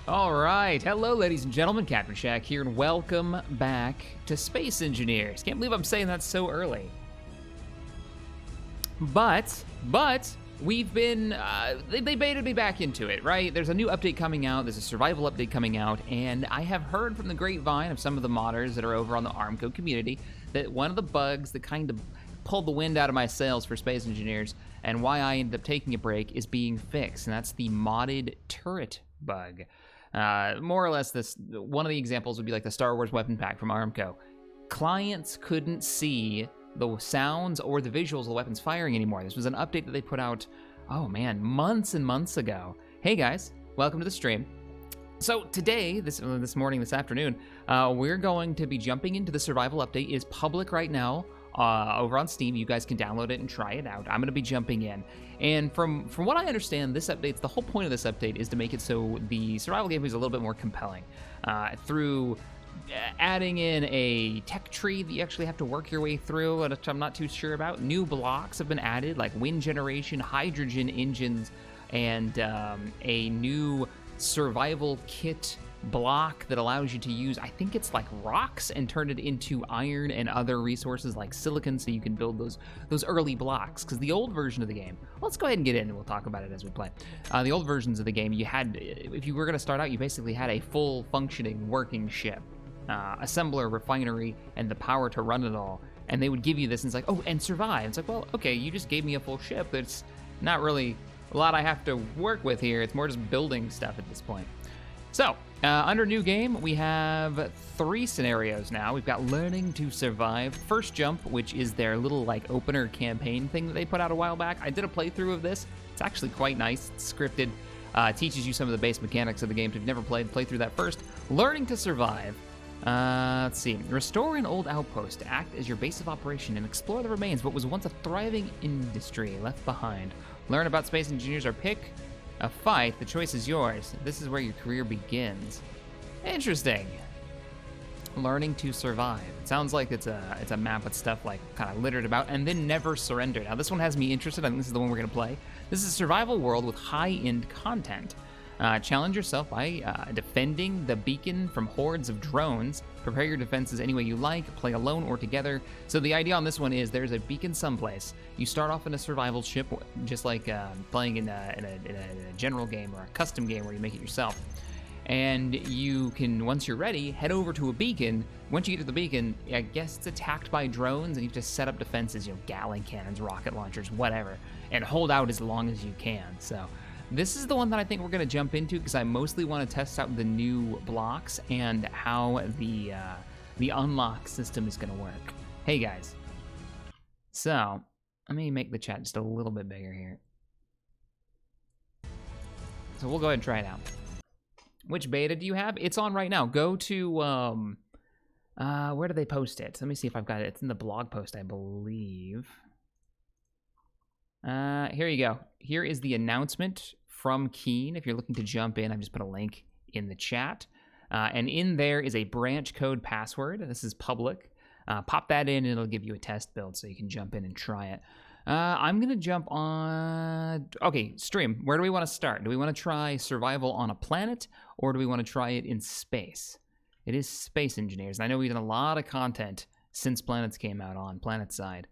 All right, hello ladies and gentlemen, Captain Shack here, and welcome back to Space Engineers. Can't believe I'm saying that so early. But, we've been, they baited me back into it, right? There's a new update coming out, there's a survival update coming out, and I have heard from the grapevine of some of the modders that are over on the Armco community that one of the bugs that kind of pulled the wind out of my sails for Space Engineers and why I ended up taking a break is being fixed, and that's the modded turret bug. More or less, one of the examples would be like the Star Wars weapon pack from Armco. Clients couldn't see the sounds or the visuals of the weapons firing anymore. This was an update that they put out, oh man, months and months ago. Hey guys, welcome to the stream. So today, this morning, this afternoon, we're going to be jumping into the survival update. It is public right now. Over on Steam, you guys can download it and try it out. I'm going to be jumping in. And from what I understand, the whole point of this update is to make it so the survival game is a little bit more compelling. Through adding in a tech tree that you actually have to work your way through, which I'm not too sure about. New blocks have been added, like wind generation, hydrogen engines, and a new survival kit block that allows you to use, I think it's like rocks, and turn it into iron and other resources like silicon, so you can build those early blocks. Because the old version of the game, let's go ahead and get in and we'll talk about it as we play. The old versions of the game, you had, if you were going to start out, you basically had a full functioning working ship, assembler, refinery, and the power to run it all. And they would give you this, and it's like, oh, and survive. It's like, well, okay, you just gave me a full ship. It's not really a lot I have to work with here. It's more just building stuff at this point. So, under new game, we have 3 scenarios now. We've got learning to survive, first jump, which is their little like opener campaign thing that they put out a while back. I did a playthrough of this. It's actually quite nice. It's scripted, teaches you some of the base mechanics of the game. If you've never played, play through that first. Learning to survive. Let's see. Restore an old outpost to act as your base of operation and explore the remains of what was once a thriving industry left behind. Learn about Space Engineers or pick a fight. The choice is yours. This is where your career begins. Interesting. Learning to survive. It sounds like it's a map with stuff like kind of littered about, and then never surrender. Now this one has me interested. I think this is the one we're gonna play. This is a survival world with high-end content. Challenge yourself by defending the beacon from hordes of drones. Prepare your defenses any way you like, play alone or together. So the idea on this one is there's a beacon someplace. You start off in a survival ship, just like playing in a general game or a custom game where you make it yourself. And you can, once you're ready, head over to a beacon. Once you get to the beacon, I guess it's attacked by drones, and you just set up defenses, you know, Gatling cannons, rocket launchers, whatever, and hold out as long as you can. So this is the one that I think we're going to jump into because I mostly want to test out the new blocks and how the unlock system is going to work. Hey guys, so let me make the chat just a little bit bigger here. So we'll go ahead and try it out. Which beta do you have? It's on right now. Go to where do they post it? Let me see if I've got it. It's in the blog post, I believe. Here you go. Here is the announcement from Keen. If you're looking to jump in, I've just put a link in the chat. And in there is a branch code password. This is public. Pop that in and it'll give you a test build so you can jump in and try it. I'm going to jump on... Okay, stream. Where do we want to start? Do we want to try survival on a planet, or do we want to try it in space? It is Space Engineers. And I know we've done a lot of content since planets came out on PlanetSide.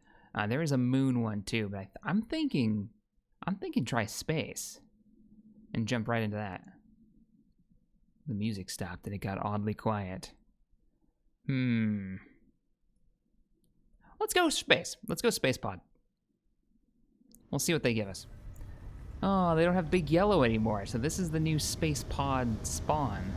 There is a moon one too, but I'm thinking try space and jump right into that. The music stopped and it got oddly quiet. Let's go space. Let's go space pod. We'll see what they give us. Oh, they don't have Big Yellow anymore, so this is the new space pod spawn.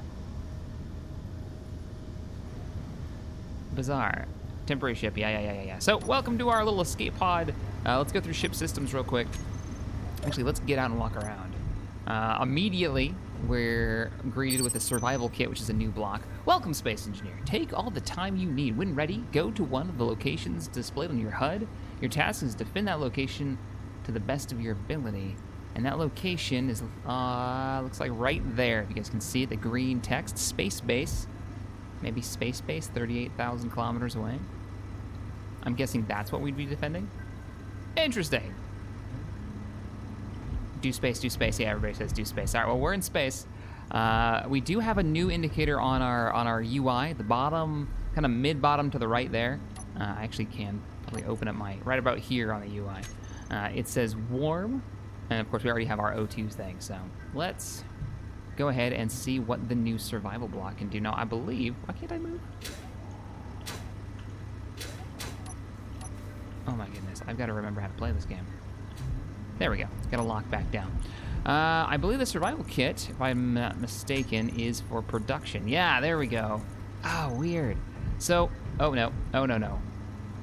Bizarre. Temporary ship, yeah. So, welcome to our little escape pod. Let's go through ship systems real quick. Actually, let's get out and walk around. Immediately, we're greeted with a survival kit, which is a new block. Welcome, Space Engineer. Take all the time you need. When ready, go to one of the locations displayed on your HUD. Your task is to defend that location to the best of your ability. And that location is, looks like right there. If you guys can see it, the green text, Space Base. Maybe Space Base, 38,000 kilometers away. I'm guessing that's what we'd be defending. Interesting. Do space. Yeah, everybody says do space. All right, well, we're in space. We do have a new indicator on our UI, the bottom, kind of mid-bottom to the right there. I actually can probably open up right about here on the UI. It says warm, and of course we already have our O2 thing, so let's go ahead and see what the new survival block can do. Now, I believe, why can't I move? Oh my goodness, I've got to remember how to play this game. There we go, it's got to lock back down. I believe the survival kit, if I'm not mistaken, is for production. Yeah, there we go. Oh, weird. So, oh no.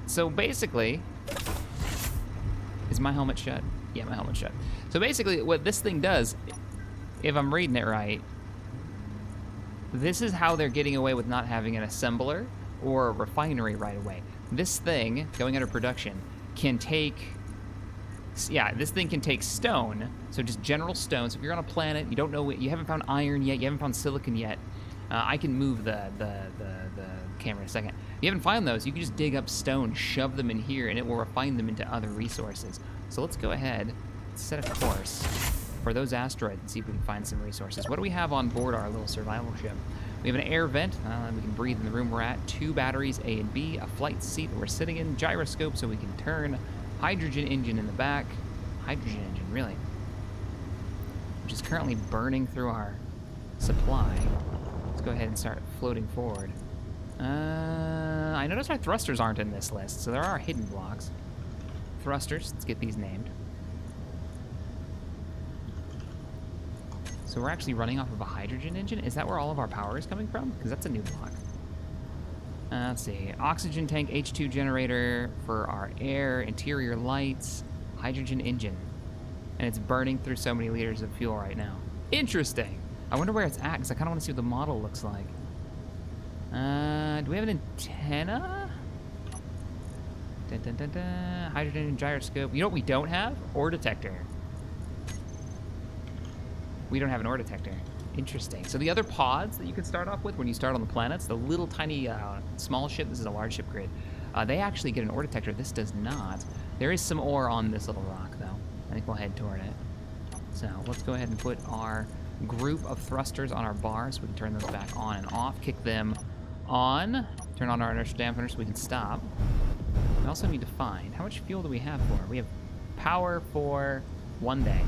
So basically, is my helmet shut? Yeah, my helmet's shut. So basically, what this thing does, if I'm reading it right, this is how they're getting away with not having an assembler or a refinery right away. This thing, going under production, can take... Yeah, this thing can take stone, so just general stone. So if you're on a planet, you don't know, you haven't found iron yet, you haven't found silicon yet. I can move the camera in a second. If you haven't found those, you can just dig up stone, shove them in here, and it will refine them into other resources. So let's go ahead, set a course for those asteroids and see if we can find some resources. What do we have on board our little survival ship? We have an air vent, we can breathe in the room we're at, 2 batteries, A and B, a flight seat that we're sitting in, gyroscope so we can turn, hydrogen engine in the back. Hydrogen engine, really? Which is currently burning through our supply. Let's go ahead and start floating forward. I noticed our thrusters aren't in this list, so there are hidden blocks. Thrusters, let's get these named. So we're actually running off of a hydrogen engine? Is that where all of our power is coming from? Because that's a new block. Let's see, oxygen tank, H2 generator for our air, interior lights, hydrogen engine. And it's burning through so many liters of fuel right now. Interesting. I wonder where it's at, because I kind of want to see what the model looks like. Do we have an antenna? Dun, dun, dun, dun. Hydrogen gyroscope. You know what we don't have? Ore detector. We don't have an ore detector. Interesting. So the other pods that you can start off with when you start on the planets, the little tiny small ship, this is a large ship grid, they actually get an ore detector. This does not. There is some ore on this little rock, though. I think we'll head toward it. So let's go ahead and put our group of thrusters on our bar so we can turn those back on and off. Kick them on. Turn on our inertial dampener so we can stop. We also need to find, how much fuel do we have for? We have power for 1 day.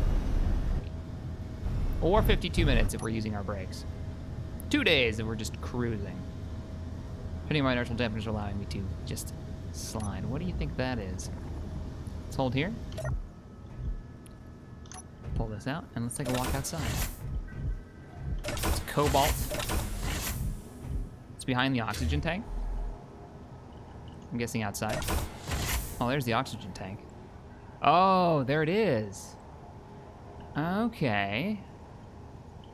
Or 52 minutes if we're using our brakes. 2 days if we're just cruising. Depending on my inertial dampener is allowing me to just slide. What do you think that is? Let's hold here. Pull this out, and let's take a walk outside. It's cobalt. It's behind the oxygen tank. I'm guessing outside. Oh, there's the oxygen tank. Oh, there it is. Okay.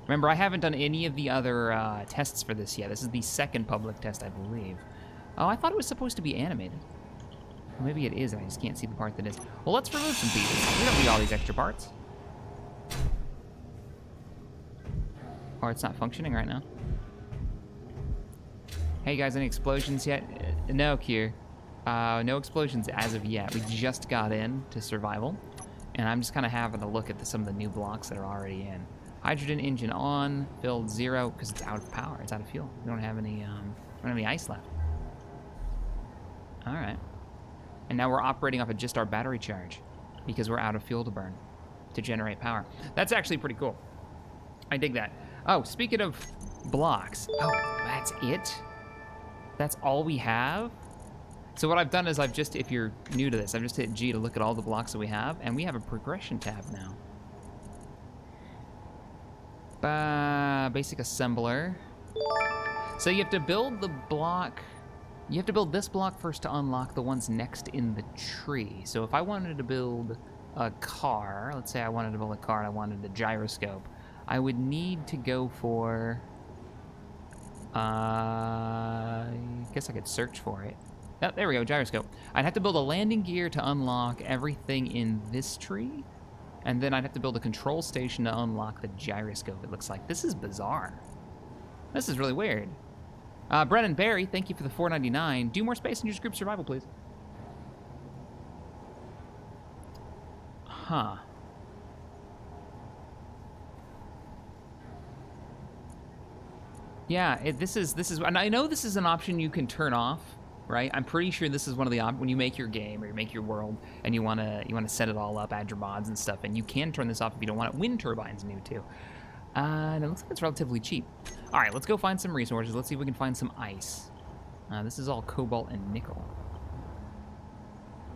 Remember, I haven't done any of the other tests for this yet. This is the second public test, I believe. Oh, I thought it was supposed to be animated. Well, maybe it is, and I just can't see the part that is. Well, let's remove some pieces. We don't need all these extra parts. Or it's not functioning right now. Hey guys, any explosions yet? No, Kier. No explosions as of yet. We just got in to survival, and I'm just kind of having a look at some of the new blocks that are already in. Hydrogen engine on, filled 0 because it's out of power. It's out of fuel. We don't have any ice left. All right. And now we're operating off of just our battery charge because we're out of fuel to burn to generate power. That's actually pretty cool. I dig that. Oh, speaking of blocks. Oh, that's it? That's all we have? So what I've done is if you're new to this, I've just hit G to look at all the blocks that we have, and we have a progression tab now. Basic assembler. So you have to build the block. You have to build this block first to unlock the ones next in the tree. So if I wanted to build a car, let's say I wanted to build a car and I wanted the gyroscope, I would need to go for, I guess I could search for it. Oh, there we go, gyroscope. I'd have to build a landing gear to unlock everything in this tree, and then I'd have to build a control station to unlock the gyroscope, it looks like. This is bizarre. This is really weird. Brennan Barry, thank you for the $4.99. Do more space in your group survival, please. Huh. Yeah, this is, and I know this is an option you can turn off, right? I'm pretty sure this is one of the when you make your game or you make your world and you wanna set it all up, add your mods and stuff, and you can turn this off if you don't want it. Wind turbine's new too. And it looks like it's relatively cheap. All right, let's go find some resources. Let's see if we can find some ice. This is all cobalt and nickel.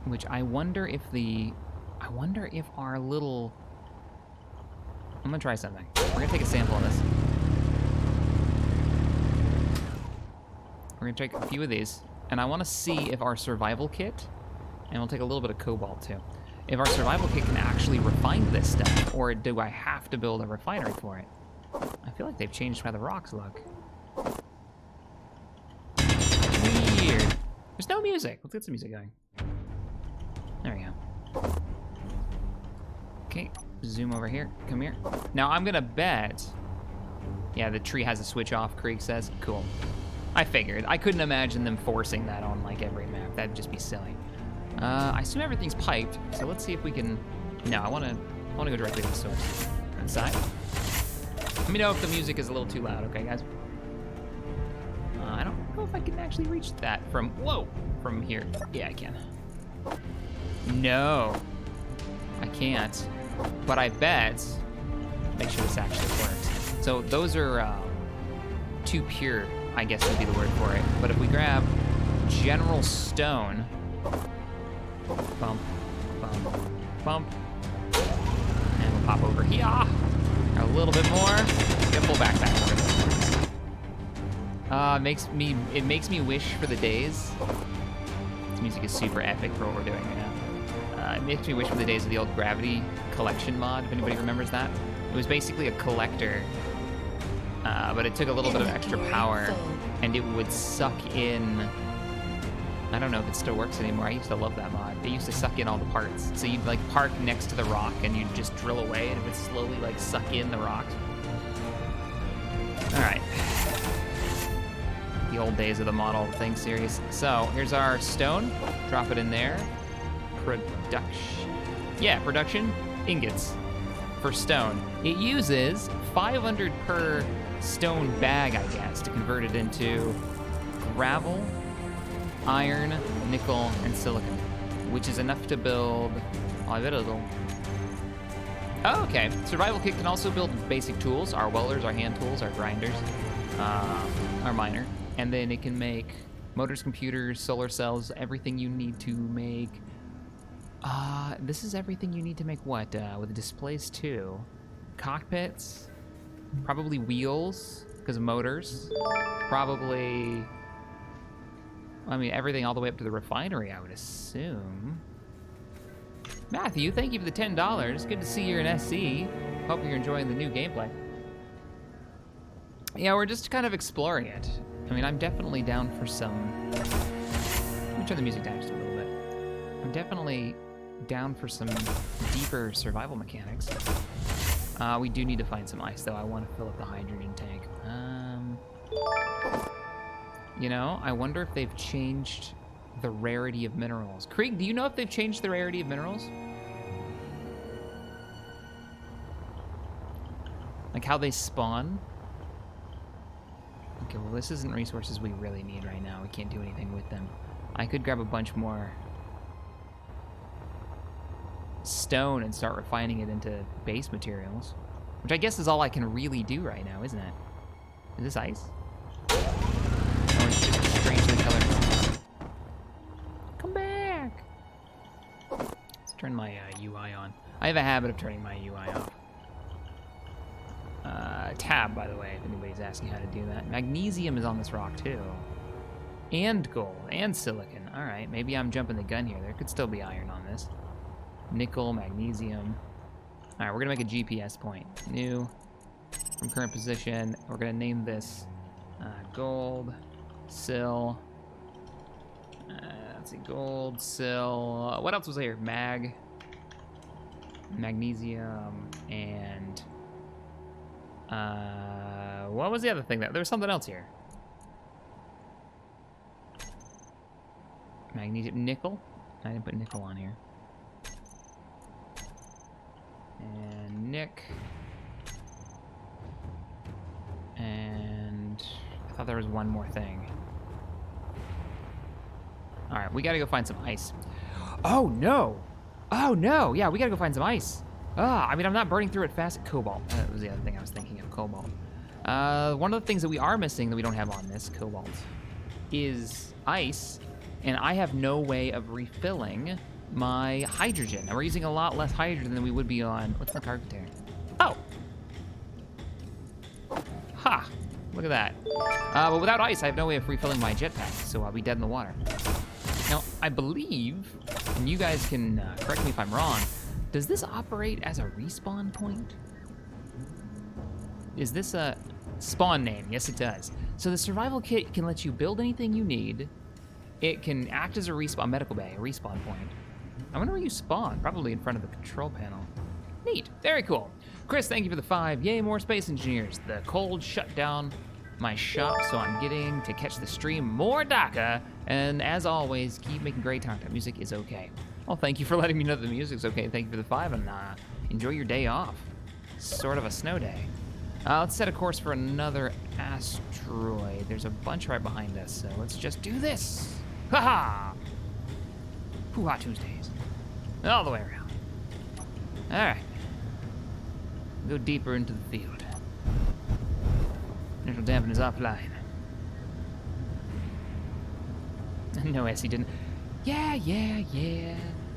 Which I wonder if our little... I'm gonna try something. We're gonna take a sample of this. We're gonna take a few of these, and I wanna see if our survival kit, and we'll take a little bit of cobalt too, if our survival kit can actually refine this stuff, or do I have to build a refinery for it? I feel like they've changed how the rocks look. Weird. There's no music. Let's get some music going. There we go. Okay, zoom over here. Come here. Now I'm gonna bet... Yeah, the tree has a switch off, Krieg says. Cool. I figured. I couldn't imagine them forcing that on like every map. That'd just be silly. I assume everything's piped, so let's see if we can... No, I wanna go directly to the source. Inside. Let me know if the music is a little too loud, okay, guys? I don't know if I can actually reach that from... Whoa! From here. Yeah, I can. No. I can't. But I bet... Make sure this actually works. So those are too pure, I guess would be the word for it. But if we grab general stone... Bump, bump, bump. And we'll pop over here. A little bit more. Get full backpack over there. It makes me wish for the days. This music is super epic for what we're doing right now. It makes me wish for the days of the old gravity collection mod, if anybody remembers that. It was basically a collector, but it took a little bit of extra power, and it would suck in... I don't know if it still works anymore. I used to love that mod. It used to suck in all the parts. So you'd like park next to the rock and you'd just drill away and it would slowly like suck in the rocks. All right. The old days of the model thing series. So here's our stone. Drop it in there. Production. Yeah, production. Ingots for stone. It uses 500 per stone bag, I guess, to convert it into gravel, iron, nickel, and silicon, which is enough to build... Oh, I bet it'll... Oh, okay. Survival kit can also build basic tools, our welders, our hand tools, our grinders, our miner, and then it can make motors, computers, solar cells, everything you need to make... this is everything you need to make what? With displays too. Cockpits, probably wheels, because of motors, probably... I mean, everything all the way up to the refinery, I would assume. Matthew, thank you for the $10. Good to see you're in SC. Hope you're enjoying the new gameplay. Yeah, we're just kind of exploring it. I mean, I'm definitely down for some... Let me turn the music down just a little bit. I'm definitely down for some deeper survival mechanics. We do need to find some ice, though. I want to fill up the hydrogen tank. You know, I wonder if they've changed the rarity of minerals. Krieg, do you know if they've changed the rarity of minerals? Like how they spawn? Okay, well this isn't resources we really need right now. We can't do anything with them. I could grab a bunch more stone and start refining it into base materials. Which I guess is all I can really do right now, isn't it? Is this ice? Or it's just strangely colored. Come back! Let's turn my UI on. I have a habit of turning my UI off. Tab, by the way, if anybody's asking how to do that. Magnesium is on this rock, too. And gold, and silicon. All right, maybe I'm jumping the gun here. There could still be iron on this. Nickel, magnesium. All right, we're gonna make a GPS point. New, from current position. We're gonna name this gold, sil. Let's see, gold, sil. What else was here? Magnesium, and what was the other thing? There was something else here. Magnesium, nickel. I didn't put nickel on here. And nick. And thought there was one more thing. All right, we gotta go find some ice. Oh no! Oh no! Yeah, we gotta go find some ice. I mean, I'm not burning through it fast. Cobalt. That was the other thing I was thinking of. Cobalt. One of the things that we are missing that we don't have on this cobalt is ice, and I have no way of refilling my hydrogen. And we're using a lot less hydrogen than we would be on. What's the cargo container? Oh! Ha! Look at that. But without ice, I have no way of refilling my jetpack, so I'll be dead in the water. Now, I believe, and you guys can correct me if I'm wrong, does this operate as a respawn point? Is this a spawn name? Yes, it does. So the survival kit can let you build anything you need. It can act as a respawn, medical bay, a respawn point. I wonder where you spawn, probably in front of the control panel. Neat, very cool. Chris, thank you for the 5. Yay, more space engineers. The cold shut down my shop, so I'm getting to catch the stream more DACA. And as always, keep making great content. Music is okay. Well, thank you for letting me know that the music's okay. Thank you for the 5, and enjoy your day off. Sort of a snow day. Let's set a course for another asteroid. There's a bunch right behind us, so let's just do this. Ha-ha! Hoo-ha Tuesdays. All the way around. All right. Go deeper into the field. Initial dampen is offline. No, Essie didn't. Yeah.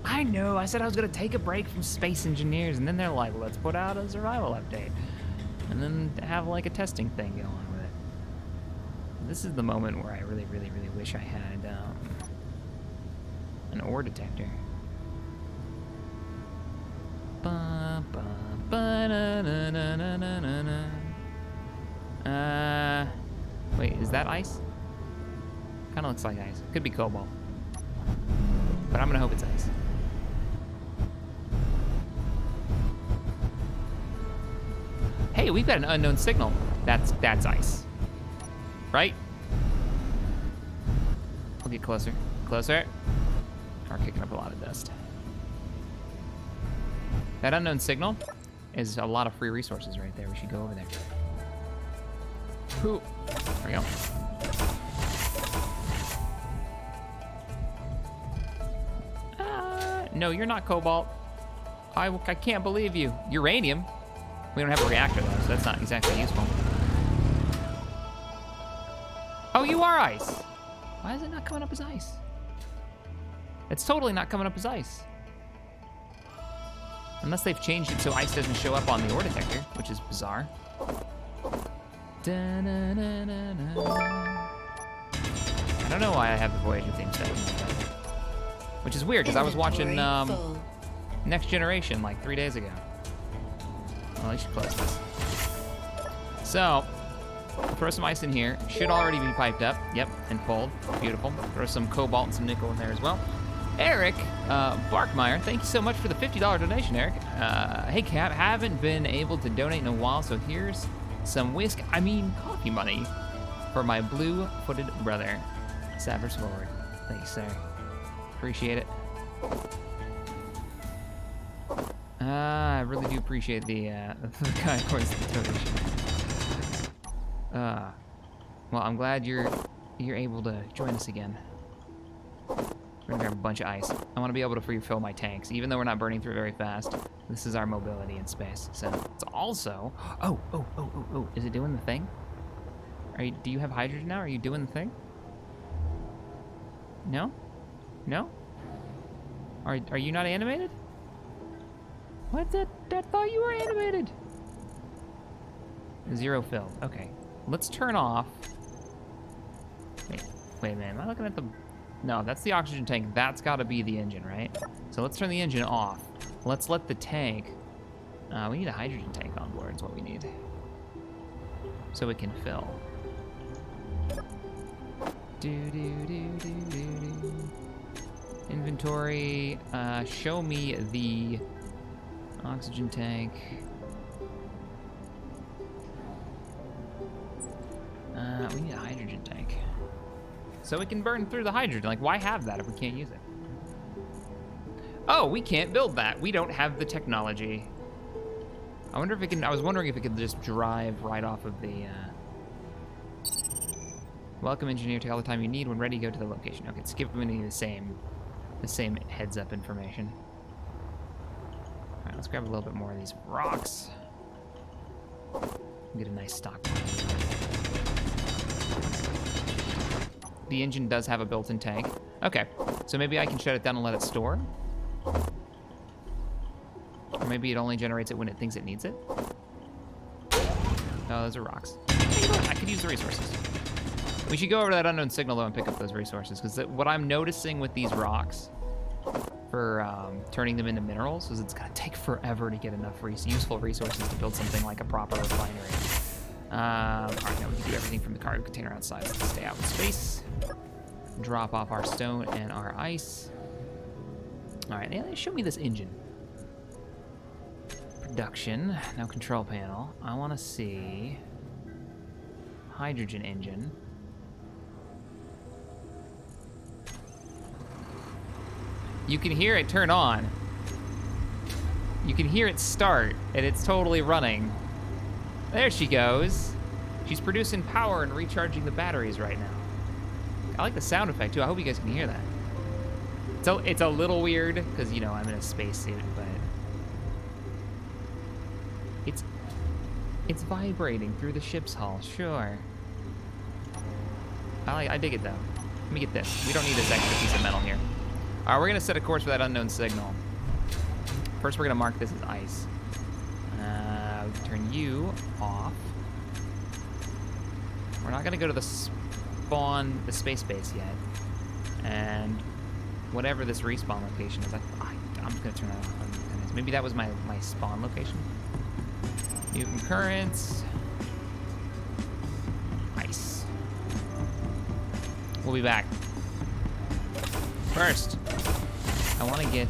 I know, I said I was gonna take a break from space engineers, and then they're like, let's put out a survival update. And then have like a testing thing go on with it. This is the moment where I really wish I had an ore detector. Wait, is that ice? Kinda looks like ice. Could be cobalt. But I'm gonna hope it's ice. Hey, we've got an unknown signal. That's ice. Right? We'll get closer. Closer. We're kicking up a lot of dust. That unknown signal is a lot of free resources right there. We should go over there. Ooh. There we go. No, you're not cobalt. I can't believe you. Uranium? We don't have a reactor though, so that's not exactly useful. Oh, you are ice. Why is it not coming up as ice? It's totally not coming up as ice. Unless they've changed it so ice doesn't show up on the ore detector, which is bizarre. I don't know why I have the Voyager theme set. Which is weird, because I was watching Next Generation like 3 days ago. Well, I should close this. So, throw some ice in here. Should already be piped up. Yep, and fold. Beautiful. Throw some cobalt and some nickel in there as well. Eric Barkmeyer, thank you so much for the $50 donation, Eric. Hey, Cap, haven't been able to donate in a while, so here's some coffee money for my blue-footed brother. Savers forward. Thanks, sir. Appreciate it. I really do appreciate the guy who points the donation. Well, I'm glad you're able to join us again. We're gonna grab a bunch of ice. I want to be able to refill my tanks, even though we're not burning through very fast. This is our mobility in space. So it's also. Oh! Is it doing the thing? Do you have hydrogen now? Are you doing the thing? No? No? Are you not animated? What? That thought you were animated. 0 filled. Okay. Let's turn off. Wait a minute. Am I looking at the? No, that's the oxygen tank. That's got to be the engine, right? So let's turn the engine off. Let's let the tank. We need a hydrogen tank on board. Is what we need. So it can fill. Inventory. Show me the oxygen tank. We need a hydrogen tank. So we can burn through the hydrogen. Like, why have that if we can't use it? Oh, we can't build that. We don't have the technology. I wonder if it can. I was wondering if it could just drive right off of the. Welcome, engineer. Take all the time you need. When ready, go to the location. Okay, it's giving me the same heads-up information. All right, let's grab a little bit more of these rocks. Get a nice stockpile. The engine does have a built-in tank. Okay, so maybe I can shut it down and let it store. Or maybe it only generates it when it thinks it needs it. Oh, those are rocks. I could use the resources. We should go over to that unknown signal, though, and pick up those resources, because what I'm noticing with these rocks for turning them into minerals is it's going to take forever to get enough useful resources to build something like a proper refinery. All right, now we can do everything from the cargo container outside, so let's stay out in space. Drop off our stone and our ice. All right, now show me this engine. Production, now control panel. I want to see hydrogen engine. You can hear it turn on. You can hear it start, and it's totally running. There she goes. She's producing power and recharging the batteries right now. I like the sound effect too. I hope you guys can hear that. So it's a little weird because, you know, I'm in a spacesuit, but it's vibrating through the ship's hull. Sure. I dig it though. Let me get this. We don't need this extra piece of metal here. All right, we're gonna set a course for that unknown signal. First, we're gonna mark this as ice. We can turn you off. We're not gonna go to the space base yet. And whatever this respawn location is, I'm just gonna turn that off. Maybe that was my spawn location. Mutant currents. Ice. We'll be back. First, I want to get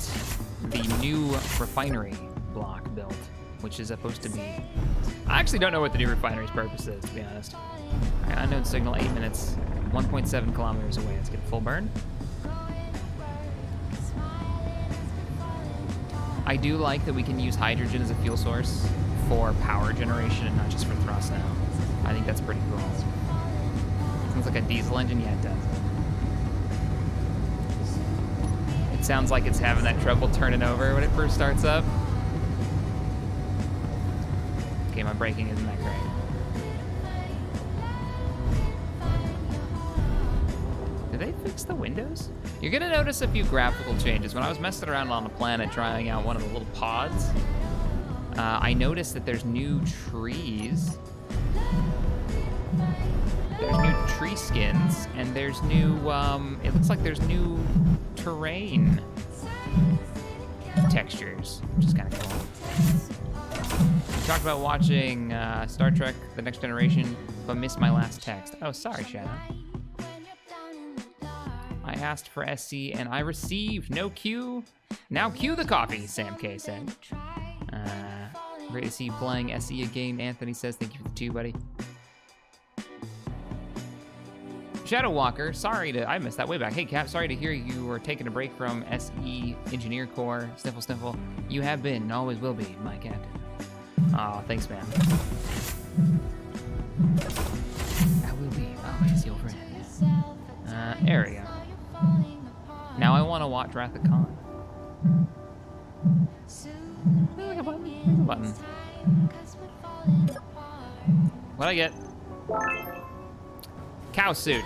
the new refinery block built, which is supposed to be... I actually don't know what the new refinery's purpose is, to be honest. All right, unknown signal, 8 minutes, 1.7 kilometers away. Let's get a full burn. I do like that we can use hydrogen as a fuel source for power generation and not just for thrust now. I think that's pretty cool. Sounds like a diesel engine? Yeah, it does. It sounds like it's having that trouble turning over when it first starts up. Okay, my braking isn't that great. Did they fix the windows? You're gonna notice a few graphical changes. When I was messing around on the planet trying out one of the little pods, I noticed that there's new trees. There's new tree skins, and there's new, it looks like there's new terrain textures, which is kind of cool. We talked about watching Star Trek The Next Generation, but missed my last text. Oh, sorry, Shadow. I asked for SC, and I received no Q. Now cue the coffee, Sam K said. Great to see you playing SE again, Anthony says. Thank you for the 2, buddy. Shadow Walker, I missed that way back. Hey, Cap, sorry to hear you were taking a break from SE Engineer Corps. Sniffle, sniffle. You have been and always will be, my cat. Aw, thanks, man. I will be always your friend. There we go. Now I want to watch Wrath of Khan. Look, a button. What'd I get? Cow suit.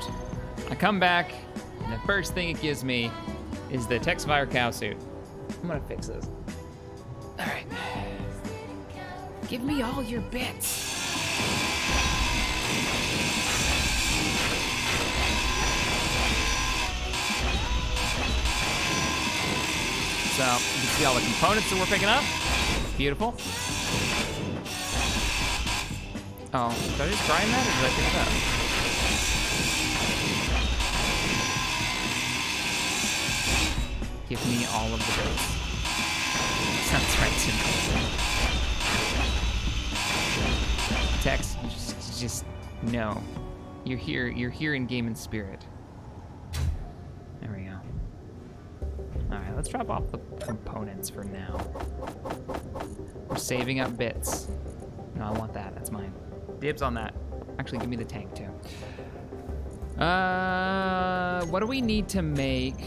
I come back, and the first thing it gives me is the Texfire cow suit. I'm gonna fix this. All right. Give me all your bits. So you can see all the components that we're picking up. Beautiful. Oh, did I just grind that or did I pick it up? Give me all of the bits. Sounds right to me. Tex, just no. You're here in game and spirit. There we go. Alright, let's drop off the components for now. We're saving up bits. No, I want that. That's mine. Dibs on that. Actually, give me the tank too. What do we need to make?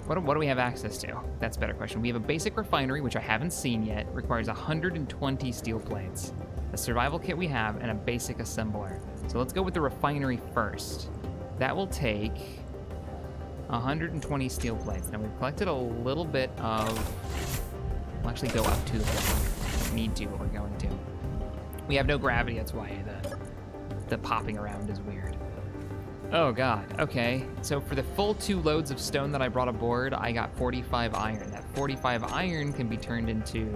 What do we have access to? That's a better question. We have a basic refinery, which I haven't seen yet. Requires 120 steel plates. A survival kit we have, and a basic assembler. So let's go with the refinery first. That will take 120 steel plates. Now we've collected a little bit of... We'll actually go up to the block. Need to, but we're going to. We have no gravity, that's why the popping around is weird. Oh god, okay. So for the full 2 loads of stone that I brought aboard, I got 45 iron. That 45 iron can be turned into...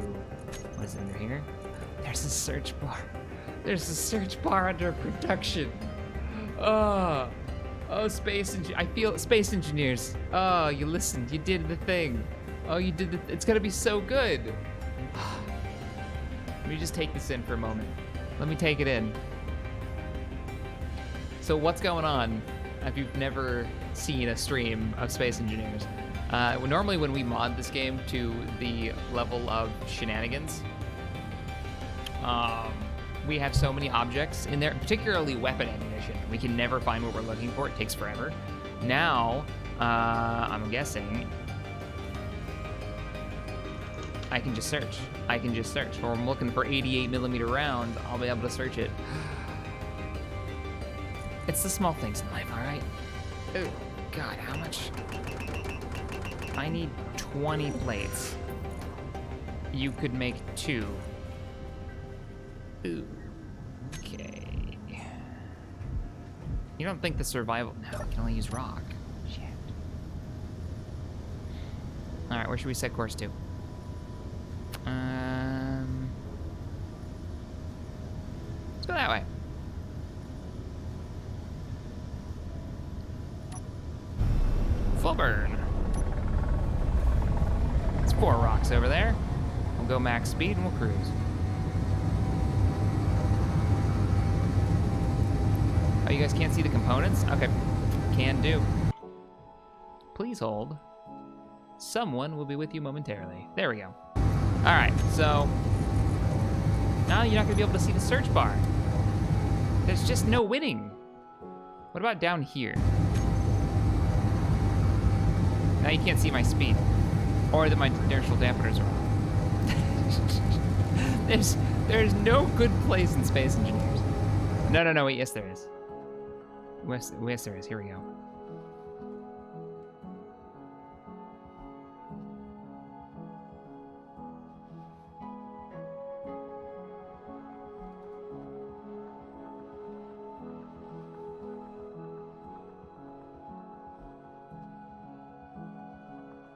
What is under here? There's a search bar. There's a search bar under production. Oh, space I feel space engineers. Oh, you listened, you did the thing. Oh, you did it's gonna be so good. Let me just take this in for a moment. Let me take it in. So what's going on? If you've never seen a stream of Space Engineers, normally when we mod this game to the level of Shinanigans, we have so many objects in there, particularly weapon ammunition. We can never find what we're looking for. It takes forever. Now, I'm guessing I can just search. Or I'm looking for 88mm rounds. I'll be able to search it. It's the small things in life, all right? Oh, God, how much? I need 20 plates. You could make 2. Ooh, okay. You don't think the survival... No, we can only use rock. Shit. All right, where should we set course to? Let's go that way. Full burn. It's 4 rocks over there. We'll go max speed and we'll cruise. Oh, you guys can't see the components? Okay, can do. Please hold. Someone will be with you momentarily. There we go. All right, so now you're not gonna be able to see the search bar. There's just no winning. What about down here? Now you can't see my speed, or that my inertial dampeners are on. There's no good place in Space Engineers. No, wait, yes there is. Yes there is, here we go.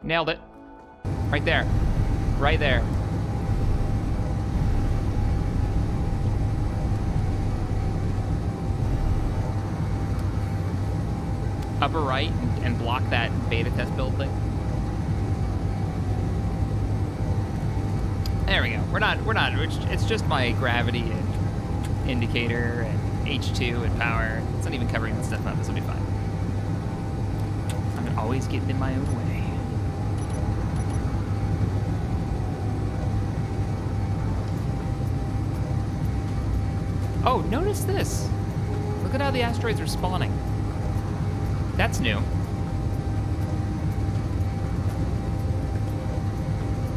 Nailed it. Right there. Right there. Upper right and block that beta test build thing. There we go. It's just my gravity and indicator and H2 and power. It's not even covering this stuff up. This will be fine. I'm always getting in my own way. Oh, notice this. Look at how the asteroids are spawning. That's new.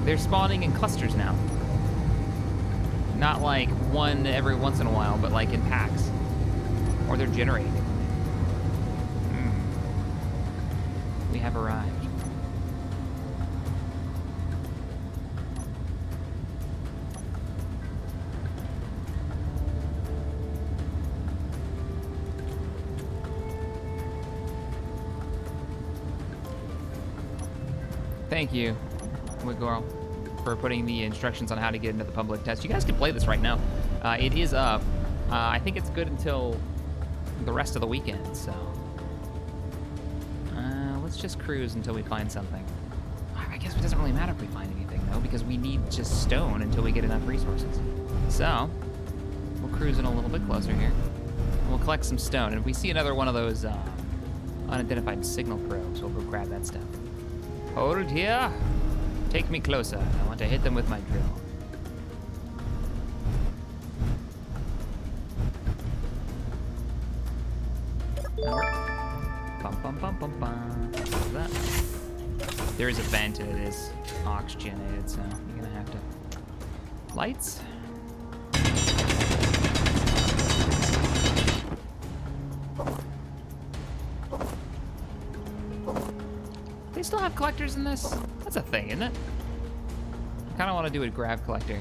They're spawning in clusters now. Not like one every once in a while, but like in packs. Or they're generated. We have arrived. Thank you, Wigorl, for putting the instructions on how to get into the public test. You guys can play this right now. It is up. I think it's good until the rest of the weekend, so. Let's just cruise until we find something. I guess it doesn't really matter if we find anything, though, because we need just stone until we get enough resources. So, we'll cruise in a little bit closer here. And we'll collect some stone, and if we see another one of those unidentified signal probes, we'll go grab that stuff. Hold here. Take me closer. I want to hit them with my drill. Bum, bum, bum, bum, bum. What's that? There is a vent and it is oxygenated, so you're gonna have to... Lights? They still have collectors in this? That's a thing, isn't it? I kinda wanna do a grab collector.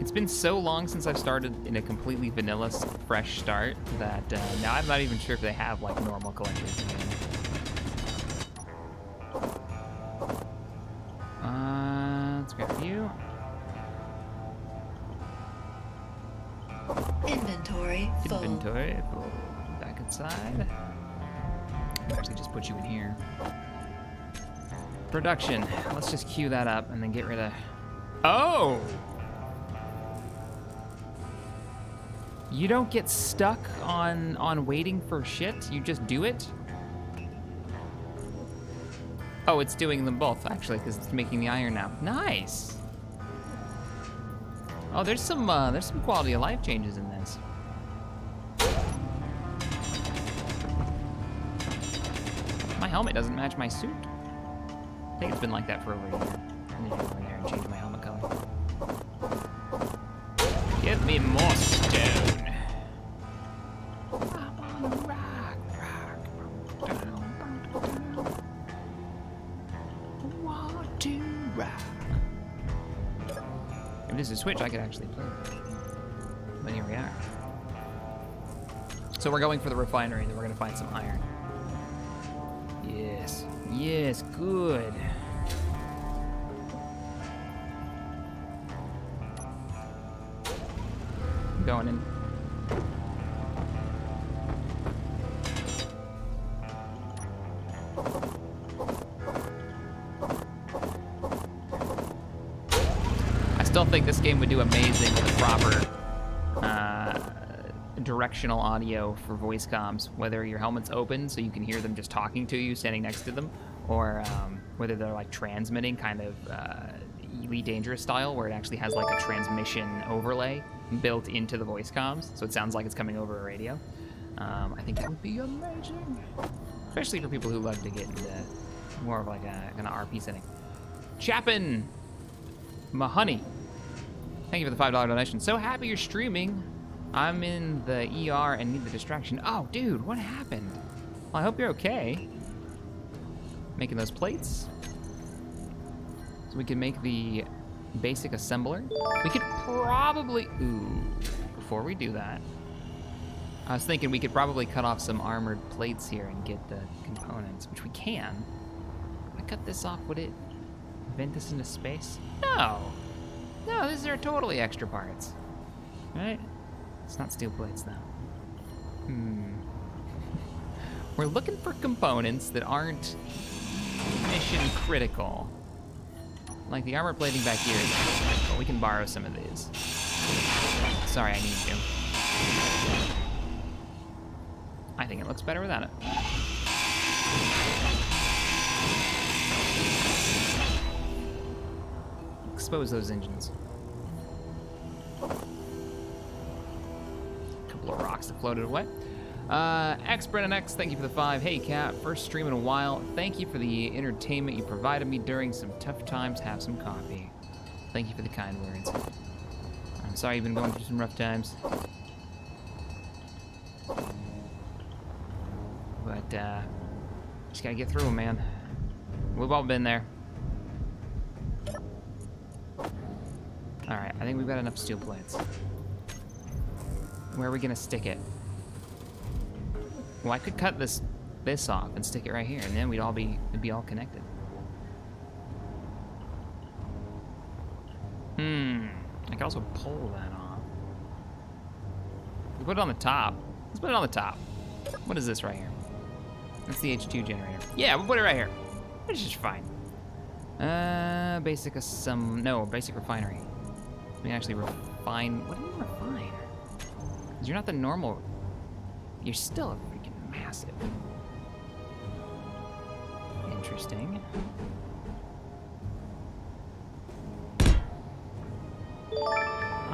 It's been so long since I've started in a completely vanilla fresh start that now I'm not even sure if they have like normal collectors again. Let's grab you. Inventory full. Inventory full. Back inside. I'll actually just put you in here. Production. Let's just queue that up and then get rid of... Oh! You don't get stuck on waiting for shit, you just do it? Oh, it's doing them both, actually, because it's making the iron now. Nice! Oh, there's some quality of life changes in this. My helmet doesn't match my suit. I think it's been like that for over a year. I need to go over there and change my helmet color. Give me more stone. I'm on a rock. Want to rock. If this is a Switch, I could actually play it. But here we are. So we're going for the refinery, then we're gonna find some iron. Yes. Yes, good. Going in. I still think this game would do amazing with a proper directional audio for voice comms, whether your helmet's open so you can hear them just talking to you standing next to them, or whether they're like transmitting kind of Elite Dangerous style, where it actually has like a transmission overlay built into the voice comms, so it sounds like it's coming over a radio. I think that would be amazing, especially for people who love to get into more of like a kind of RP setting. Chapin, Mahoney, thank you for the $5 donation. So happy you're streaming. I'm in the ER and need the distraction. Oh, dude, what happened? Well, I hope you're okay. Making those plates. So we can make the basic assembler. We could probably, before we do that, I was thinking we could probably cut off some armored plates here and get the components, which we can. If I cut this off, would it vent us into space? No. No, these are totally extra parts, right? It's not steel plates, though. We're looking for components that aren't mission critical. Like the armor plating back here is mission critical. We can borrow some of these. Sorry, I need to. I think it looks better without it. Expose those engines. Of rocks that floated away. X Brennan X, thank you for the 5. Hey Cat, first stream in a while. Thank you for the entertainment you provided me during some tough times. Have some coffee. Thank you for the kind words. I'm sorry you've been going through some rough times. But just gotta get through them, man. We've all been there. Alright, I think we've got enough steel plates. Where are we gonna stick it? Well, I could cut this off and stick it right here, and then it'd be all connected. I could also pull that off. We put it on the top. Let's put it on the top. What is this right here? That's the H2 generator. Yeah, we'll put it right here. It's just fine. Basic refinery. We can actually refine. What do you refine? Because you're not the normal. You're still a freaking massive. Interesting.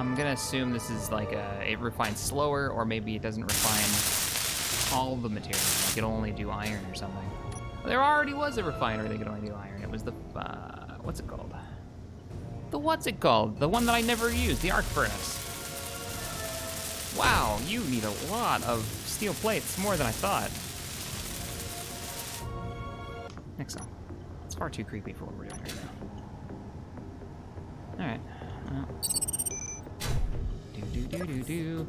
I'm gonna assume this is like it refines slower, or maybe it doesn't refine all the material. Like it'll only do iron or something. There already was a refiner that could only do iron. It was the, what's it called? The one that I never used, the arc furnace. Wow, you need a lot of steel plates, more than I thought. Next one. It's far too creepy for what we're doing right now. All right. Well. Do.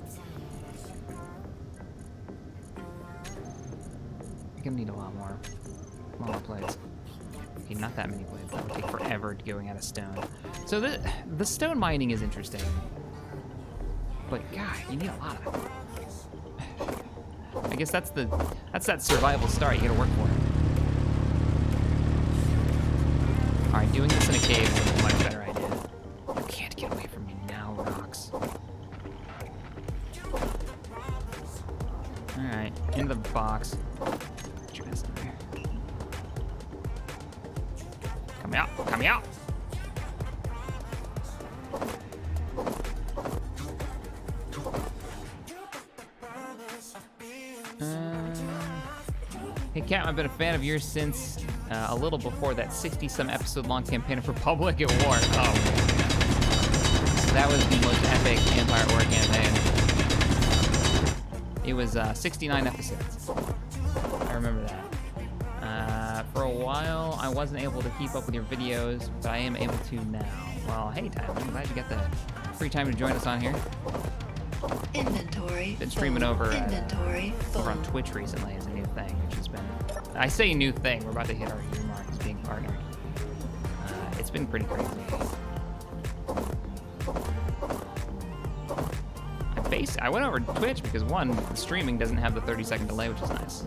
I'm gonna need a lot more plates. Okay, not that many plates. That would take forever going out of stone. So the stone mining is interesting, but God, you need a lot of it. I guess that's that survival start. You gotta work for it. All right, doing this in a cave is a much better idea. You can't get away from me now, rocks. All right, in the box. Get your ass in there. Come out. Hey, Cat, I've been a fan of yours since a little before that 60-some episode long campaign of Republic at War. Oh, that was the most epic Empire War campaign. It was 69 episodes. I remember that. For a while, I wasn't able to keep up with your videos, but I am able to now. Well, hey, Tyler, I'm glad you got the free time to join us on here. Inventory. Been streaming over Full. on Twitch recently as a new thing, which has been, I say new thing, we're about to hit our year mark as being partnered. It's been pretty crazy. I went over to Twitch because one, the streaming doesn't have the 30-second delay, which is nice.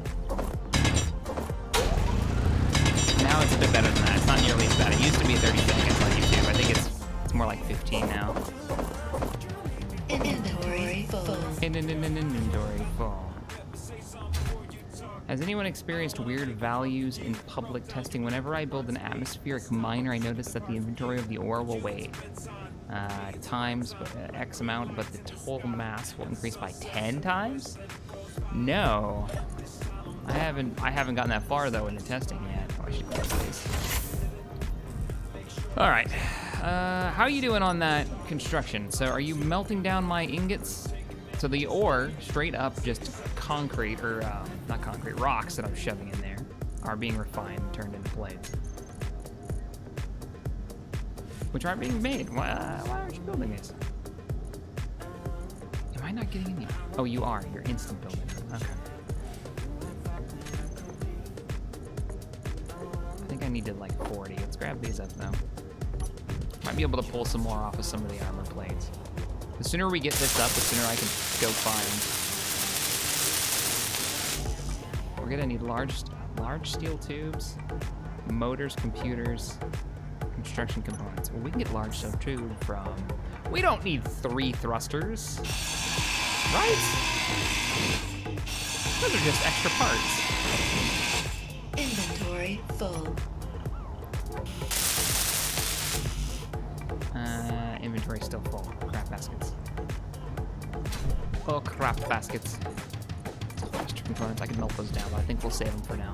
Now it's a bit better than that. It's not nearly as bad. It used to be 30 seconds on YouTube. I think it's more like 15 now. Inventory full. Inventory full. Has anyone experienced weird values in public testing? Whenever I build an atmospheric miner, I notice that the inventory of the ore will weigh times X amount, but the total mass will increase by 10 times? No. I haven't gotten that far though in the testing yet. Oh, I should close these. All right. How are you doing on that construction? So are you melting down my ingots? So the ore, straight up just concrete, or not concrete, rocks that I'm shoving in there are being refined and turned into plates. Which aren't being made. Why aren't you building these? Am I not getting any? Oh, you are. You're instant building. Okay. I think I needed like 40. Let's grab these up though. Might be able to pull some more off of some of the armor plates. The sooner we get this up, the sooner I can go find. We're gonna need large steel tubes, motors, computers, construction components. Well, we can get large steel tube from. We don't need 3 thrusters, right? Those are just extra parts. Inventory full. Inventory still full. Crap baskets. Oh, crap baskets. Extra components. I can melt those down, but I think we'll save them for now.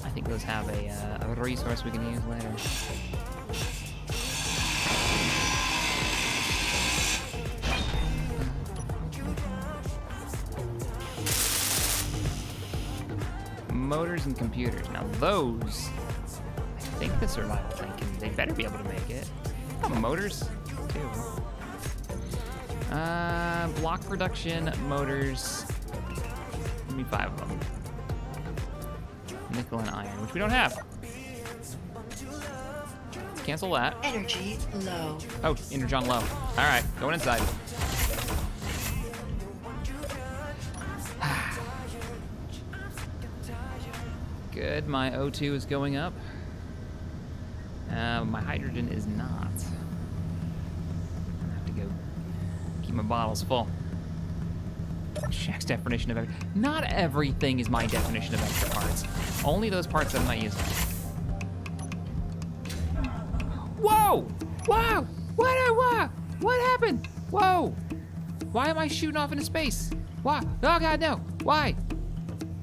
I think those have a resource we can use later. Motors and computers. Now those, I think the survival thing they better be able to make it. Oh, motors too. Block production, motors. Give me 5 of them. Nickel and iron, which we don't have. Let's cancel that. Energy low. Oh, energon low. All right, going inside. Good, my O2 is going up. My hydrogen is not. I have to go keep my bottles full. Shaq's definition of everything. Not everything is my definition of extra parts. Only those parts that I'm not using. Whoa! Whoa! What? What happened? Whoa! Why am I shooting off into space? Why? Oh God, no! Why?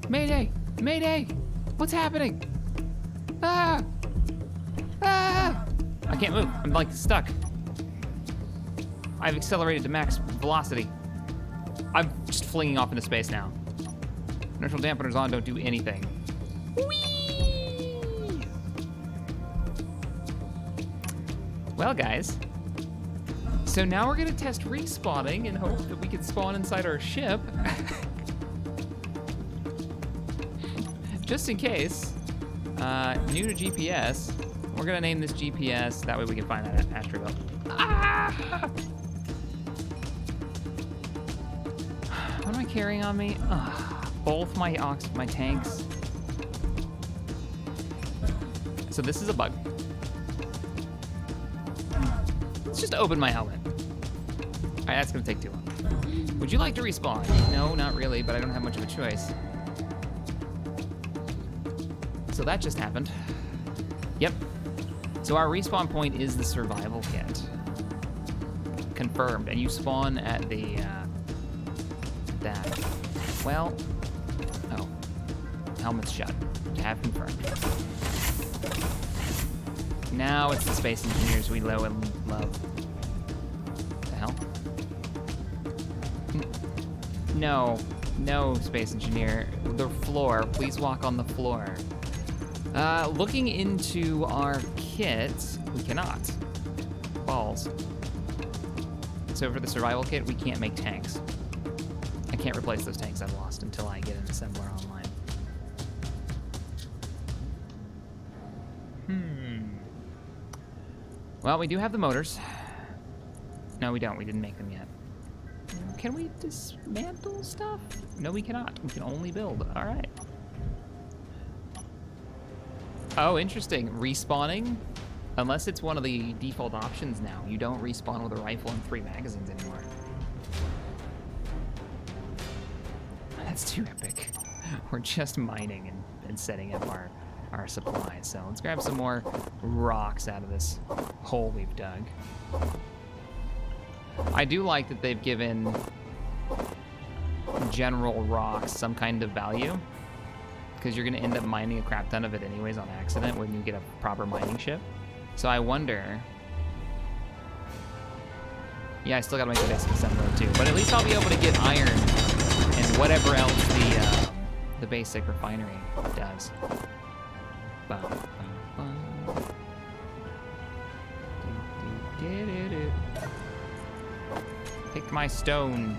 Mayday! Mayday! What's happening? Ah! Ah! I can't move. I'm like stuck. I've accelerated to max velocity. I'm just flinging off into space now. Inertial dampeners on don't do anything. Whee! Well, guys. So now we're gonna test respawning and hope that we can spawn inside our ship. Just in case. New to GPS. We're gonna name this GPS. That way we can find that asteroid belt. Ah! What am I carrying on me? Both my tanks. So this is a bug. Let's just open my helmet. All right, that's gonna take too long. Would you like to respawn? No, not really, but I don't have much of a choice. So that just happened. Yep. So our respawn point is the survival kit. Confirmed, and you spawn at the, that. Well, oh, helmet's shut. Have confirmed. Now it's the space engineers we know and love. What the hell? No, space engineer. The floor, please walk on the floor. Looking into our kit, we cannot. Balls. So for the survival kit, we can't make tanks. I can't replace those tanks I've lost until I get an assembler online. Well, we do have the motors. No, we don't. We didn't make them yet. Can we dismantle stuff? No, we cannot. We can only build. All right. Oh, interesting. Respawning? Unless it's one of the default options now, you don't respawn with a rifle and 3 magazines anymore. That's too epic. We're just mining and setting up our supplies. So let's grab some more rocks out of this hole we've dug. I do like that they've given general rocks some kind of value, because you're gonna end up mining a crap ton of it anyways on accident when you get a proper mining ship. So I wonder, yeah, I still gotta make the basic assembler too, but at least I'll be able to get iron and whatever else the basic refinery does. Pick my stone.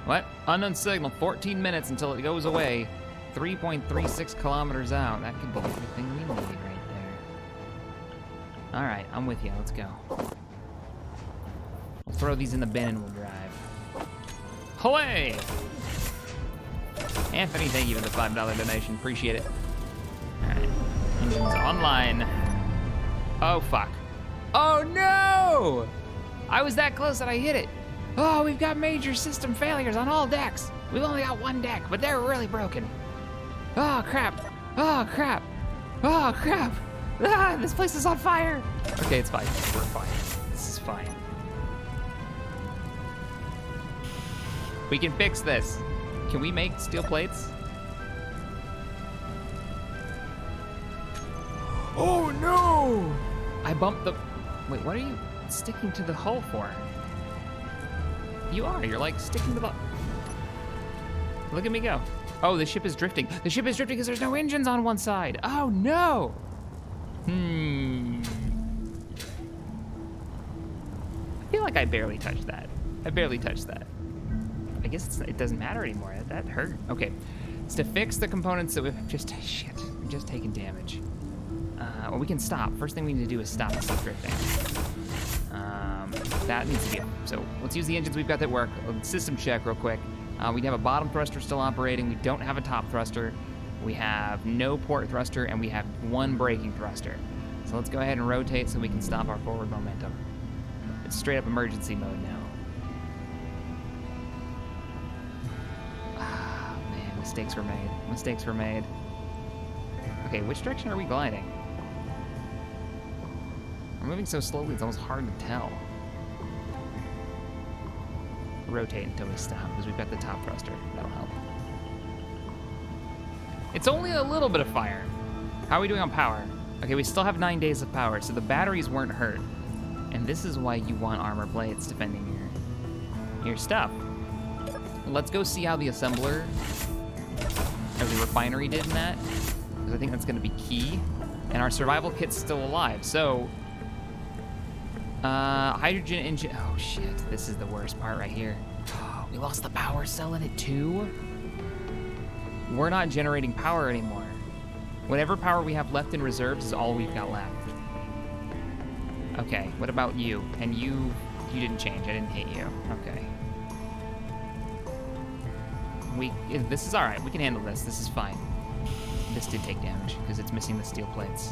What? Unknown signal, 14 minutes until it goes away. 3.36 kilometers out. That could be everything we need right there. All right, I'm with you. Let's go. We'll throw these in the bin and we'll drive. Away! Anthony, thank you for the $5 donation. Appreciate it. All right, engines online. Oh, fuck. Oh, no! I was that close that I hit it. Oh, we've got major system failures on all decks. We've only got one deck, but they're really broken. Oh, crap. Oh, crap. Oh, crap. Ah, this place is on fire. Okay, it's fine. We're fine. This is fine. We can fix this. Can we make steel plates? Oh, no! I bumped the... Wait, what are you sticking to the hull for? You are. You're like sticking to the... Look at me go. Oh, the ship is drifting. The ship is drifting because there's no engines on one side. Oh, no. I feel like I barely touched that. I barely touched that. I guess it doesn't matter anymore. That hurt. Okay. It's to fix the components that we've just... Shit. We've just taken damage. Well, we can stop. First thing we need to do is stop drifting. That needs to be... So let's use the engines we've got that work. System check real quick. We have a bottom thruster still operating. We don't have a top thruster. We have no port thruster, and we have one braking thruster. So let's go ahead and rotate so we can stop our forward momentum. It's straight up emergency mode now. Ah, man, mistakes were made. Mistakes were made. Okay, which direction are we gliding? We're moving so slowly, it's almost hard to tell. Rotate until we stop, because we've got the top thruster. That'll help. It's only a little bit of fire. How are we doing on power? Okay, we still have 9 days of power, so the batteries weren't hurt. And this is why you want armor plates defending your stuff. Let's go see how the assembler or the refinery did in that, because I think that's gonna be key. And our survival kit's still alive, so hydrogen engine. Oh shit, this is the worst part right here. Oh, we lost the power cell in it too? We're not generating power anymore. Whatever power we have left in reserves is all we've got left. Okay, what about you? And you didn't change, I didn't hit you. Okay. This is all right, we can handle this is fine. This did take damage, because it's missing the steel plates.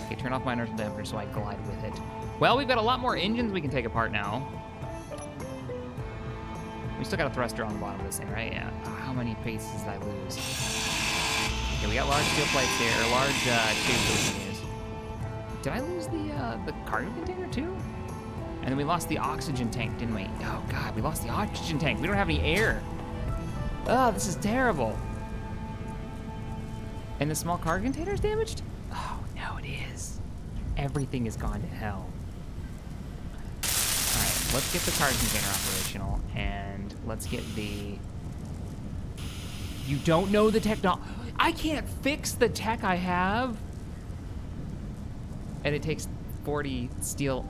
Okay, turn off my inertial dampener so I glide with it. Well, we've got a lot more engines we can take apart now. We still got a thruster on the bottom of this thing, right? Yeah. Oh, how many pieces did I lose? Okay, we got large steel plates here, or large tubes that we can use. Did I lose the cargo container too? And then we lost the oxygen tank, didn't we? Oh God, we lost the oxygen tank. We don't have any air. Oh, this is terrible. And the small cargo container's damaged? Oh, no, it is. Everything has gone to hell. All right, let's get the cargo container operational, and let's get the... You don't know the technology. I can't fix the tech I have. And it takes 40 steel.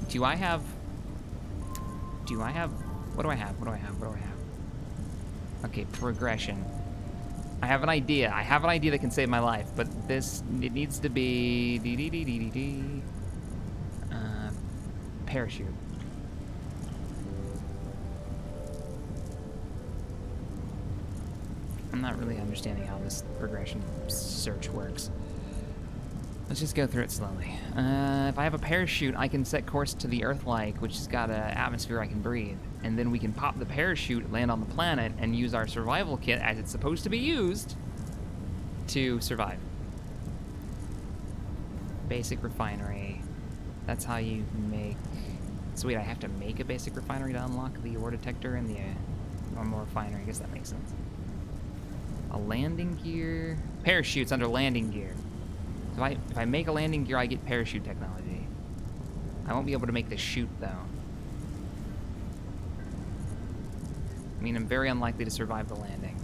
Do I have, what do I have? Okay, progression. I have an idea that can save my life, but it needs to be, parachute. I'm not really understanding how this progression search works. Let's just go through it slowly. If I have a parachute, I can set course to the Earth-like, which has got an atmosphere I can breathe. And then we can pop the parachute, land on the planet, and use our survival kit as it's supposed to be used to survive. Basic refinery. That's how you make... So wait, I have to make a basic refinery to unlock the ore detector and the normal refinery. I guess that makes sense. A landing gear... Parachutes under landing gear. So if I make a landing gear, I get parachute technology. I won't be able to make the chute, though. I mean, I'm very unlikely to survive the landing.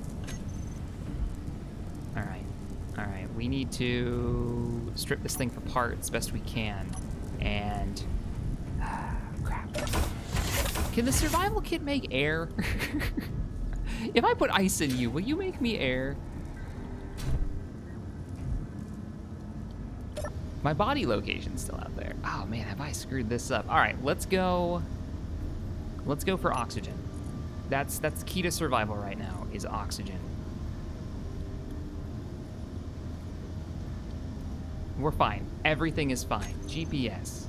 Alright, we need to strip this thing apart as best we can. And... crap. Can the survival kit make air? If I put ice in you, will you make me air? My body location's still out there. Oh man, have I screwed this up? All right, let's go for oxygen. That's key to survival right now, is oxygen. We're fine. Everything is fine. GPS,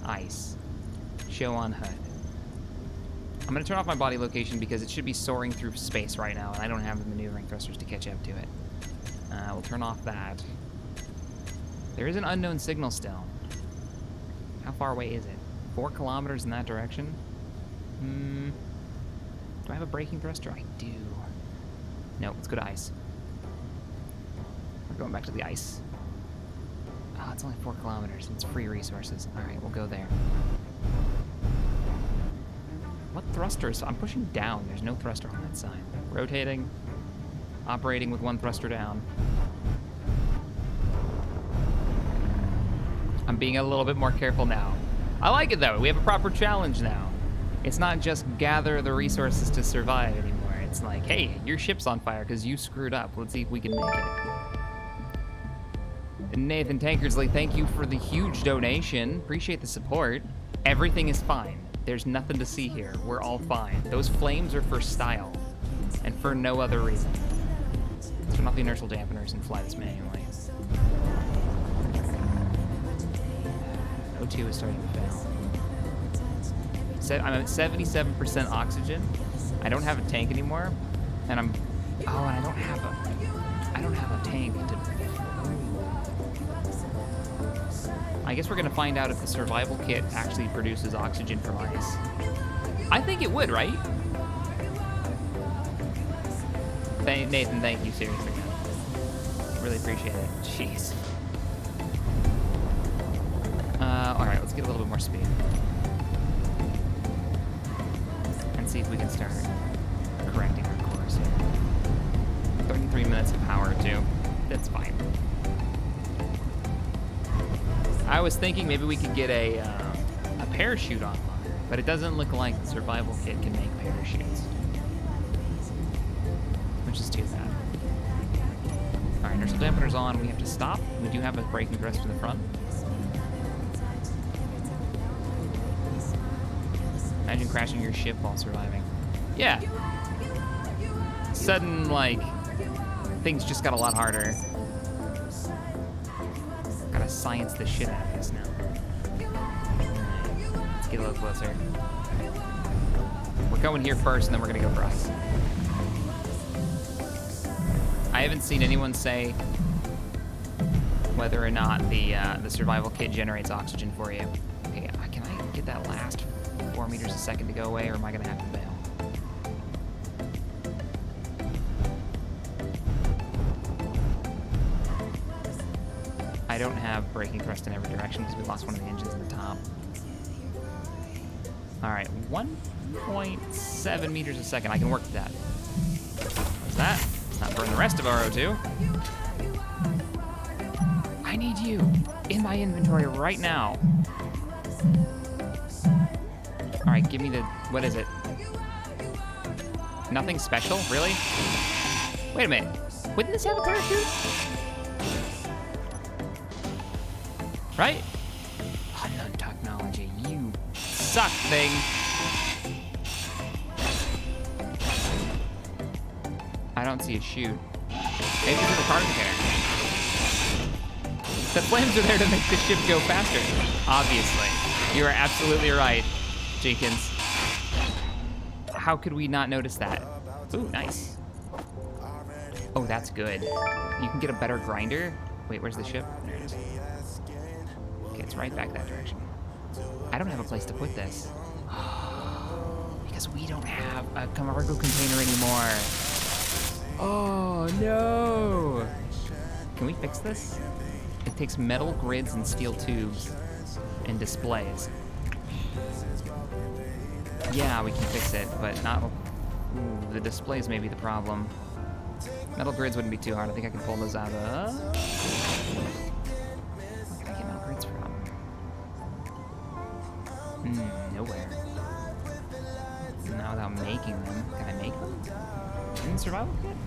ice, show on HUD. I'm gonna turn off my body location because it should be soaring through space right now, and I don't have the maneuvering thrusters to catch up to it. We'll turn off that. There is an unknown signal still. How far away is it? 4 kilometers in that direction? Do I have a braking thruster? I do. No, let's go to ice. We're going back to the ice. Oh, it's only 4 kilometers. It's free resources. All right, we'll go there. What thrusters? I'm pushing down. There's no thruster on that side. Rotating. Operating with 1 thruster down. I'm being a little bit more careful now. I like it though. We have a proper challenge now. It's not just gather the resources to survive anymore. It's like, hey, your ship's on fire because you screwed up. Let's see if we can make it. And Nathan Tankersley, thank you for the huge donation. Appreciate the support. Everything is fine. There's nothing to see here. We're all fine. Those flames are for style and for no other reason. Let's turn off the inertial dampeners and fly this manually. O2 is starting to fail. I'm at 77% oxygen. I don't have a tank anymore, and I'm Oh, and I don't have a tank to... I guess we're gonna find out if the survival kit actually produces oxygen from ice. I think it would, right? Nathan, thank you, seriously, man. Really appreciate it. Jeez. All right, let's get a little bit more speed. And see if we can start correcting our course here. 33 minutes of power, too. That's fine. I was thinking maybe we could get a parachute online, but it doesn't look like the survival kit can make parachutes. Which is too bad. All right, inertial dampener's on. We have to stop. We do have a braking thrust in the front. Imagine crashing your ship while surviving. Yeah. Sudden, like, things just got a lot harder. Gotta science the shit out of this now. Let's get a little closer. We're going here first, and then we're gonna go for ice. I haven't seen anyone say whether or not the survival kit generates oxygen for you. Okay, can I get that last 4 meters a second to go away, or am I gonna have to bail? I don't have braking thrust in every direction because we lost one of the engines in the top. All right, 1.7 meters a second. I can work with that. What's that? Let's not burn the rest of our O2. I need you in my inventory right now. All right, give me the, what is it? Nothing special, really? Wait a minute, wouldn't this have a parachute? Right? Unknown technology, you suck, thing. I don't see a chute. Maybe it's in the cargo container. The flames are there to make the ship go faster. Obviously. You are absolutely right, Jenkins. How could we not notice that? Ooh, nice. Oh, that's good. You can get a better grinder. Wait, where's the ship? There it is. Okay, it's right back that direction. I don't have a place to put this. Because we don't have a cargo container anymore. Oh, no. Can we fix this? It takes metal grids and steel tubes and displays. Yeah, we can fix it, but not... Ooh, the displays may be the problem. Metal grids wouldn't be too hard. I think I can pull those out of... Where can I get metal grids from? Nowhere. Not without making them. Can I make them? In the survival kit?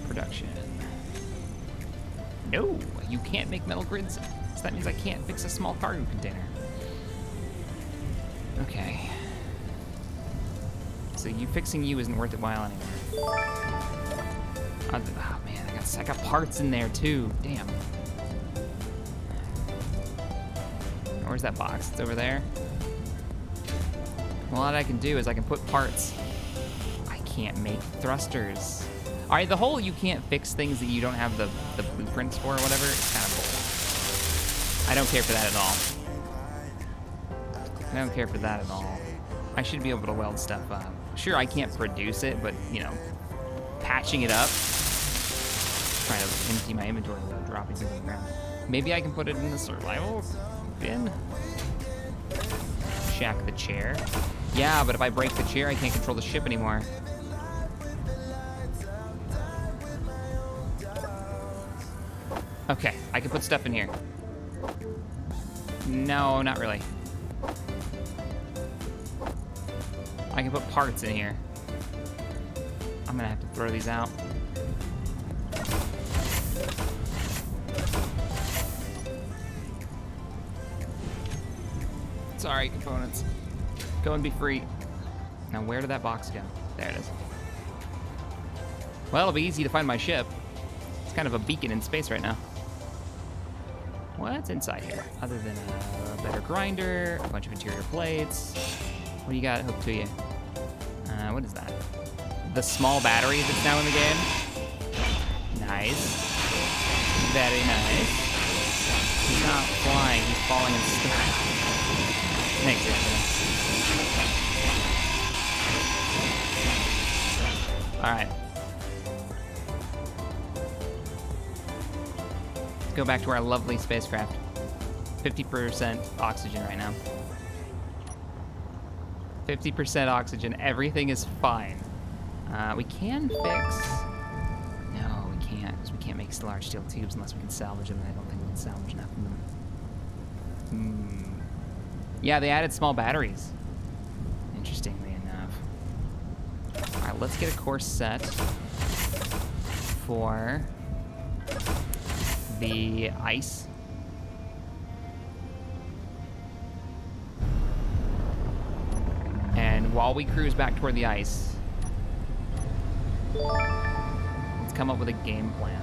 Production. No, you can't make metal grids. So that means I can't fix a small cargo container. Okay. So fixing you isn't worth it while anymore. Oh man, I got parts in there too. Damn. Where's that box? It's over there. Well, what I can do is I can put parts. I can't make thrusters. All right, the whole you can't fix things that you don't have the blueprints for or whatever, it's kind of bull. I don't care for that at all. I don't care for that at all. I should be able to weld stuff up. Sure, I can't produce it, but, you know, patching it up. Trying to empty my inventory without dropping things on the ground. Maybe I can put it in the survival bin? Shack the chair. Yeah, but if I break the chair, I can't control the ship anymore. Okay, I can put stuff in here. No, not really. I can put parts in here. I'm gonna have to throw these out. Sorry, components. Go and be free. Now, where did that box go? There it is. Well, it'll be easy to find my ship. It's kind of a beacon in space right now. What's inside here? Other than a better grinder, a bunch of interior plates. What do you got hooked to you? what is that? The small battery that's now in the game. Nice. Very nice. He's not flying, he's falling in style. Thanks, Angela. Alright. Let's go back to our lovely spacecraft. 50% oxygen right now. 50% oxygen. Everything is fine. We can fix... No, we can't, because we can't make large steel tubes unless we can salvage them, and I don't think we can salvage enough of them. Yeah, they added small batteries. Interestingly enough. All right, let's get a course set for the ice. And while we cruise back toward the ice, let's come up with a game plan.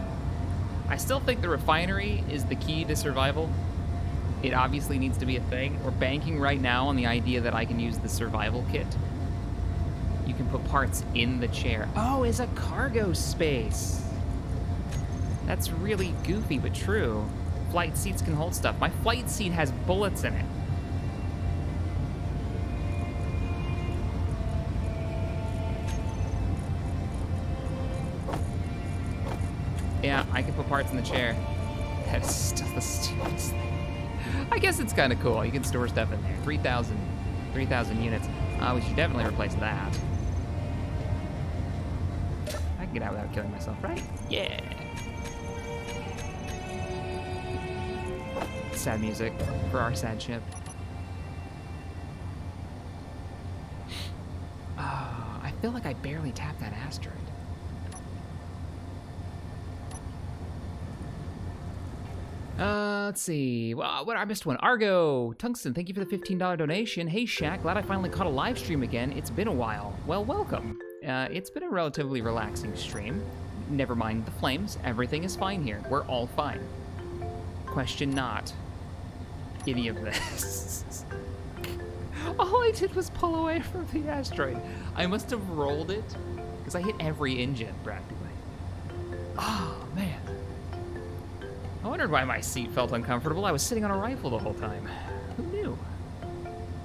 I still think the refinery is the key to survival. It obviously needs to be a thing. We're banking right now on the idea that I can use the survival kit. You can put parts in the chair. Oh, it's a cargo space. That's really goofy, but true. Flight seats can hold stuff. My flight seat has bullets in it. Yeah, I can put parts in the chair. That is still the stupidest thing. I guess it's kind of cool. You can store stuff in there. 3,000 units. We should definitely replace that. I can get out without killing myself, right? Yeah. Sad music for our sad ship. Oh, I feel like I barely tapped that asteroid. Let's see. Well, I missed one. Argo, Tungsten, thank you for the $15 donation. Hey, Shaq, glad I finally caught a live stream again. It's been a while. Well, welcome. It's been a relatively relaxing stream. Never mind the flames. Everything is fine here. We're all fine. Question not any of this. All I did was pull away from the asteroid. I must have rolled it because I hit every engine practically. Oh, man. I wondered why my seat felt uncomfortable. I was sitting on a rifle the whole time. Who knew?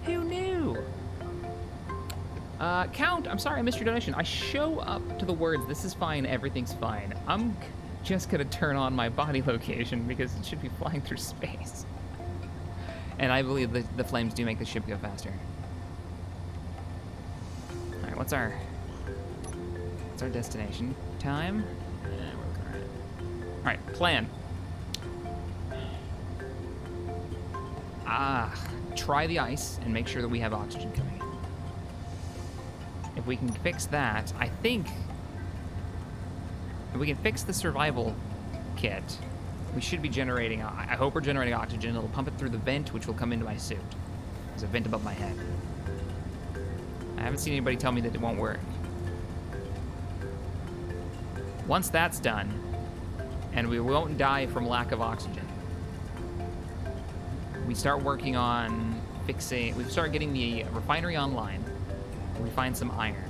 Who knew? Count, I'm sorry I missed your donation. I show up to the words, this is fine, everything's fine. I'm just gonna turn on my body location because it should be flying through space. And I believe the flames do make the ship go faster. All right, what's our destination? Time? We're looking at it. All right, plan. Try the ice and make sure that we have oxygen coming in. If we can fix that, I think if we can fix the survival kit, we should be generating, I hope we're generating oxygen. It'll pump it through the vent, which will come into my suit. There's a vent above my head. I haven't seen anybody tell me that it won't work. Once that's done, and we won't die from lack of oxygen, we start working on fixing, we start getting the refinery online. We find some iron.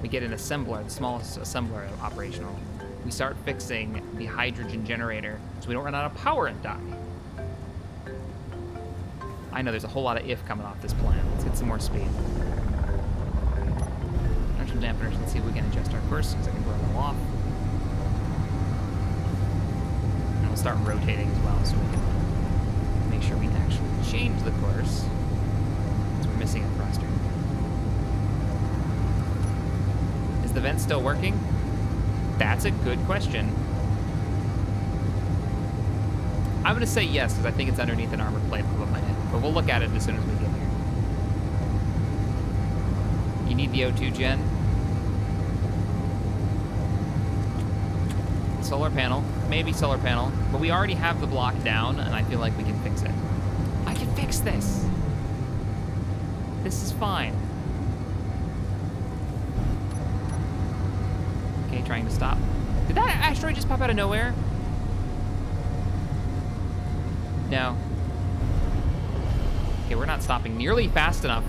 We get an assembler, the smallest assembler operational. We start fixing the hydrogen generator so we don't run out of power and die. I know there's a whole lot of if coming off this plan. Let's get some more speed. Inertial dampeners, let's see if we can adjust our course because I can burn them off. And we'll start rotating as well so we can make sure we actually change the course because we're missing a thruster. Is the vent still working? That's a good question. I'm gonna say yes because I think it's underneath an armored plate above my head, but we'll look at it as soon as we get here. You need the O2 gen. Solar panel, maybe solar panel, but we already have the block down and I feel like we can fix it. I can fix this. This is fine. Okay, trying to stop. Did that asteroid just pop out of nowhere? No. Okay, we're not stopping nearly fast enough.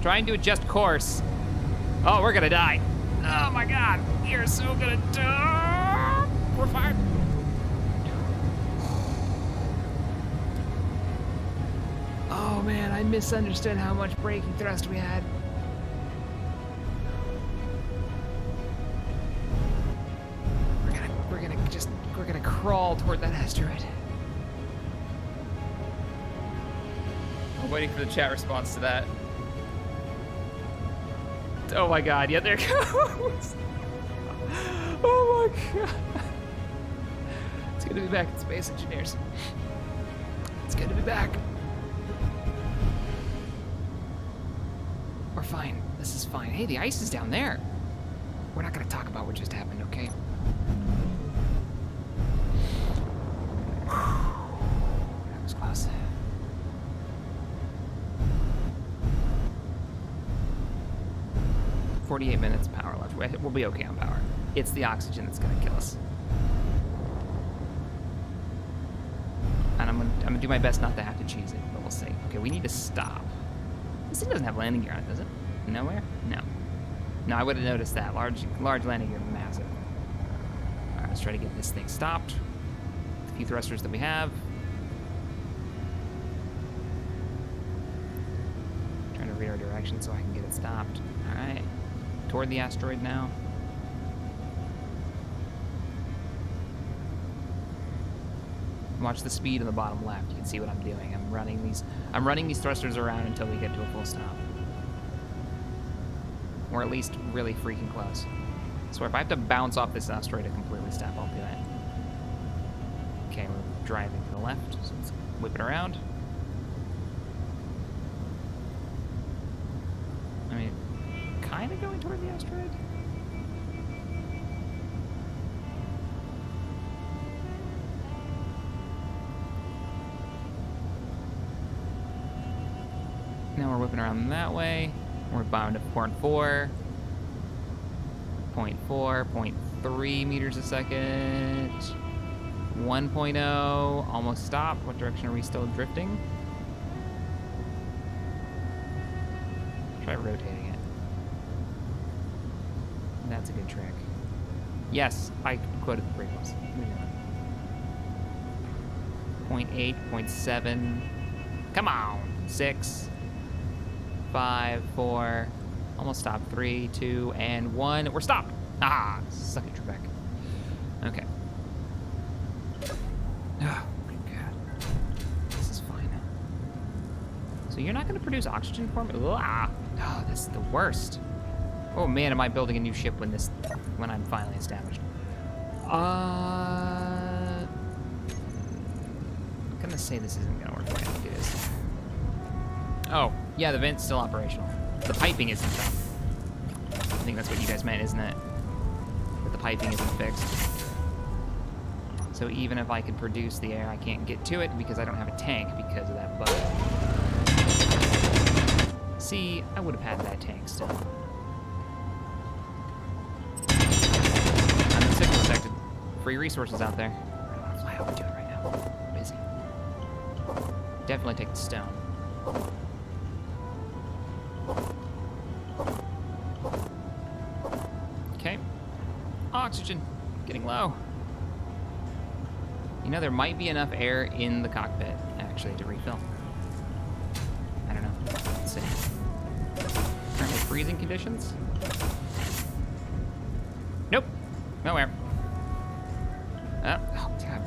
Trying to adjust course. Oh, we're gonna die. Oh my God, you're so gonna die. We're fired. Oh man, I misunderstood how much braking thrust we had. We're gonna crawl toward that asteroid. I'm waiting for the chat response to that. Oh my God, yeah, there it goes. Oh my God. It's good to be back in Space Engineers. It's good to be back. We're fine. This is fine. Hey, the ice is down there. We're not gonna talk about what just happened, okay? That was close. "48 minutes power left. We'll be okay on power. It's the oxygen that's gonna kill us. And I'm gonna do my best not to have to cheese it, but we'll see. Okay, we need to stop. This thing doesn't have landing gear on it, does it? Nowhere? No. No, I would have noticed that. Large landing gear, massive. All right, let's try to get this thing stopped. The few thrusters that we have. Trying to read our direction so I can get it stopped. All right, toward the asteroid now. Watch the speed in the bottom left. You can see what I'm doing. I'm running these thrusters around until we get to a full stop. Or at least really freaking close. So if I have to bounce off this asteroid to completely stop, I'll do it. Okay, we're driving to the left, so let's whip it around. I mean, kind of going toward the asteroid. Now we're whipping around that way. We're bound to port 4. 0.4, 0.3 meters a second. 1.0, almost stopped. What direction are we still drifting? Try rotating it. That's a good trick. Yes, I quoted the previous. 0.8, 0.7. Come on. 6. 5, 4, almost stopped. 3, 2, and 1. We're stopped. Ah, suck it, Trebek. Okay. Oh my God, this is fine. So you're not going to produce oxygen for me? Ah, oh, this is the worst. Oh man, am I building a new ship when I'm finally established? I'm gonna say this isn't gonna work the way I think it is. Oh, yeah, the vent's still operational. The piping isn't done. I think that's what you guys meant, isn't it? That the piping isn't fixed. So even if I could produce the air, I can't get to it because I don't have a tank because of that bug. See, I would have had that tank still. I'm signal detected. Free resources out there. I don't want to fly over to it right now. I'm busy. Definitely take the stone. Okay. Oxygen. Getting low. You know, there might be enough air in the cockpit, actually, to refill. I don't know. Let's see. Currently freezing conditions? Nope. Nowhere. Oh, God.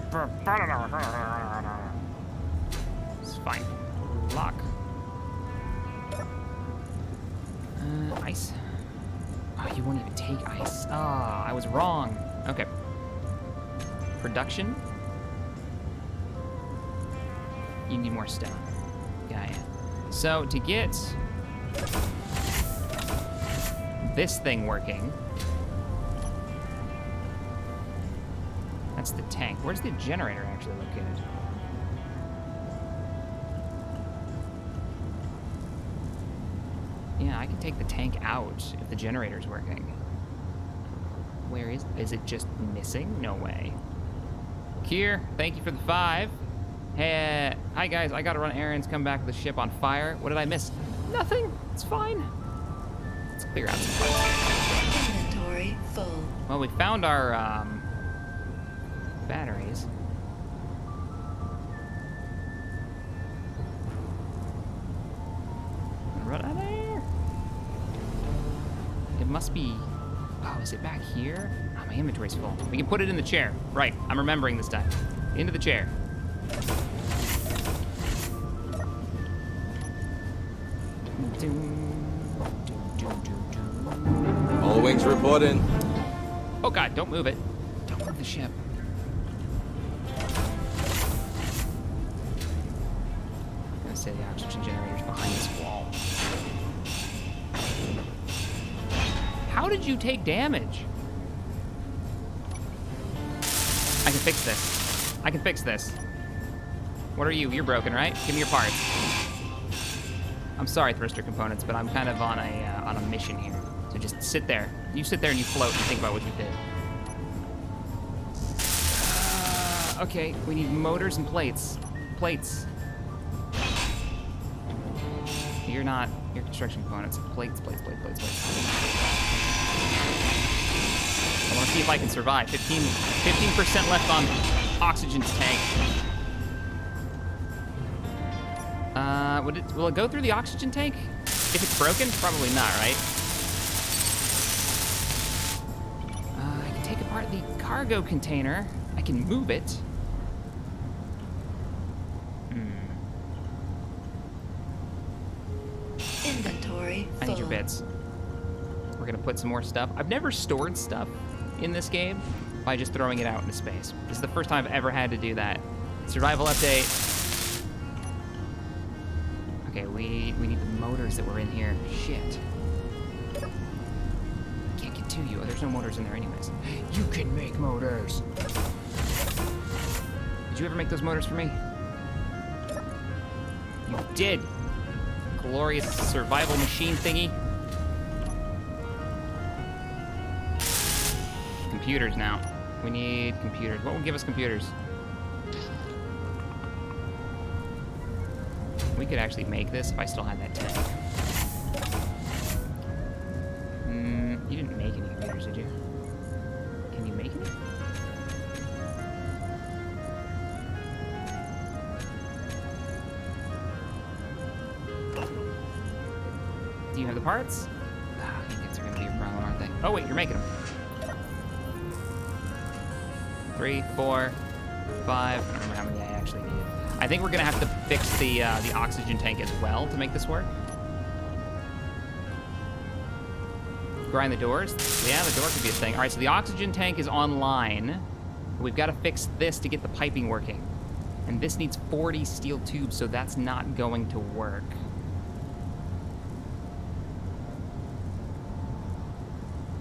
It's fine. Lock. Ice. Oh, you won't even take ice. Ah, I was wrong. Okay. Production. You need more stone. Yeah. So to get this thing working, that's the tank. Where's the generator actually located? Yeah, I can take the tank out if the generator's working. Where is it just missing? No way. Kier, thank you for the 5. Hey, hi guys, I gotta run errands, come back with the ship on fire. What did I miss? Nothing. It's fine. Let's clear out some parts. Inventory full. Well, we found our batteries. Run out of there. It must be. Oh, is it back here? Oh, my inventory's full. We can put it in the chair. Right. I'm remembering this time. Into the chair. All wings reporting. Oh God! Don't move it. Don't move the ship. I'm gonna say the oxygen generator's behind this wall. How did you take damage? I can fix this. I can fix this. What are you? You're broken, right? Give me your parts. I'm sorry, thruster components, but I'm kind of on a mission here. So just sit there. You sit there and you float and think about what you did. Okay, we need motors and plates. Plates. You're not. You're construction components. Plates. I want to see if I can survive. 15% left on oxygen's tank. Will it go through the oxygen tank? If it's broken, probably not, right? I can take apart the cargo container. I can move it. Inventory full. I need your bits. We're gonna put some more stuff. I've never stored stuff in this game by just throwing it out into space. This is the first time I've ever had to do that. Survival update. Okay, we need the motors that were in here. Shit. Can't get to you. Oh, there's no motors in there anyways. You can make motors. Did you ever make those motors for me? You did. Glorious survival machine thingy. Computers now. We need computers. What will give us computers? We could actually make this if I still had that tank. You didn't make any computers, did you? Can you make any? Do you have the parts? Ingots are gonna be a problem, aren't they? Oh wait, you're making them. 3, 4, 5. I don't remember how many I actually need. I think we're gonna have to fix the oxygen tank as well to make this work. Grind the doors. Yeah, the door could be a thing. All right, so the oxygen tank is online. We've got to fix this to get the piping working. And this needs 40 steel tubes, so that's not going to work.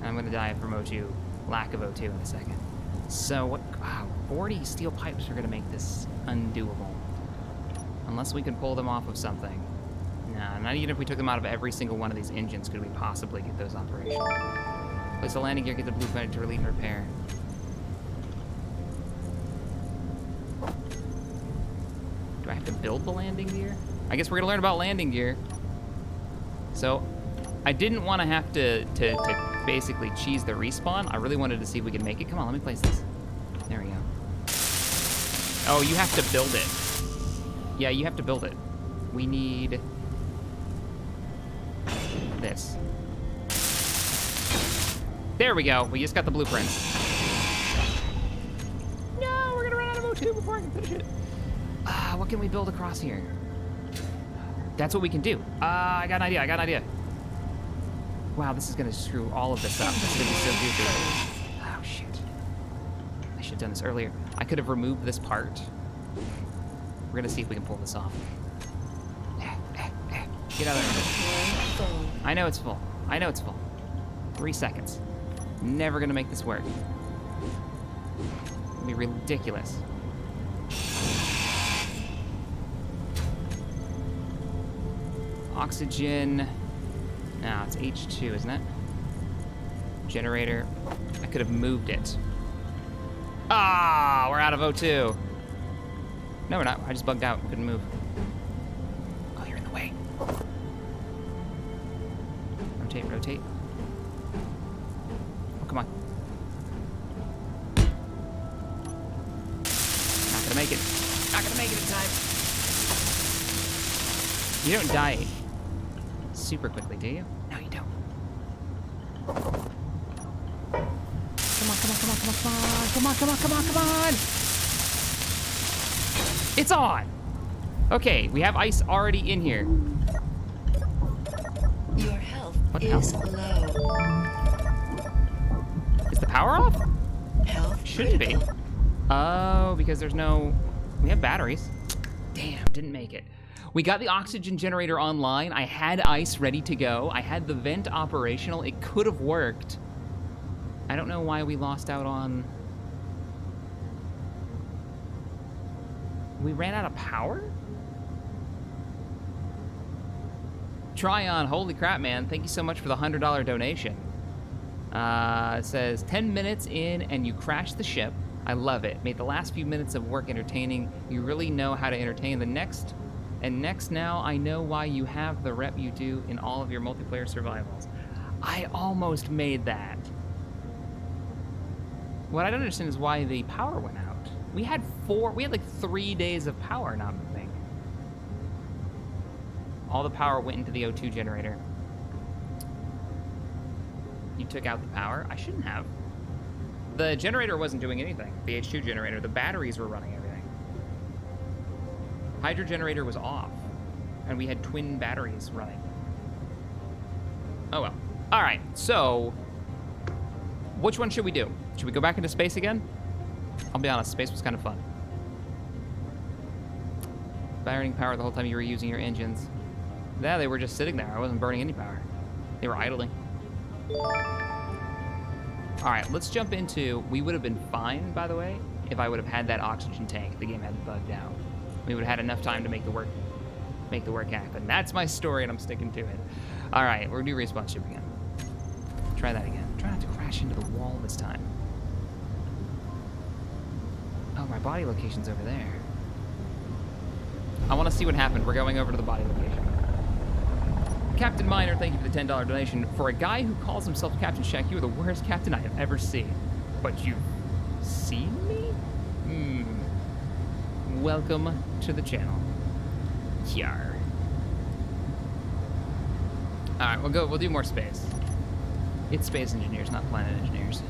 I'm gonna die from O2, lack of O2 in a second. So what, wow, 40 steel pipes are gonna make this undoable. Unless we can pull them off of something. No, not even if we took them out of every single one of these engines could we possibly get those operational. Place the landing gear, get the blueprint to relieve and repair. Do I have to build the landing gear? I guess we're gonna learn about landing gear. So, I didn't want to have to basically cheese the respawn. I really wanted to see if we could make it. Come on, let me place this. There we go. Oh, you have to build it. Yeah, you have to build it. We need this. There we go. We just got the blueprints. No, we're gonna run out of O2 before I can finish it. What can we build across here? That's what we can do. I got an idea. Wow, this is gonna screw all of this up. This is gonna be so goofy. Oh, shit. I should have done this earlier. I could have removed this part. We're gonna see if we can pull this off. Get out of there. I know it's full. 3 seconds. Never gonna make this work. It'll be ridiculous. Oxygen. No, it's H2, isn't it? Generator. I could have moved it. Ah, we're out of O2. No, we're not. I just bugged out. Couldn't move. Oh, you're in the way. rotate, rotate. Oh, come on. Not gonna make it. Not gonna make it in time. You don't die super quickly, do you? No, you don't. Come on, come on, come on, come on, come on, come on, come on, come on, come on! It's on! Okay, we have ice already in here. Your health What is health? low. Is the power off? Health Shouldn't be. critical. Oh, because there's no... We have batteries. Damn, didn't make it. We got the oxygen generator online. I had ice ready to go. I had the vent operational. It could have worked. I don't know why we lost out on... We ran out of power? Tryon, holy crap, man. Thank you so much for the $100 donation. It says, 10 minutes in and you crashed the ship. I love it. Made the last few minutes of work entertaining. You really know how to entertain the next. And next now, I know why you have the rep you do in all of your multiplayer survivals. I almost made that. What I don't understand is why the power went out. We had like 3 days of power not moving. All the power went into the O2 generator. You took out the power? I shouldn't have. The generator wasn't doing anything. The H2 generator, the batteries were running everything. Hydro generator was off, and we had twin batteries running. Oh well. All right, so which one should we do? Should we go back into space again? I'll be honest, space was kind of fun. Burning power the whole time you were using your engines. Yeah, they were just sitting there. I wasn't burning any power. They were idling. All right, let's jump into, we would have been fine, by the way, if I would have had that oxygen tank. The game hadn't bugged out. We would have had enough time to make the work happen. That's my story, and I'm sticking to it. All right, we're gonna do respawn ship again. Try that again. Try not to crash into the wall this time. Oh, my body location's over there. I want to see what happened. We're going over to the body location. Captain Miner, thank you for the $10 donation. For a guy who calls himself Captain Shack, you are the worst captain I have ever seen. But you've seen me? Welcome to the channel. Yar. All right, we'll do more space. It's space engineers, not planet engineers.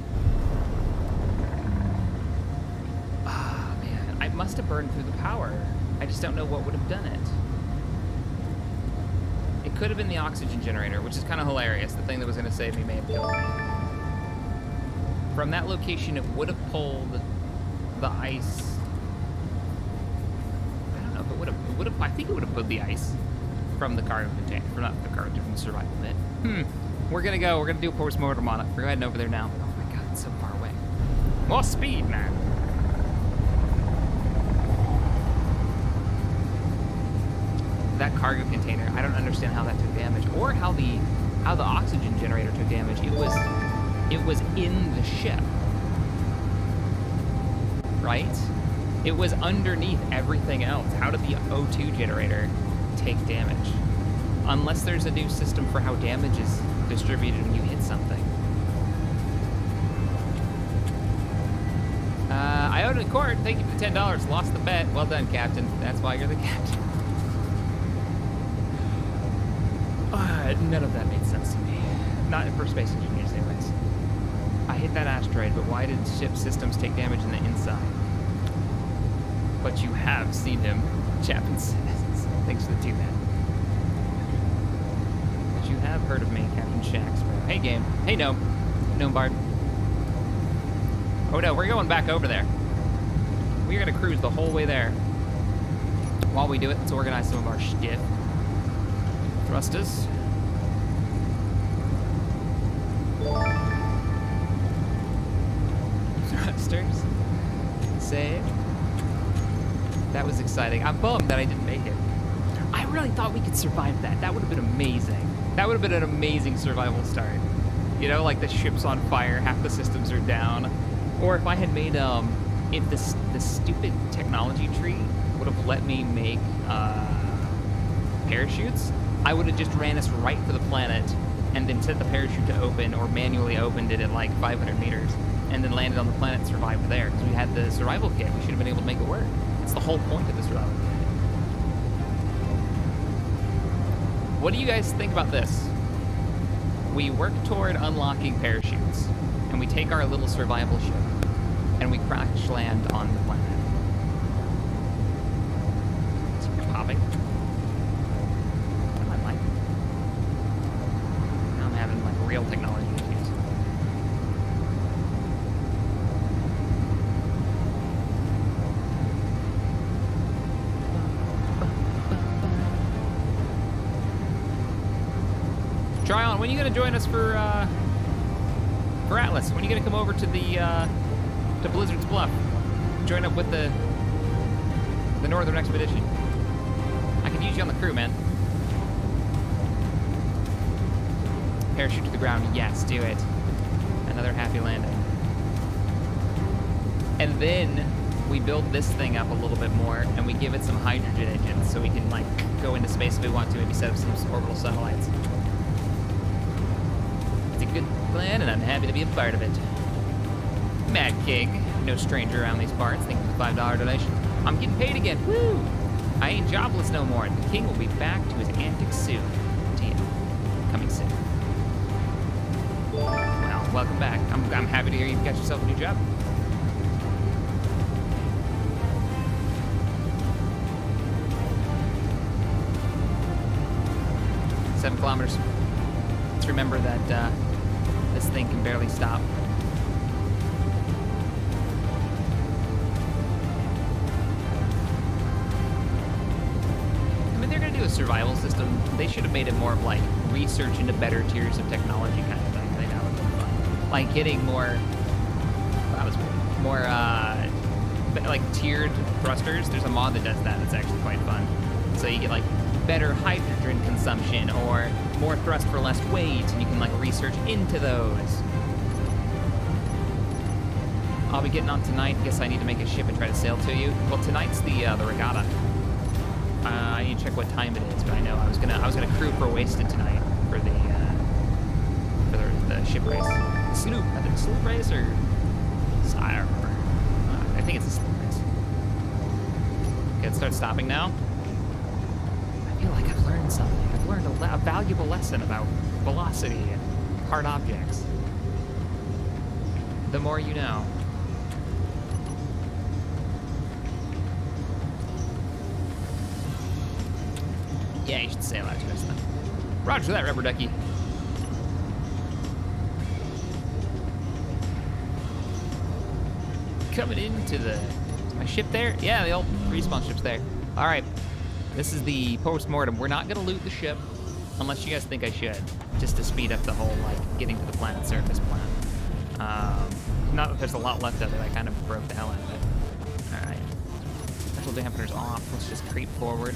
Ah, man, I must have burned through the power. I just don't know what would have done it. It could have been the oxygen generator, which is kind of hilarious. The thing that was going to save me may have killed me. From that location, it would have pulled the ice. I don't know if it would have. I think it would have pulled the ice from the cargo container, not the cargo, from the survival bit. We're gonna go. We're gonna do a post-mortem on it. We're heading over there now. Oh my god, it's so far away. More speed, man. That cargo container, I don't understand how that took damage, or how the oxygen generator took damage. It was in the ship, right? It was underneath everything else. How did the O2 generator take damage? Unless there's a new system for how damage is distributed when you hit something. I owed a court. Thank you for $10. Lost the bet. Well done, Captain. That's why you're the captain. None of that made sense to me. Not for space engineers, anyways. I hit that asteroid, but why did ship systems take damage in the inside? But you have seen him, Chapman says. Thanks for the 2 man. But you have heard of me, Captain Shax, bro. Hey, game. Hey, Gnome. Gnome Bard. Oh, no, we're going back over there. We're going to cruise the whole way there. While we do it, let's organize some of our shit. Thrusters. Thrusters. Save. That was exciting. I'm bummed that I didn't make it. I really thought we could survive that. That would have been amazing. That would have been an amazing survival start. You know, like the ship's on fire, half the systems are down. Or if I had made, if the stupid technology tree would have let me make, parachutes, I would have just ran us right for the planet and then set the parachute to open or manually opened it at like 500 meters and then landed on the planet and survived there. Because we had the survival kit. We should have been able to make it work. It's the whole point of the survival kit. What do you guys think about this? We work toward unlocking parachutes, and we take our little survival ship, and we crash land on the planet. It's popping. Am I mic? Now I'm having like real technology issues. Tryon, when are you gonna join us for Atlas? When are you gonna come over to the to Blizzard's Bluff? Join up with the Northern Expedition. I can use you on the crew, man. Parachute to the ground, yes, do it. Another happy landing. And then we build this thing up a little bit more, and we give it some hydrogen engines, so we can like go into space if we want to, maybe set up some orbital satellites. It's a good plan, and I'm happy to be a part of it. Mad King, no stranger around these parts. Thank you for the $5 donation. I'm getting paid again. Woo! I ain't jobless no more. The king will be back to his antics soon. TM. Coming soon. Well, welcome back. I'm happy to hear you've got yourself a new job. Seven kilometers. Let's remember that this thing can barely stop. I mean, they're gonna do a survival system. They should have made it more of like research into better tiers of technology kind of thing. I think that would be fun. Like getting more, that was weird. More like tiered thrusters. There's a mod that does that. That's actually quite fun. So you get like better hydrogen consumption or more thrust for less weight, and you can like research into those. I'll be getting on tonight. Guess I need to make a ship and try to sail to you. Well, tonight's the regatta. I need to check what time it is, but I know I was gonna crew for Wasted tonight for the ship race. Sloop. I think it's a sloop race or I don't remember. I think it's a sloop race. Okay, let's start stopping now. I feel like I've learned something. I've learned a valuable lesson about velocity and hard objects. The more you know. Yeah, you should sail out to us then. Roger that, Rubber Ducky. Coming into is my ship there? Yeah, the old respawn ship's there. All right. This is the post-mortem. We're not gonna loot the ship unless you guys think I should, just to speed up the whole like getting to the planet surface plan. Not that there's a lot left of it. I kind of broke the hell out of it. All right, special dampeners off. Let's just creep forward.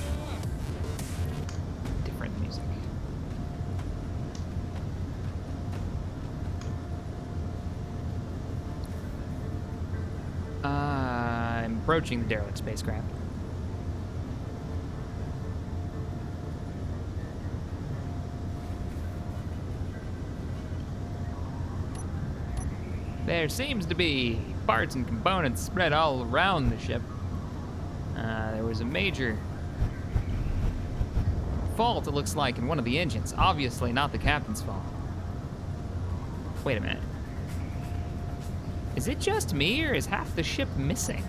Different music. I'm approaching the derelict spacecraft. There seems to be parts and components spread all around the ship. There was a major fault, it looks like, in one of the engines. Obviously not the captain's fault. Wait a minute. Is it just me, or is half the ship missing?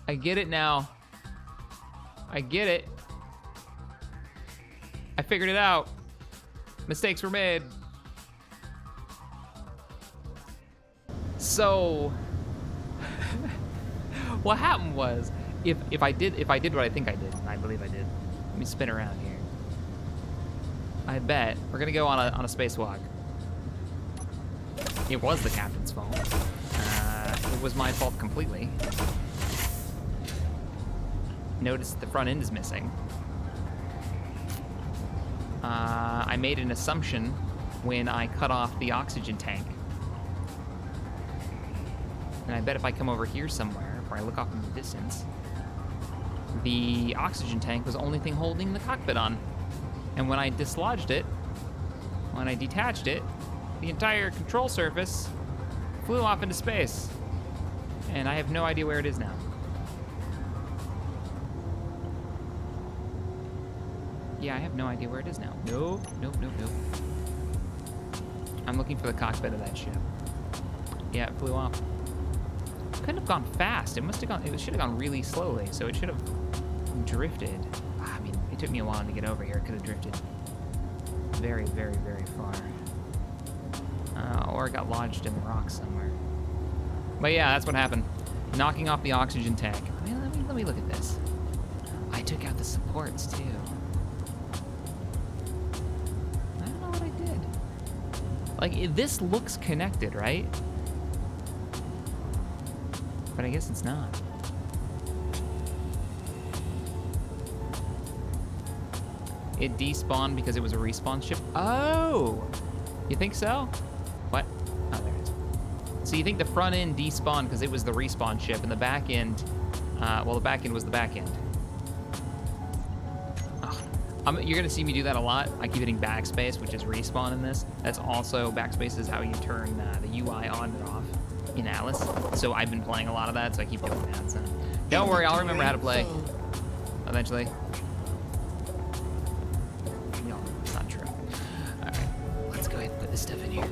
I get it now. I get it. I figured it out. Mistakes were made. So what happened was, if I did what I think I did, and I believe I did. Let me spin around here. I bet we're gonna go on a spacewalk. It was the captain's fault. It was my fault completely. Notice the front end is missing. I made an assumption when I cut off the oxygen tank. And I bet if I come over here somewhere, if I look off in the distance, the oxygen tank was the only thing holding the cockpit on. And when I dislodged it, when I detached it, the entire control surface flew off into space. And I have no idea where it is now. Yeah, I have no idea where it is now. Nope. I'm looking for the cockpit of that ship. Yeah, it flew off. Couldn't have gone fast. It should have gone really slowly, so it should have drifted. I mean, it took me a while to get over here. It could have drifted very, very, very far. Or it got lodged in the rocks somewhere. But yeah, that's what happened. Knocking off the oxygen tank. Let me look at this. I took out the supports too. I don't know what I did. Like, this looks connected, right? But I guess it's not. It despawned because it was a respawn ship? Oh! You think so? What? Oh, there it is. So you think the front end despawned because it was the respawn ship, and the back end, well, the back end was the back end. Oh, you're gonna see me do that a lot. I keep hitting backspace, which is respawn in this. That's also, backspace is how you turn the UI on and off in Alice. So I've been playing a lot of that, so I keep doing that. So don't worry, I'll remember how to play eventually. No, it's not true. All right, let's go ahead and put this stuff in here.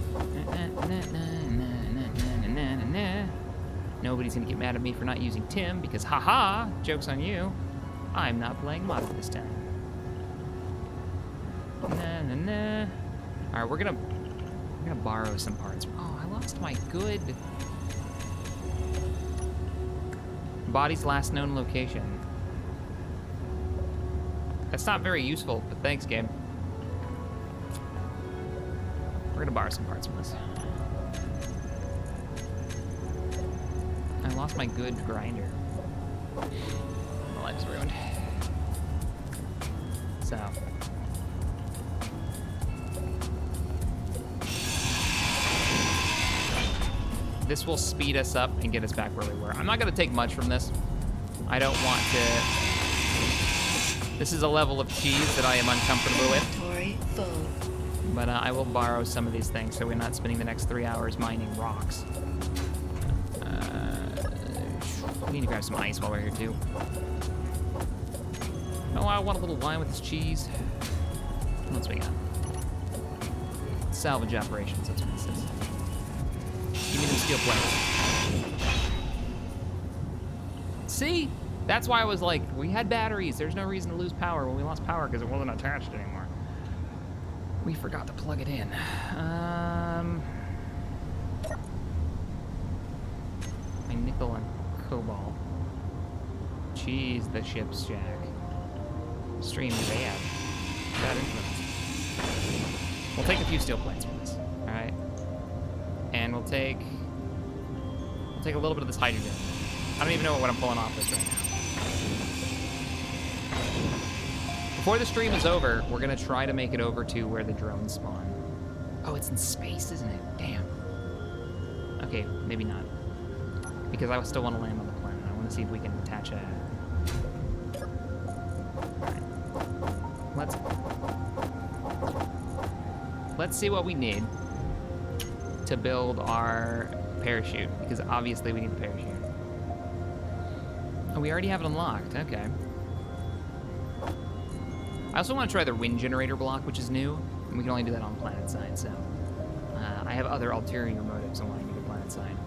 Nobody's gonna get mad at me for not using Tim because, haha, joke's on you. I'm not playing modded this time. All right, we're gonna borrow some parts. Oh, I lost my good body's last known location. That's not very useful, but thanks, game. We're gonna borrow some parts from this. I lost my good grinder. My life's ruined. So. This will speed us up and get us back where we were. I'm not gonna take much from this. I don't want to. This is a level of cheese that I am uncomfortable with. Inventory full. But I will borrow some of these things so we're not spending the next 3 hours mining rocks. We need to grab some ice while we're here too. Oh, I want a little wine with this cheese. What else we got? Salvage operations, that's what this is. Give me them steel plates. See? That's why I was like, we had batteries. There's no reason to lose power when we lost power because it wasn't attached anymore. We forgot to plug it in. My nickel and cobalt. Jeez, the ship's jack. Stream bad. Bad influence. We'll take a few steel plates from this. Alright. And we'll take a little bit of this hydrogen. I don't even know what I'm pulling off this right now. Before the stream is over, we're gonna try to make it over to where the drones spawn. Oh, it's in space, isn't it? Damn. Okay, maybe not. Because I still want to land on the planet. I want to see if we can attach a... Alright. Let's see what we need to build our parachute, because obviously we need the parachute. Oh, we already have it unlocked. Okay. I also want to try the wind generator block, which is new, and we can only do that on planet side, so I have other ulterior motives on wanting to do planet side.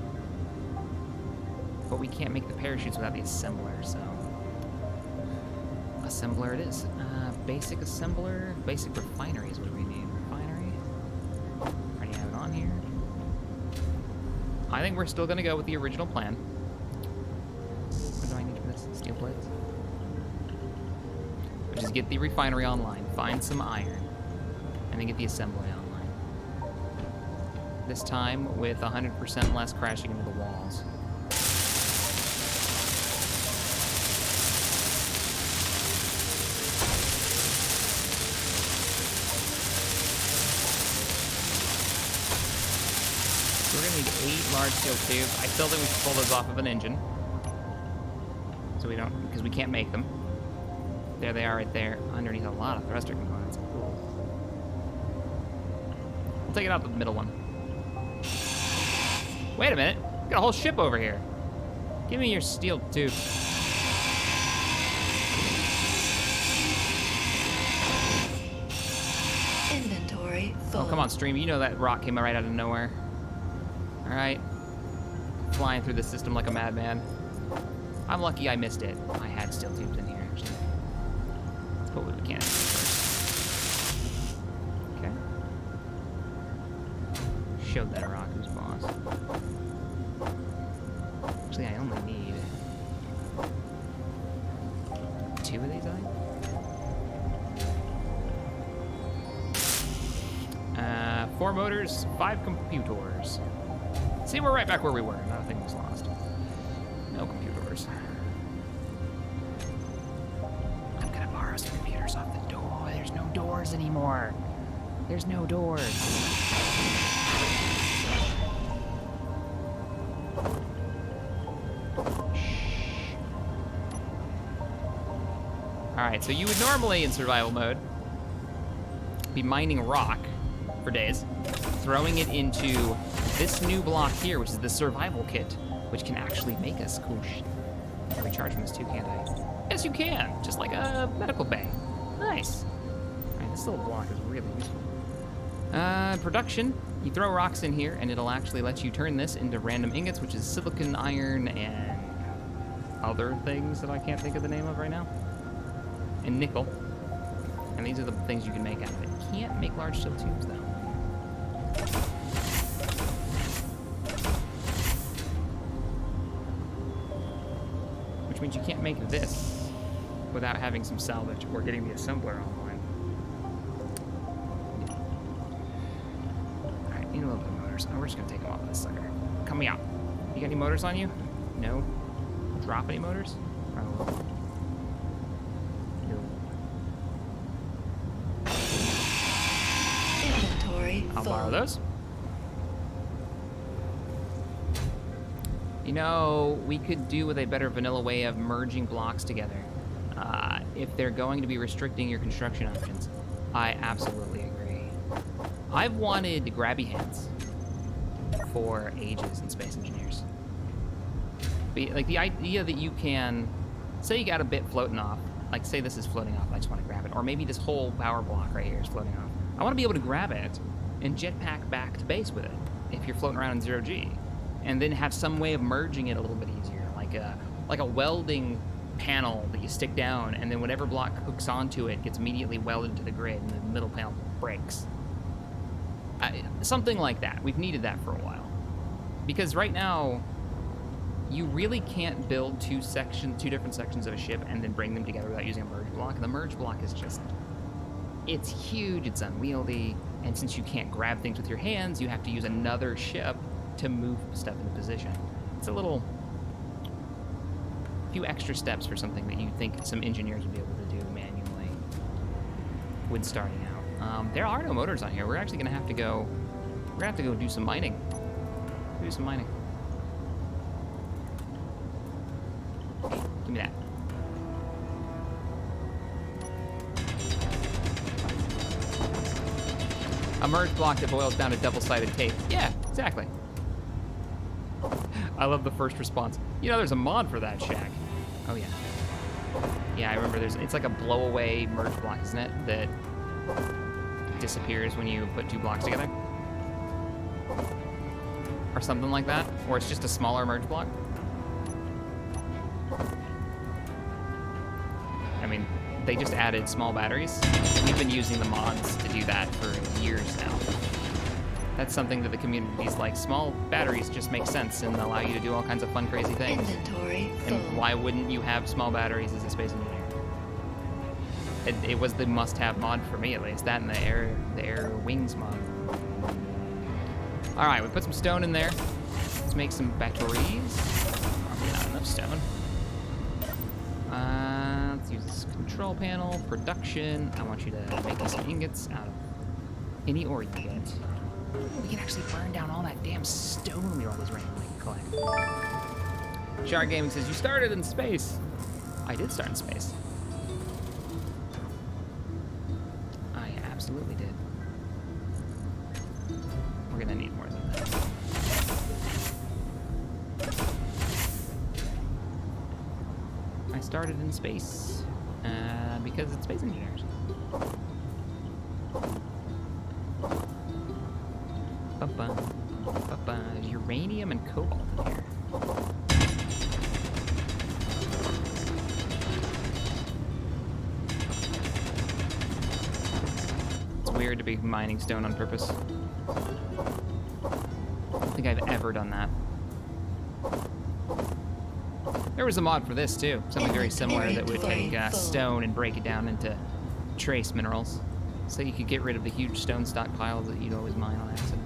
But we can't make the parachutes without the assembler, so assembler it is. Basic assembler, basic refinery is what we need. Refinery. Already have it on here. I think we're still gonna go with the original plan. What do I need for this? Steel plates? Which is get the refinery online, find some iron, and then get the assembly online. This time with 100% less crashing into the walls. So we're gonna need 8 large steel tubes. I still think we should pull those off of an engine. So we don't, because we can't make them. There they are right there, underneath a lot of thruster components. Cool. We'll take it out the middle one. Wait a minute, we got a whole ship over here. Give me your steel tube. Inventory full. Oh, come on, stream. You know that rock came right out of nowhere. All right. Flying through the system like a madman. I'm lucky I missed it. I had steel tubes in here, actually. Let's put wood mechanics first. Okay. Showed that rock who's boss. Actually, I only need 2 of these, I think. 4 motors, 5 computers. See, we're right back where we were. Nothing was lost. No computers. I'm gonna borrow some computers off the door. There's no doors anymore. There's no doors. Alright, so you would normally, in survival mode, be mining rock for days, throwing it into this new block here, which is the survival kit, which can actually make us cool shit. Can I recharge from this too, can't I? Yes, you can, just like a medical bay. Nice. Alright, this little block is really useful. Production, you throw rocks in here, and it'll actually let you turn this into random ingots, which is silicon, iron, and other things that I can't think of the name of right now. And nickel. And these are the things you can make out of it. You can't make large steel tubes, though. Which means you can't make this without having some salvage or getting the assembler online. Alright, need a little bit of motors. Oh, we're just gonna take them off of this sucker. Coming out. You got any motors on you? No? Drop any motors? Probably. I'll borrow those. You know, we could do with a better vanilla way of merging blocks together. If they're going to be restricting your construction options, I absolutely agree. I've wanted grabby hands for ages in Space Engineers. Like the idea that you can, say you got a bit floating off, like say this is floating off, I just want to grab it, or maybe this whole power block right here is floating off. I want to be able to grab it and jetpack back to base with it if you're floating around in 0G, and then have some way of merging it a little bit easier, like a welding panel that you stick down, and then whatever block hooks onto it gets immediately welded to the grid, and the middle panel breaks. Something like that. We've needed that for a while, because right now you really can't build two different sections of a ship and then bring them together without using a merge block. The merge block is just, it's huge, it's unwieldy, and since you can't grab things with your hands, you have to use another ship to move stuff into position. It's a few extra steps for something that you think some engineers would be able to do manually when starting out. There are no motors on here. We're actually gonna have to go do some mining. Do some mining. Give me that. A merge block that boils down to double-sided tape. Yeah, exactly. I love the first response. You know, there's a mod for that, Shaq. Oh, yeah. Yeah, I remember it's like a blow-away merge block, isn't it? That disappears when you put two blocks together. Or something like that. Or it's just a smaller merge block. I mean, they just added small batteries. We've been using the mods to do that for years now. That's something that the community's like, small batteries just make sense and allow you to do all kinds of fun, crazy things. Inventory full. And why wouldn't you have small batteries as a space engineer? It was the must-have mod for me, at least. That and the air wings mod. All right, we put some stone in there. Let's make some batteries. Probably not enough stone. Let's use this control panel, production. I want you to make me some ingots out of any ore you get. We can actually burn down all that damn stone collect. Shark Gaming says, you started in space. I did start in space. I absolutely did. We're gonna need more than that. I started in space because it's space engineers. There's uranium and cobalt in here. It's weird to be mining stone on purpose. I don't think I've ever done that. There was a mod for this too, something very similar that would take stone and break it down into trace minerals, so you could get rid of the huge stone stockpiles that you'd always mine on accident.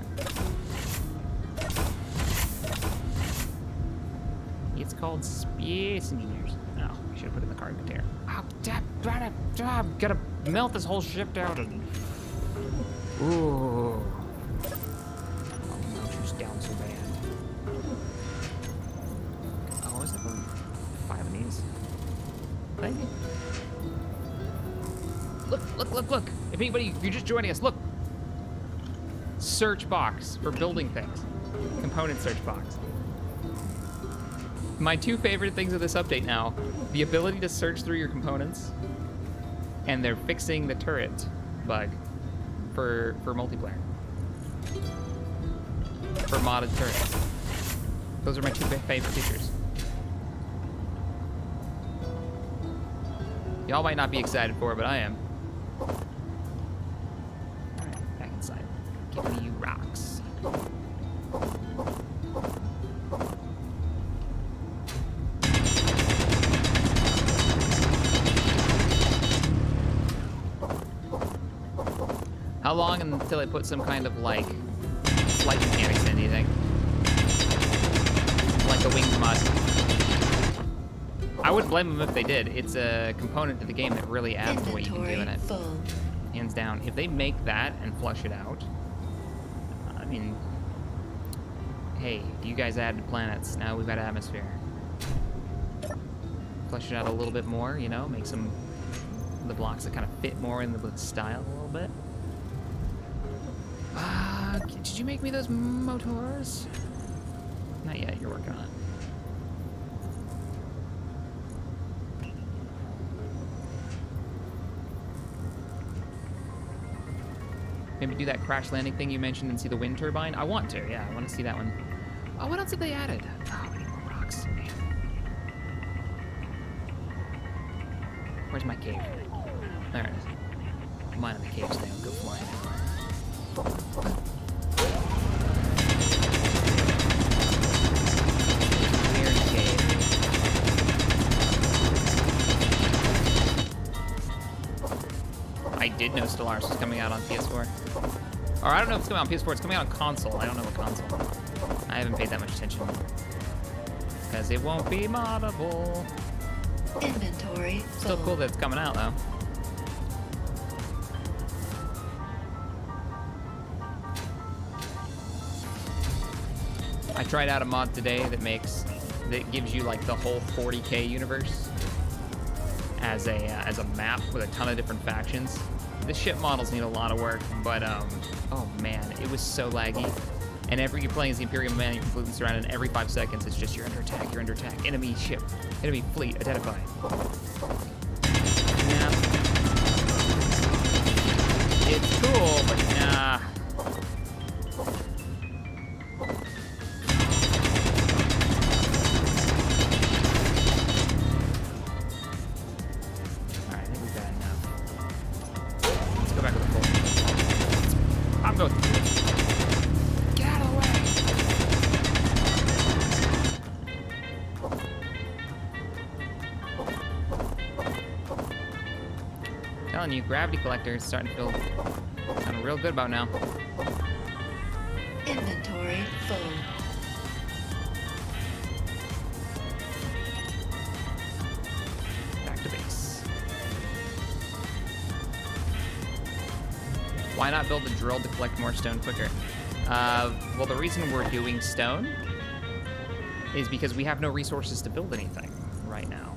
It's called Space Engineers. Oh, I should have put it in the card container. Oh, gotta melt this whole ship down. Ooh. Oh, melt yours down so bad. Oh, is there 5 of these? Thank you. Look. If you're just joining us, look. Search box for building things. Component search box. My 2 favorite things of this update now, the ability to search through your components, and they're fixing the turret bug for multiplayer. For modded turrets. Those are my 2 favorite features. Y'all might not be excited for it, but I am. Alright, back inside. Give me you rocks. How long until I put some kind of, like, flight mechanics in, do you think? Like the wings mod. I wouldn't blame them if they did. It's a component to the game that really adds to what you can do in it. Full. Hands down. If they make that and flush it out, I mean, hey, you guys added planets. Now we've got atmosphere. Flush it out a little bit more, you know, make some of the blocks that kind of fit more in the style a little bit. Did you make me those motors? Not yet, you're working on it. Maybe do that crash landing thing you mentioned and see the wind turbine? I want to, yeah, I want to see that one. Oh, what else have they added? Oh, we need more rocks. Where's my cave? There it is. Mine in the cave today, I'll go flying everywhere. I did know Stellaris was coming out on PS4. Or I don't know if it's coming out on PS4, it's coming out on console. I don't know what console. I haven't paid that much attention. Because it won't be moddable. Inventory. Still full. cool that it's coming out though. I tried out a mod today that gives you like the whole 40K universe as a map with a ton of different factions. The ship models need a lot of work, but oh man, it was so laggy. And you're playing as the Imperial man, you're completely surrounded, and every 5 seconds it's just you're under attack, enemy ship, enemy fleet identified. Nah. It's cool, but nah. You gravity collector is starting to feel kind of real good about now. Inventory full. Back to base. Why not build a drill to collect more stone quicker? Well, the reason we're doing stone is because we have no resources to build anything right now.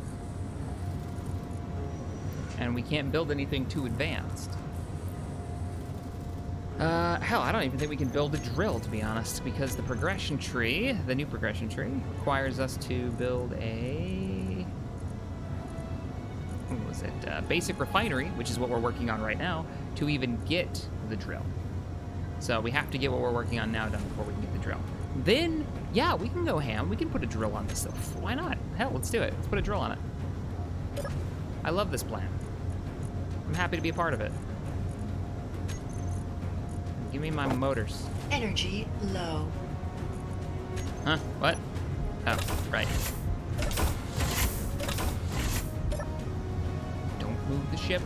And we can't build anything too advanced. Hell, I don't even think we can build a drill, to be honest, because the progression tree, the new progression tree, requires us to build a... what was it? Basic refinery, which is what we're working on right now, to even get the drill. So we have to get what we're working on now done before we can get the drill. Then, yeah, we can go ham. We can put a drill on this stuff. Why not? Hell, let's do it. Let's put a drill on it. I love this plan. I'm happy to be a part of it. Give me my motors. Energy low. Huh? What? Oh, right. Don't move the ship.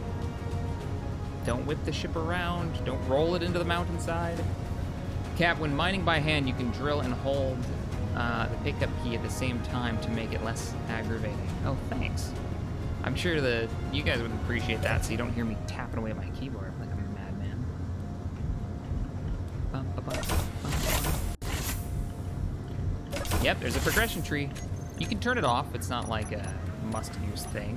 Don't whip the ship around. Don't roll it into the mountainside. Cap, when mining by hand, you can drill and hold the pickup key at the same time to make it less aggravating. Oh, thanks. I'm sure that you guys would appreciate that, so you don't hear me tapping away at my keyboard like I'm a madman. Yep, there's a progression tree. You can turn it off. It's not like a must-use thing.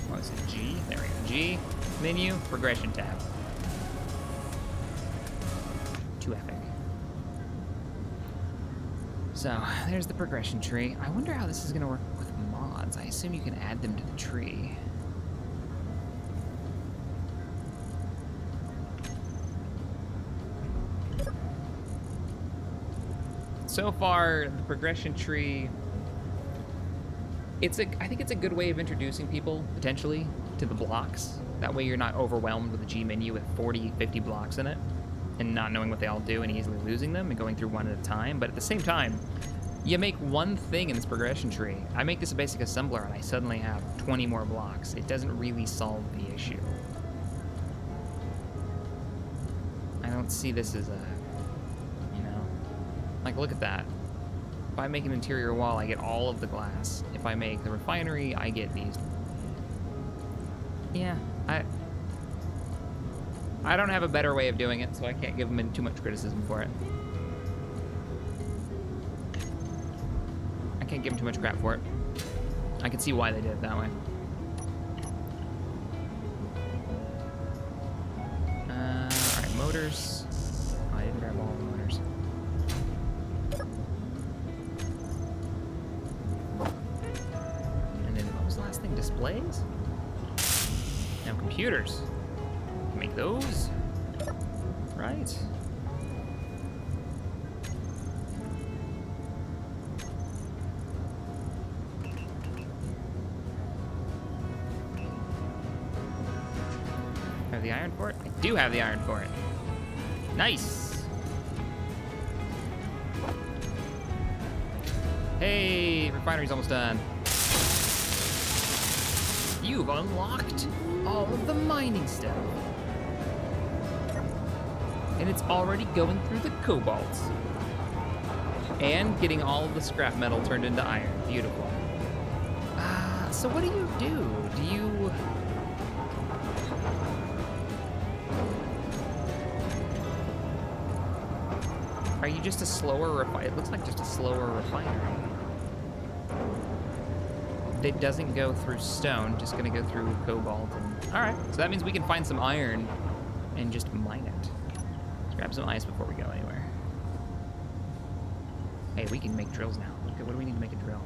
What was it? G? There we go. G, menu, progression tab. Too epic. So, there's the progression tree. I wonder how this is going to work with mods. I assume you can add them to the tree. So far, the progression tree, I think it's a good way of introducing people, potentially, to the blocks. That way you're not overwhelmed with the G menu with 40, 50 blocks in it, and not knowing what they all do and easily losing them and going through one at a time. But at the same time, you make one thing in this progression tree. I make this a basic assembler and I suddenly have 20 more blocks. It doesn't really solve the issue. I don't see this as a, like, look at that. If I make an interior wall, I get all of the glass. If I make the refinery, I get these. Yeah, I don't have a better way of doing it, so I can't give them too much criticism for it. I can't give them too much crap for it. I can see why they did it that way. Alright, motors. Oh, I didn't grab all the motors. And then what was the last thing? Displays? Now computers. Make those. Right. Have the iron for it? I do have the iron for it. Nice. Hey, refinery's almost done. You've unlocked all of the mining stuff. And it's already going through the cobalt. And getting all of the scrap metal turned into iron. Beautiful. So what do? Do you... Are you just a slower it looks like just a slower refinery. It doesn't go through stone, just gonna go through cobalt. And all right, so that means we can find some iron and just mine it. Let's grab some ice before we go anywhere. Hey, we can make drills now. Okay, what do we need to make a drill?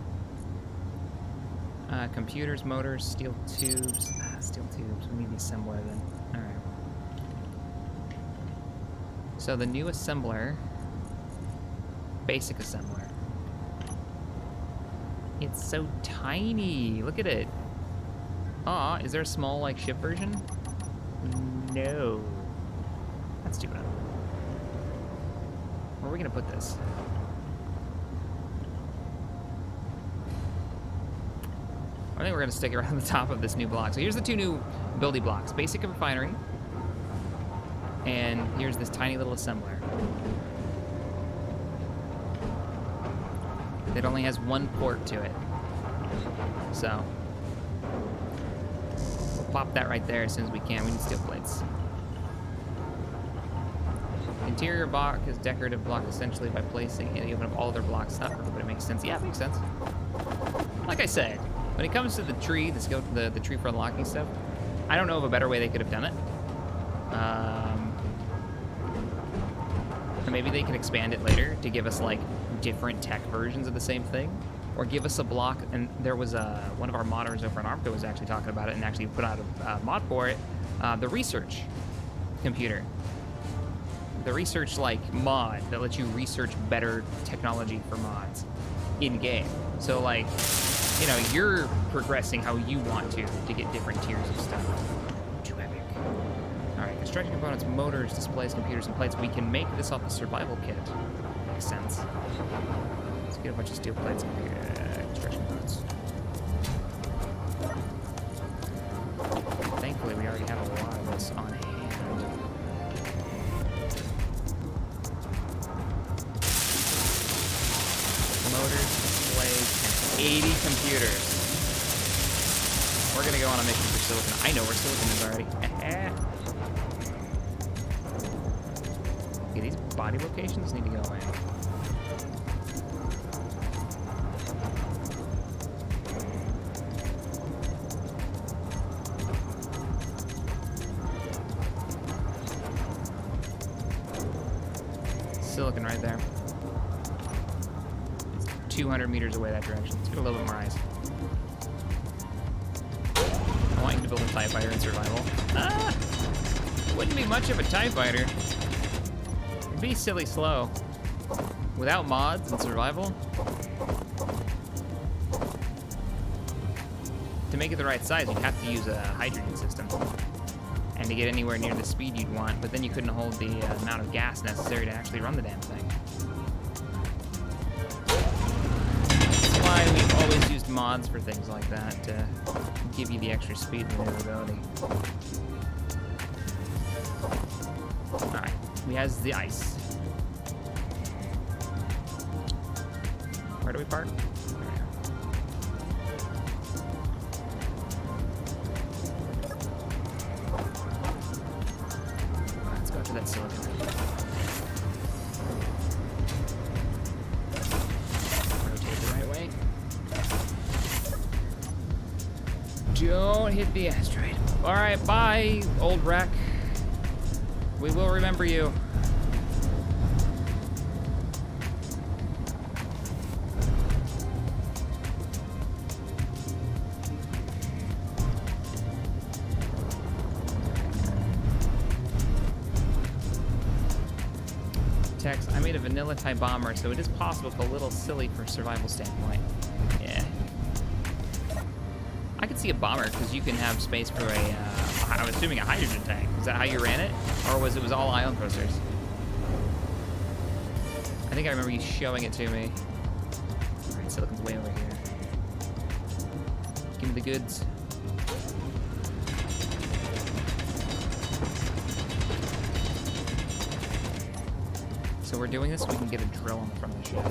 Computers, motors, steel tubes. Steel tubes. We need the assembler then. All right. So the new assembler, basic assembler. It's so tiny. Look at it. Aw, is there a small, like, ship version? No. That's too bad. Where are we gonna put this? I think we're gonna stick it right on the top of this new block. So here's the two new buildy blocks. Basic refinery. And here's this tiny little assembler. It only has one port to it. So we'll pop that right there as soon as we can. We need steel plates. Interior block is decorative block essentially by placing it. You open up all other blocks. Not perfect, but it makes sense. Yeah, it makes sense. Like I said, when it comes to the tree, the tree for unlocking stuff, I don't know of a better way they could have done it. Or maybe they could expand it later to give us like different tech versions of the same thing, or give us a block. And there was one of our modders over on Armco was actually talking about it and actually put out a mod for it. The research computer, the research like mod that lets you research better technology for mods in game. So like, you know, you're progressing how you want to get different tiers of stuff. Too epic. All right, construction components, motors, displays, computers, and plates. We can make this off the survival kit. Makes sense. Let's get a bunch of steel plates and construction components. Thankfully, we already have a lot of this on hand. Motors, displays, and 80 computers. We're gonna go on a mission for silicon. I know where silicon is already. Okay, these body locations need to go in. Silicon right there. 200 meters away that direction. Let's get a little bit more eyes. I want you to build a TIE fighter in survival. Wouldn't be much of a TIE fighter. It'd be silly slow. Without mods and survival. To make it the right size, you'd have to use a hydrogen system. And to get anywhere near the speed you'd want, but then you couldn't hold the amount of gas necessary to actually run the damn thing. That's why we've always used mods for things like that, to give you the extra speed and maneuverability. Alright, we has the ice. Where do we park? That silicon. Rotate the right way. Don't hit the asteroid. All right, bye, old wreck. We will remember you. I made a vanilla TIE bomber, so it is possible, but a little silly for survival standpoint. Yeah. I could see a bomber, because you can have space for a, I'm assuming a hydrogen tank. Is that how you ran it? Or was it all ion thrusters? I think I remember you showing it to me. All right, silicon's way over here. Give me the goods. So we're doing this so we can get a drill in front of the ship.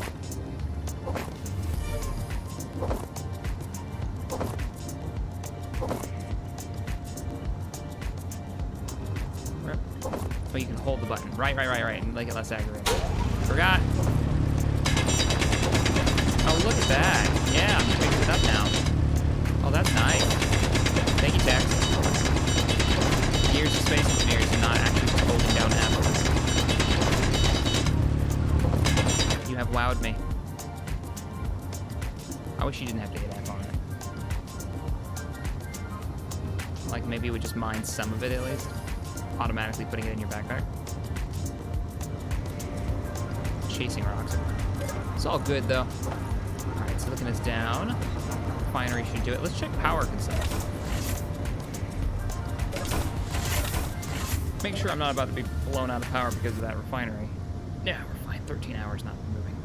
Oh, you can hold the button. Right, and make it less aggravating. Forgot. Oh, look at that. Yeah, I'm picking it up now. Oh, that's nice. Thank you, Tex. Years of space engineers and not actually just holding down F. You have wowed me. I wish you didn't have to hit F on it. Like maybe it would just mine some of it at least. Automatically putting it in your backpack. Chasing rocks. It's all good though. Alright, silicon is down. Refinery should do it. Let's check power consumption. Make sure I'm not about to be blown out of power because of that refinery. Yeah, we're fine. 13 hours not moving.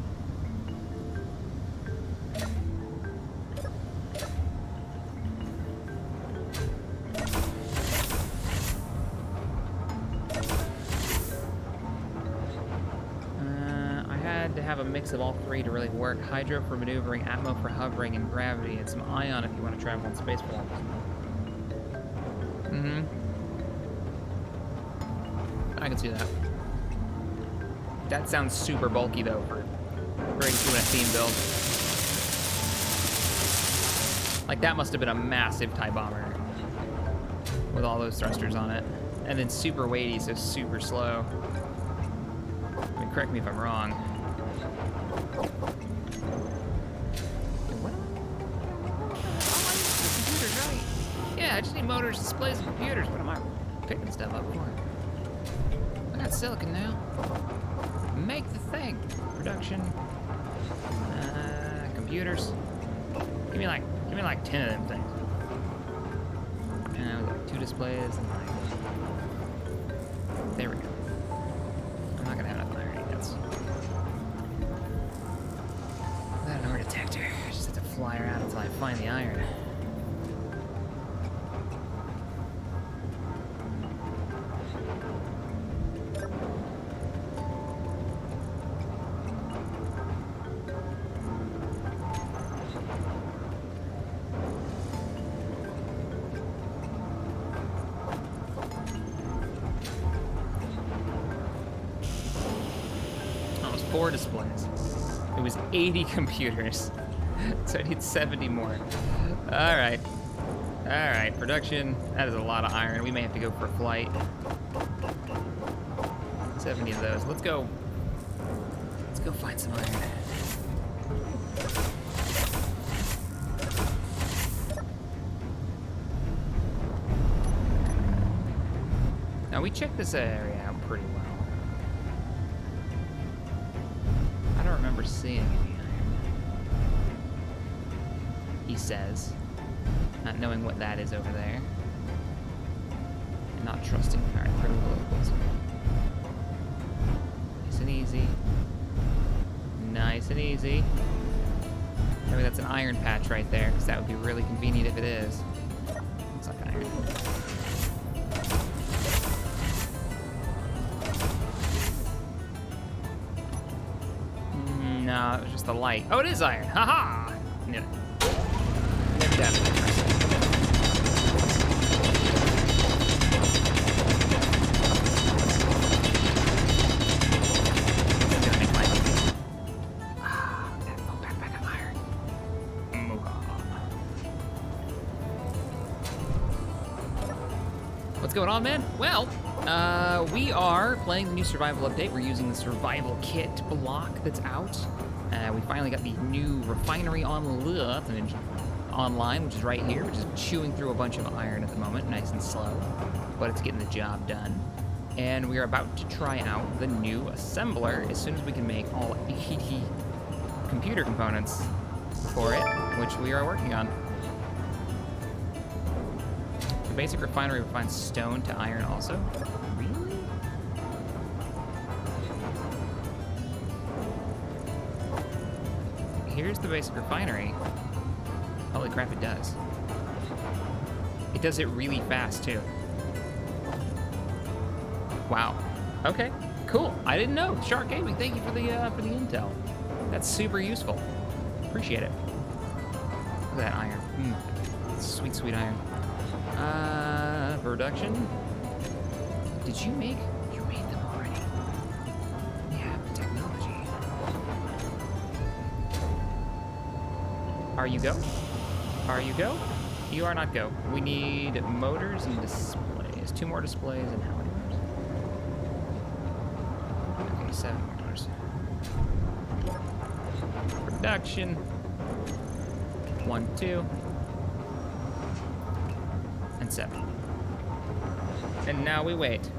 I had to have a mix of all three to really work. Hydro for maneuvering, Atmo for hovering, and gravity, and some ion if you want to travel in space for long. I can see that. That sounds super bulky though for doing a theme build. Like that must have been a massive TIE bomber with all those thrusters on it. And then super weighty, so super slow. I mean, correct me if I'm wrong. What? Oh, computers, right? Yeah, I just need motors, displays, and computers. What am I picking stuff up for? I got silicon now. Make the thing. Production. Computers. Give me like 10 of them things. And like 2 displays and like. There we go. I'm not gonna have enough iron. That's. Without an ore detector, I just have to fly around until I find the iron. Almost 4 displays. It was 80 computers. So I need 70 more. Alright. Alright, production. That is a lot of iron. We may have to go for a flight. 70 of those. Let's go. Let's go find some iron. Now we checked this area out pretty well. I don't remember seeing any iron. He says, not knowing what that is over there. And not trusting our incredible locals. Nice and easy. Nice and easy. Maybe that's an iron patch right there, because that would be really convenient if it is. Looks like iron. No, it was just the light. Oh, it is iron. Haha! Knew it. Maybe that's it. What's going on, man? Well, we are playing the new survival update. We're using the survival kit block that's out. We finally got the new refinery online, which is right here, which is chewing through a bunch of iron at the moment, nice and slow, but it's getting the job done. And we are about to try out the new assembler as soon as we can make all 80 computer components for it, which we are working on. The basic refinery refines stone to iron also. Really? Here's the basic refinery. Holy crap, it does. It does it really fast too. Wow. Okay, cool. I didn't know. Shark Gaming, thank you for the intel. That's super useful. Appreciate it. Look at that iron. Sweet, sweet iron. Production. Did you make? You made them already. Yeah, technology. Are you go? Are you go? You are not go. We need motors and displays. 2 more displays and how many motors? Okay, 7 motors. Production. 1, 2. And 7. And now we wait.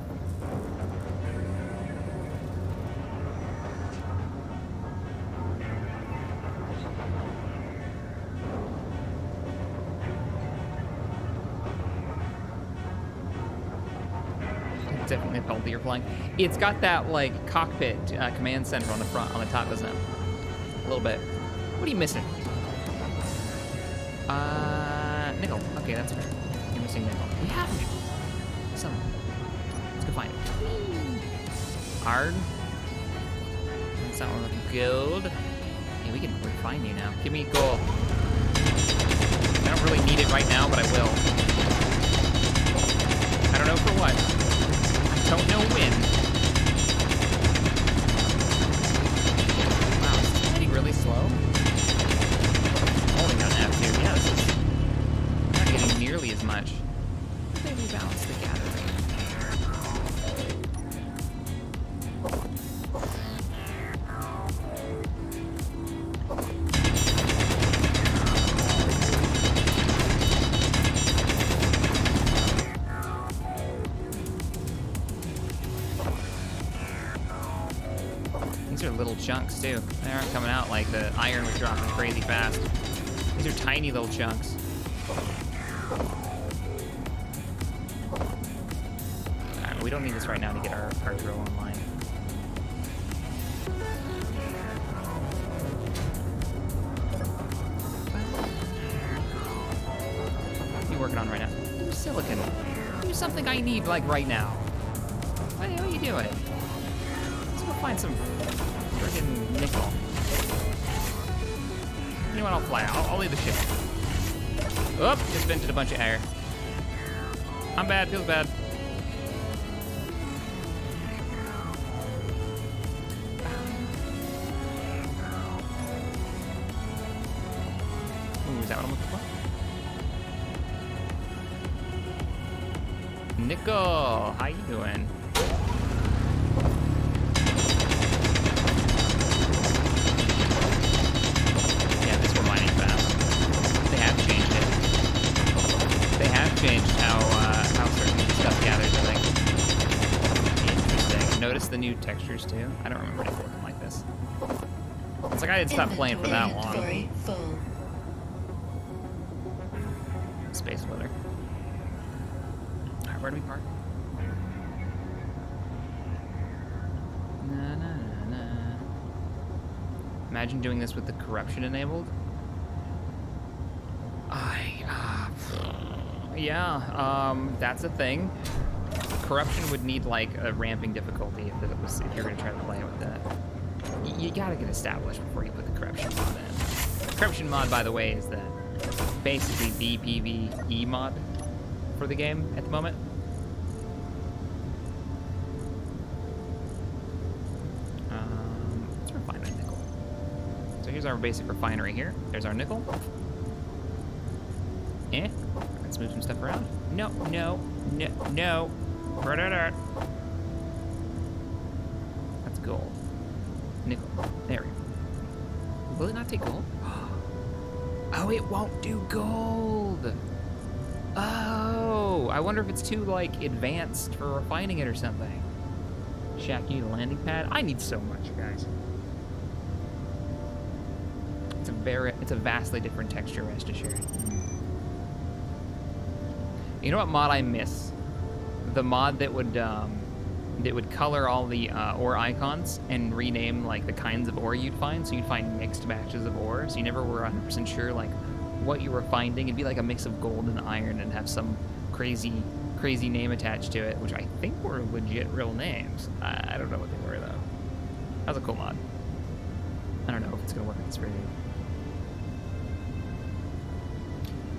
It's definitely a Pelty you're flying. It's got that like cockpit command center on the front, on the top, doesn't it? A little bit. What are you missing? Nickel. Okay, that's fair. You're missing nickel. We have nickel. Some. Let's go find it. Hard. That's not one looking gold. Yeah, we can refine you now. Give me gold. I don't really need it right now, but I will. I don't know for what. I don't know when. chunks too. They aren't coming out like the iron was dropping crazy fast. These are tiny little chunks. Alright, we don't need this right now to get our drill online. What are you working on right now? Do silicon. Do something I need like right now. What are you doing? Let's go find some friggin' nickel. You know what? I'll fly. I'll leave the ship. Oop! Just vented a bunch of air. I'm bad. Feels bad. Ooh, is that what I'm looking for? Nickel, how you doing? Yeah, this we're mining fast. They have changed it. They have changed how certain stuff gathers, I think. Interesting. Notice the new textures too. I don't remember it looking like this. It's like I didn't stop playing for that long. Inventory full. Space weather. Alright, where do we park? Na, na, na, na. Imagine doing this with the corruption enabled. That's a thing. Corruption would need like a ramping difficulty if you're gonna try to play with that. You gotta get established before you put the corruption mod in. The corruption mod, by the way, is basically the PvE mod for the game at the moment. Let's refine that nickel. So here's our basic refinery here. There's our nickel. Let's move some stuff around. No. That's gold. Nickel. There we go. Will it not take gold? Oh, it won't do gold. Oh, I wonder if it's too like advanced for refining it or something. Shaq, you need a landing pad? I need so much, guys. It's a vastly different texture, rest assured. You know what mod I miss? The mod that would color all the ore icons and rename like the kinds of ore you'd find, so you'd find mixed batches of ore, so you never were 100% sure like what you were finding. It'd be like a mix of gold and iron and have some crazy name attached to it, which I think were legit real names. I don't know what they were though. That was a cool mod. I don't know if it's gonna work in this version.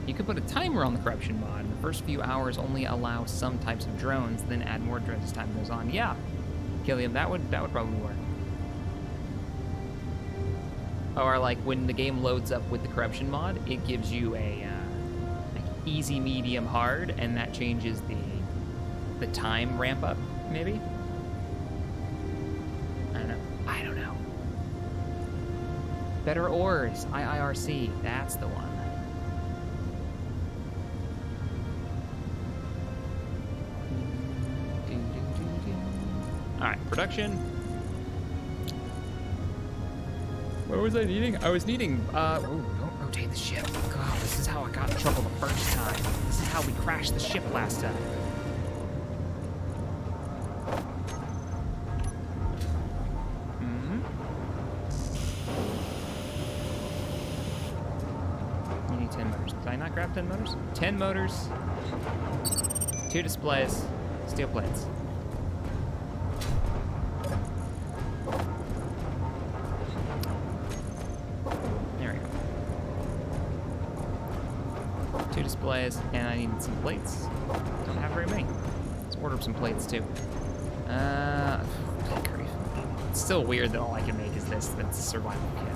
You could put a timer on the corruption mod. The first few hours only allow some types of drones, then add more drones as time goes on. Yeah, Killiam, that would probably work. Or like when the game loads up with the corruption mod, it gives you a like easy, medium, hard, and that changes the time ramp up. Maybe. I don't know. Better ores, IIRC. That's the one. Alright, production. What was I needing? I was needing, don't rotate the ship. God, this is how I got in trouble the first time. This is how we crashed the ship last time. You need 10 motors. Did I not grab 10 motors? 10 motors, 2 displays, steel plates. Displays, and I need some plates. Don't have very many. Let's order up some plates too. It's still weird that all I can make is this. That's a survival kit.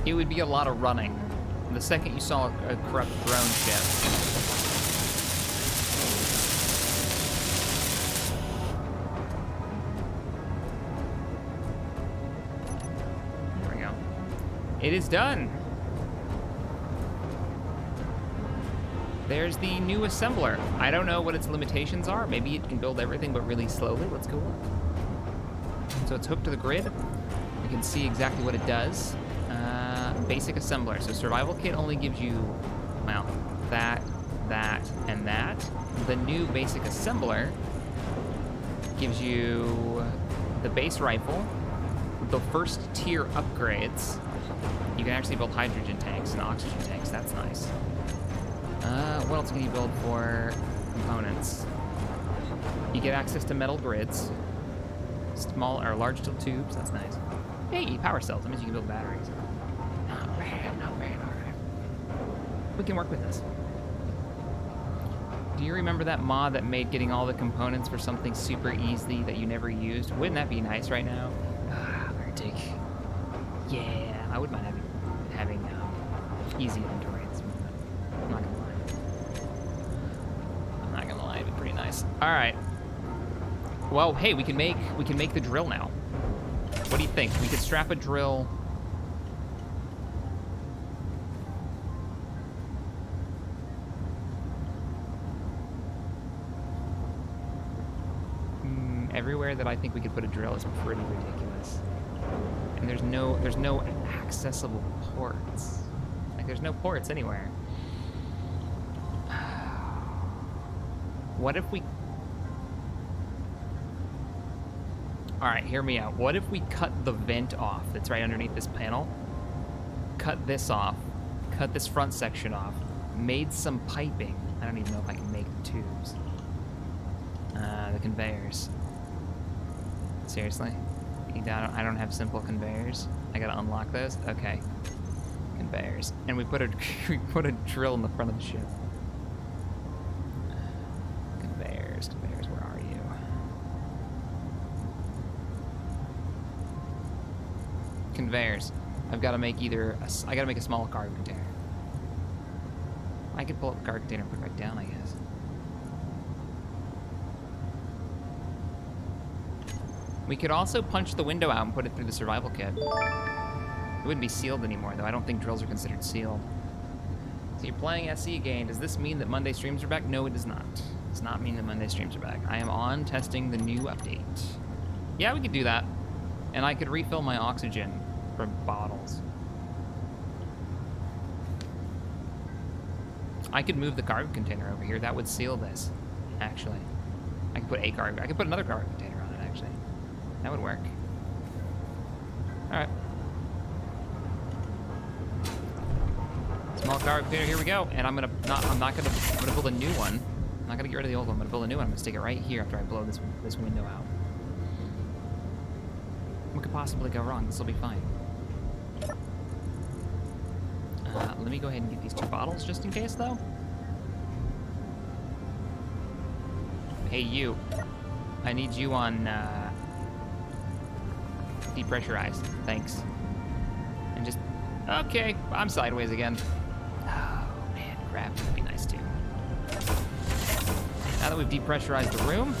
It would be a lot of running. The second you saw a corrupt drone ship. It is done. There's the Gnu Assembler. I don't know what its limitations are. Maybe it can build everything, but really slowly. Let's go look. So it's hooked to the grid. You can see exactly what it does. Basic assembler. So survival kit only gives you, well, that, and that. The new basic assembler gives you the base rifle, the first tier upgrades. You can actually build hydrogen tanks and oxygen tanks. That's nice. What else can you build for components? You get access to metal grids, small or large steel tubes. That's nice. Hey, power cells. That means you can build batteries. Not bad, not bad. All right. We can work with this. Do you remember that mod that made getting all the components for something super easy that you never used? Wouldn't that be nice right now? Arctic. Yeah, I wouldn't mind having easy inventory. I'm not gonna lie. It'd be pretty nice. All right. Well, hey, we can make the drill now. What do you think? We could strap a drill. Everywhere that I think we could put a drill is pretty ridiculous. And there's no accessible ports. Like there's no ports anywhere. What if we... All right, hear me out. What if we cut the vent off that's right underneath this panel? Cut this off. Cut this front section off. Made some piping. I don't even know if I can make the tubes. The conveyors. Seriously? I don't have simple conveyors. I gotta unlock those? Okay. Conveyors. And we put a drill in the front of the ship. Conveyors, where are you? Conveyors. I've gotta make I gotta make a small cargo container. I could pull up the cargo container and put it right down, I guess. We could also punch the window out and put it through the survival kit. It wouldn't be sealed anymore, though. I don't think drills are considered sealed. So you're playing SE again. Does this mean that Monday streams are back? No, it does not. It does not mean that Monday streams are back. I am on testing the new update. Yeah, we could do that. And I could refill my oxygen from bottles. I could move the cargo container over here. That would seal this, actually. I could put another cargo container on it, actually. That would work. All right. Small cargo container, here we go. And I'm gonna build a new one. I'm not gonna get rid of the old one. I'm gonna build a new one. I'm gonna stick it right here after I blow this window out. What could possibly go wrong? This will be fine. Let me go ahead and get these 2 bottles just in case, though. Hey, you. I need you on depressurized. Thanks. And just... Okay, I'm sideways again. Oh, man, crap. That'd be nice, too. Now that we've depressurized the room,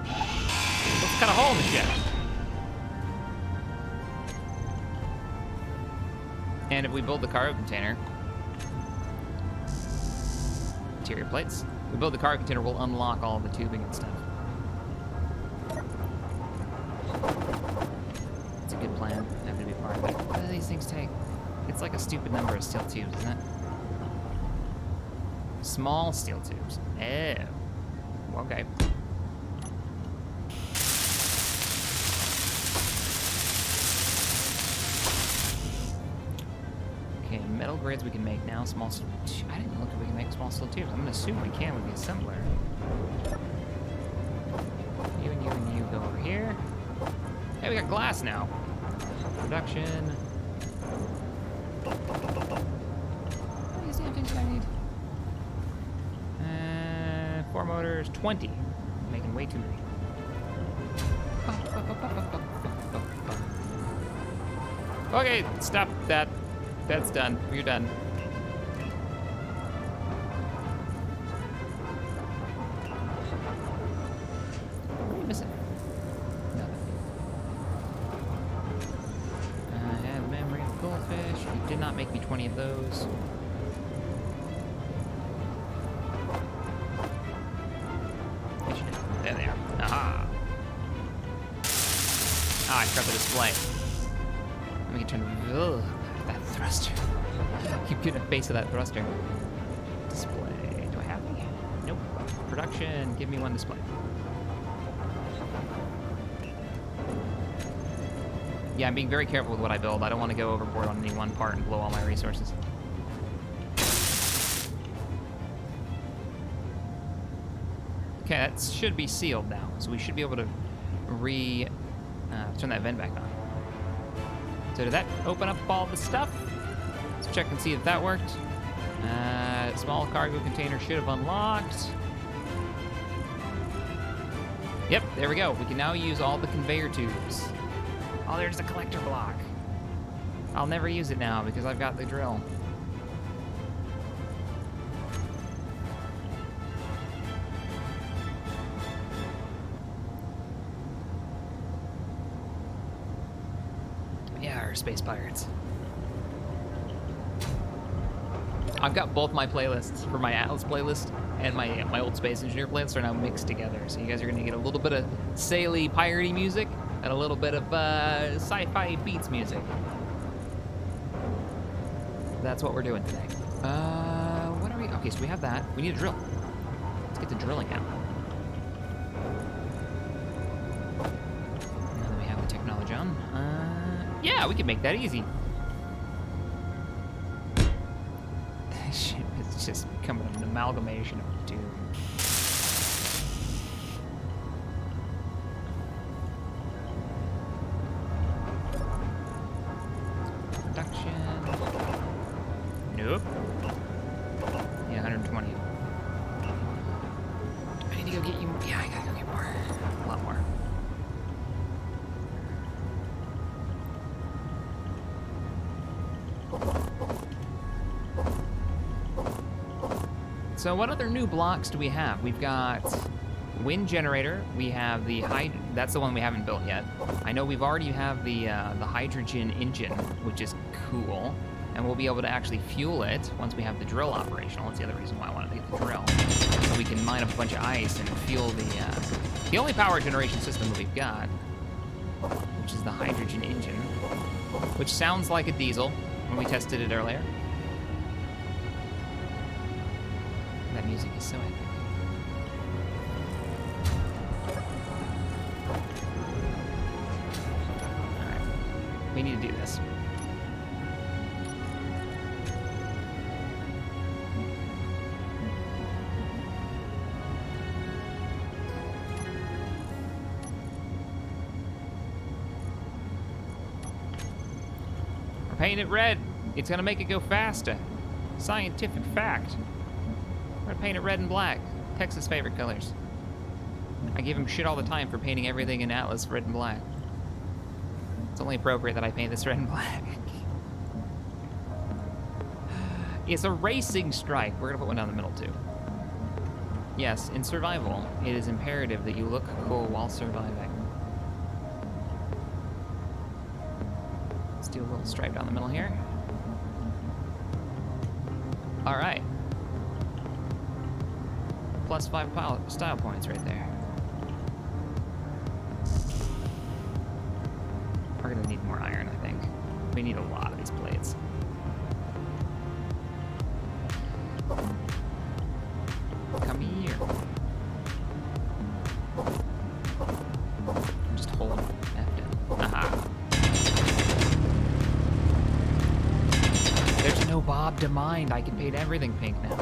let's cut a hole in the ship. And if we build the cargo container... Interior plates. If we build the cargo container, we'll unlock all the tubing and stuff. It's a good plan. Have to be part of it. What do these things take? It's like a stupid number of steel tubes, isn't it? Small steel tubes. Oh. Okay. Okay, metal grids we can make now. Small steel tubes. I didn't look if we can make small steel tubes. I'm gonna assume we can with the assembler. You and you go over here. Hey, we got glass now. Production. How many damn things do I need? 4 motors, 20. I'm making way too many. Okay, stop that. That's done. You're done. What are you missing? Nothing. did not make me 20 of those. There they are. Aha! Ah, I forgot the display. Let me turn. Ugh, that thruster. Keep getting a face of that thruster. Display. Do I have any? Nope. Production. Give me one display. Yeah, I'm being very careful with what I build. I don't want to go overboard on any one part and blow all my resources. Okay, that should be sealed now, so we should be able to turn that vent back on. So did that open up all the stuff? Let's check and see if that worked. Small cargo container should have unlocked. Yep, there we go. We can now use all the conveyor tubes. Oh, there's the collector block. I'll never use it now because I've got the drill. Yeah, our space pirates. I've got both my playlists for my Atlas playlist and my old Space Engineer playlist are now mixed together. So you guys are gonna get a little bit of saily, piratey music and a little bit of sci-fi beats music. That's what we're doing today. What are we? Okay, so we have that. We need a drill. Let's get to drilling now. Now that we have the technology on, yeah, we can make that easy. It's just becoming an amalgamation of the two. Production. Nope. Yeah, 120. I need to go get you. Yeah, I gotta go get more. A lot more. So what other new blocks do we have? We've got wind generator. We have the that's the one we haven't built yet. I know we've already have the hydrogen engine, which is cool, and we'll be able to actually fuel it once we have the drill operational. That's the other reason why I wanted to get the drill, so we can mine up a bunch of ice and fuel the only power generation system that we've got, which is the hydrogen engine, which sounds like a diesel when we tested it earlier. That music is so epic. Alright. We need to do this. We're painting it red. It's gonna make it go faster. Scientific fact. We're gonna paint it red and black. Texas' favorite colors. I give him shit all the time for painting everything in Atlas red and black. It's only appropriate that I paint this red and black. It's a racing strike. We're gonna put one down the middle too. Yes, in survival, it is imperative that you look cool while surviving. Let's do a little stripe down the middle here. All right. +5 style points right there. We're gonna need more iron, I think. We need a lot of these plates. Come here. Just hold F down. Aha. There's no Bob to mind. I can paint everything pink now.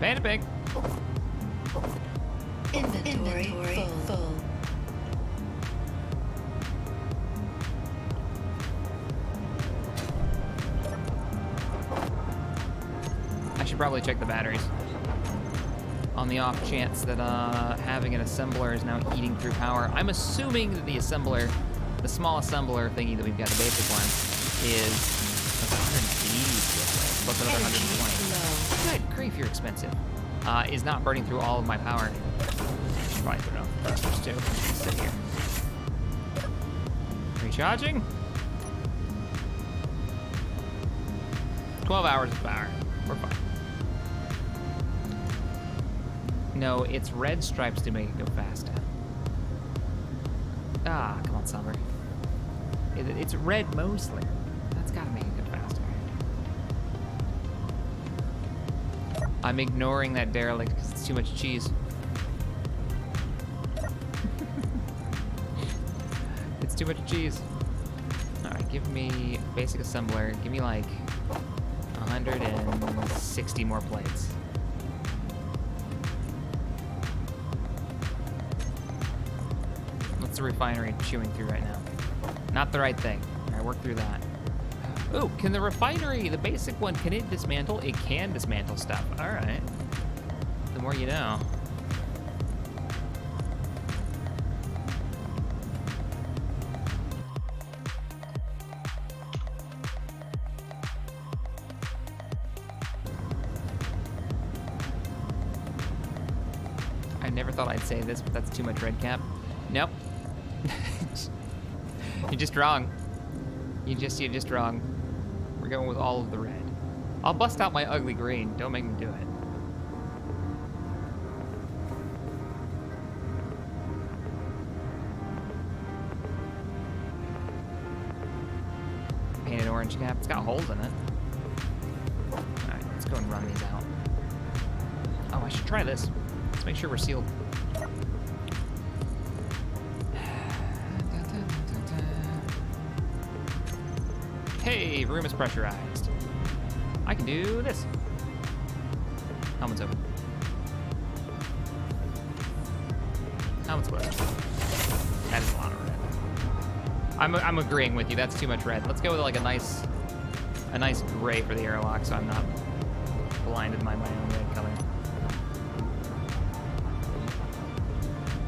Paint it pink. Inventory full. I should probably check the batteries. On the off chance that having an assembler is now eating through power. I'm assuming that the assembler, the small assembler thingy that we've got, the basic one, is 180 plus another 120. Good grief, you're expensive. Is not burning through all of my power. I should probably put it on thrusters too. Sit here. Recharging. 12 hours of power. We're fine. No, it's red stripes to make it go faster. Ah, come on, Summer. It's red mostly. That's gotta make it go faster. I'm ignoring that derelict because it's too much cheese. It's too much cheese. All right, give me basic assembler. Give me like 160 more plates. What's the refinery chewing through right now? Not the right thing. All right, work through that. Ooh, can the refinery, the basic one, can it dismantle? It can dismantle stuff. All right. The more you know. I never thought I'd say this, but that's too much red cap. Nope. You're just wrong. You're just wrong. We're going with all of the red. I'll bust out my ugly green. Don't make me do it. Painted orange cap. It's got holes in it. Alright, let's go and run these out. Oh, I should try this. Let's make sure we're sealed. Hey, room is pressurized. I can do this. Helmet's open. Helmet's closed. That is a lot of red. I'm agreeing with you. That's too much red. Let's go with like a nice gray for the airlock, so I'm not blinded by my own red color.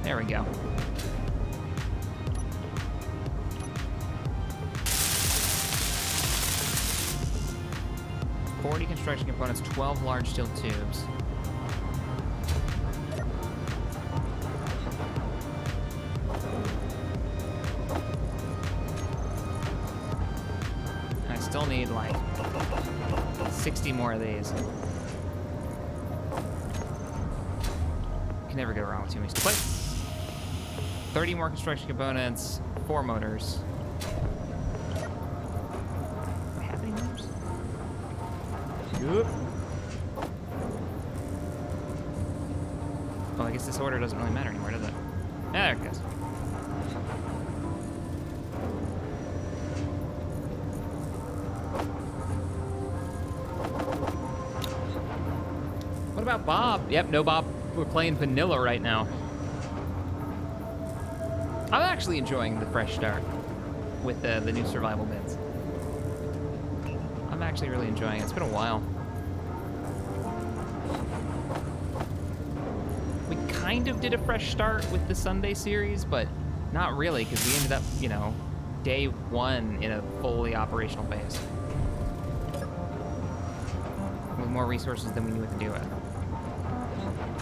There we go. Construction components, 12 large steel tubes. I still need like 60 more of these. Can never go wrong with too many plates. 30 more construction components, 4 motors. Yep. Well, I guess this order doesn't really matter anymore, does it? Yeah, there it goes. What about Bob? Yep, no Bob. We're playing vanilla right now. I'm actually enjoying the fresh start with the new survival bits. I'm actually really enjoying it. It's been a while. We kind of did a fresh start with the Sunday series, but not really, because we ended up, you know, day 1 in a fully operational base. With more resources than we knew what to do with.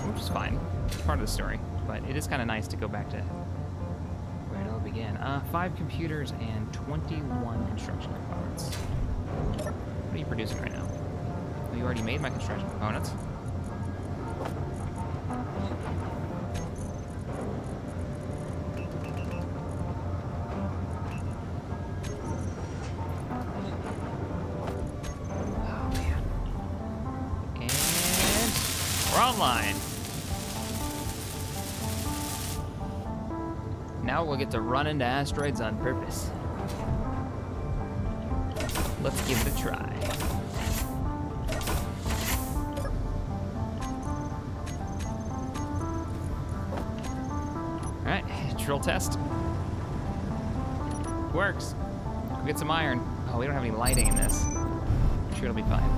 Which is fine. It's part of the story. But it is kind of nice to go back to where it all began. 5 computers and 21 construction components. What are you producing right now? Well, you already made my construction components. Oh, man. And we're online. Now we'll get to run into asteroids on purpose. Let's give it a try. All right, drill test. Works. We'll get some iron. Oh, we don't have any lighting in this. I'm sure it'll be fine.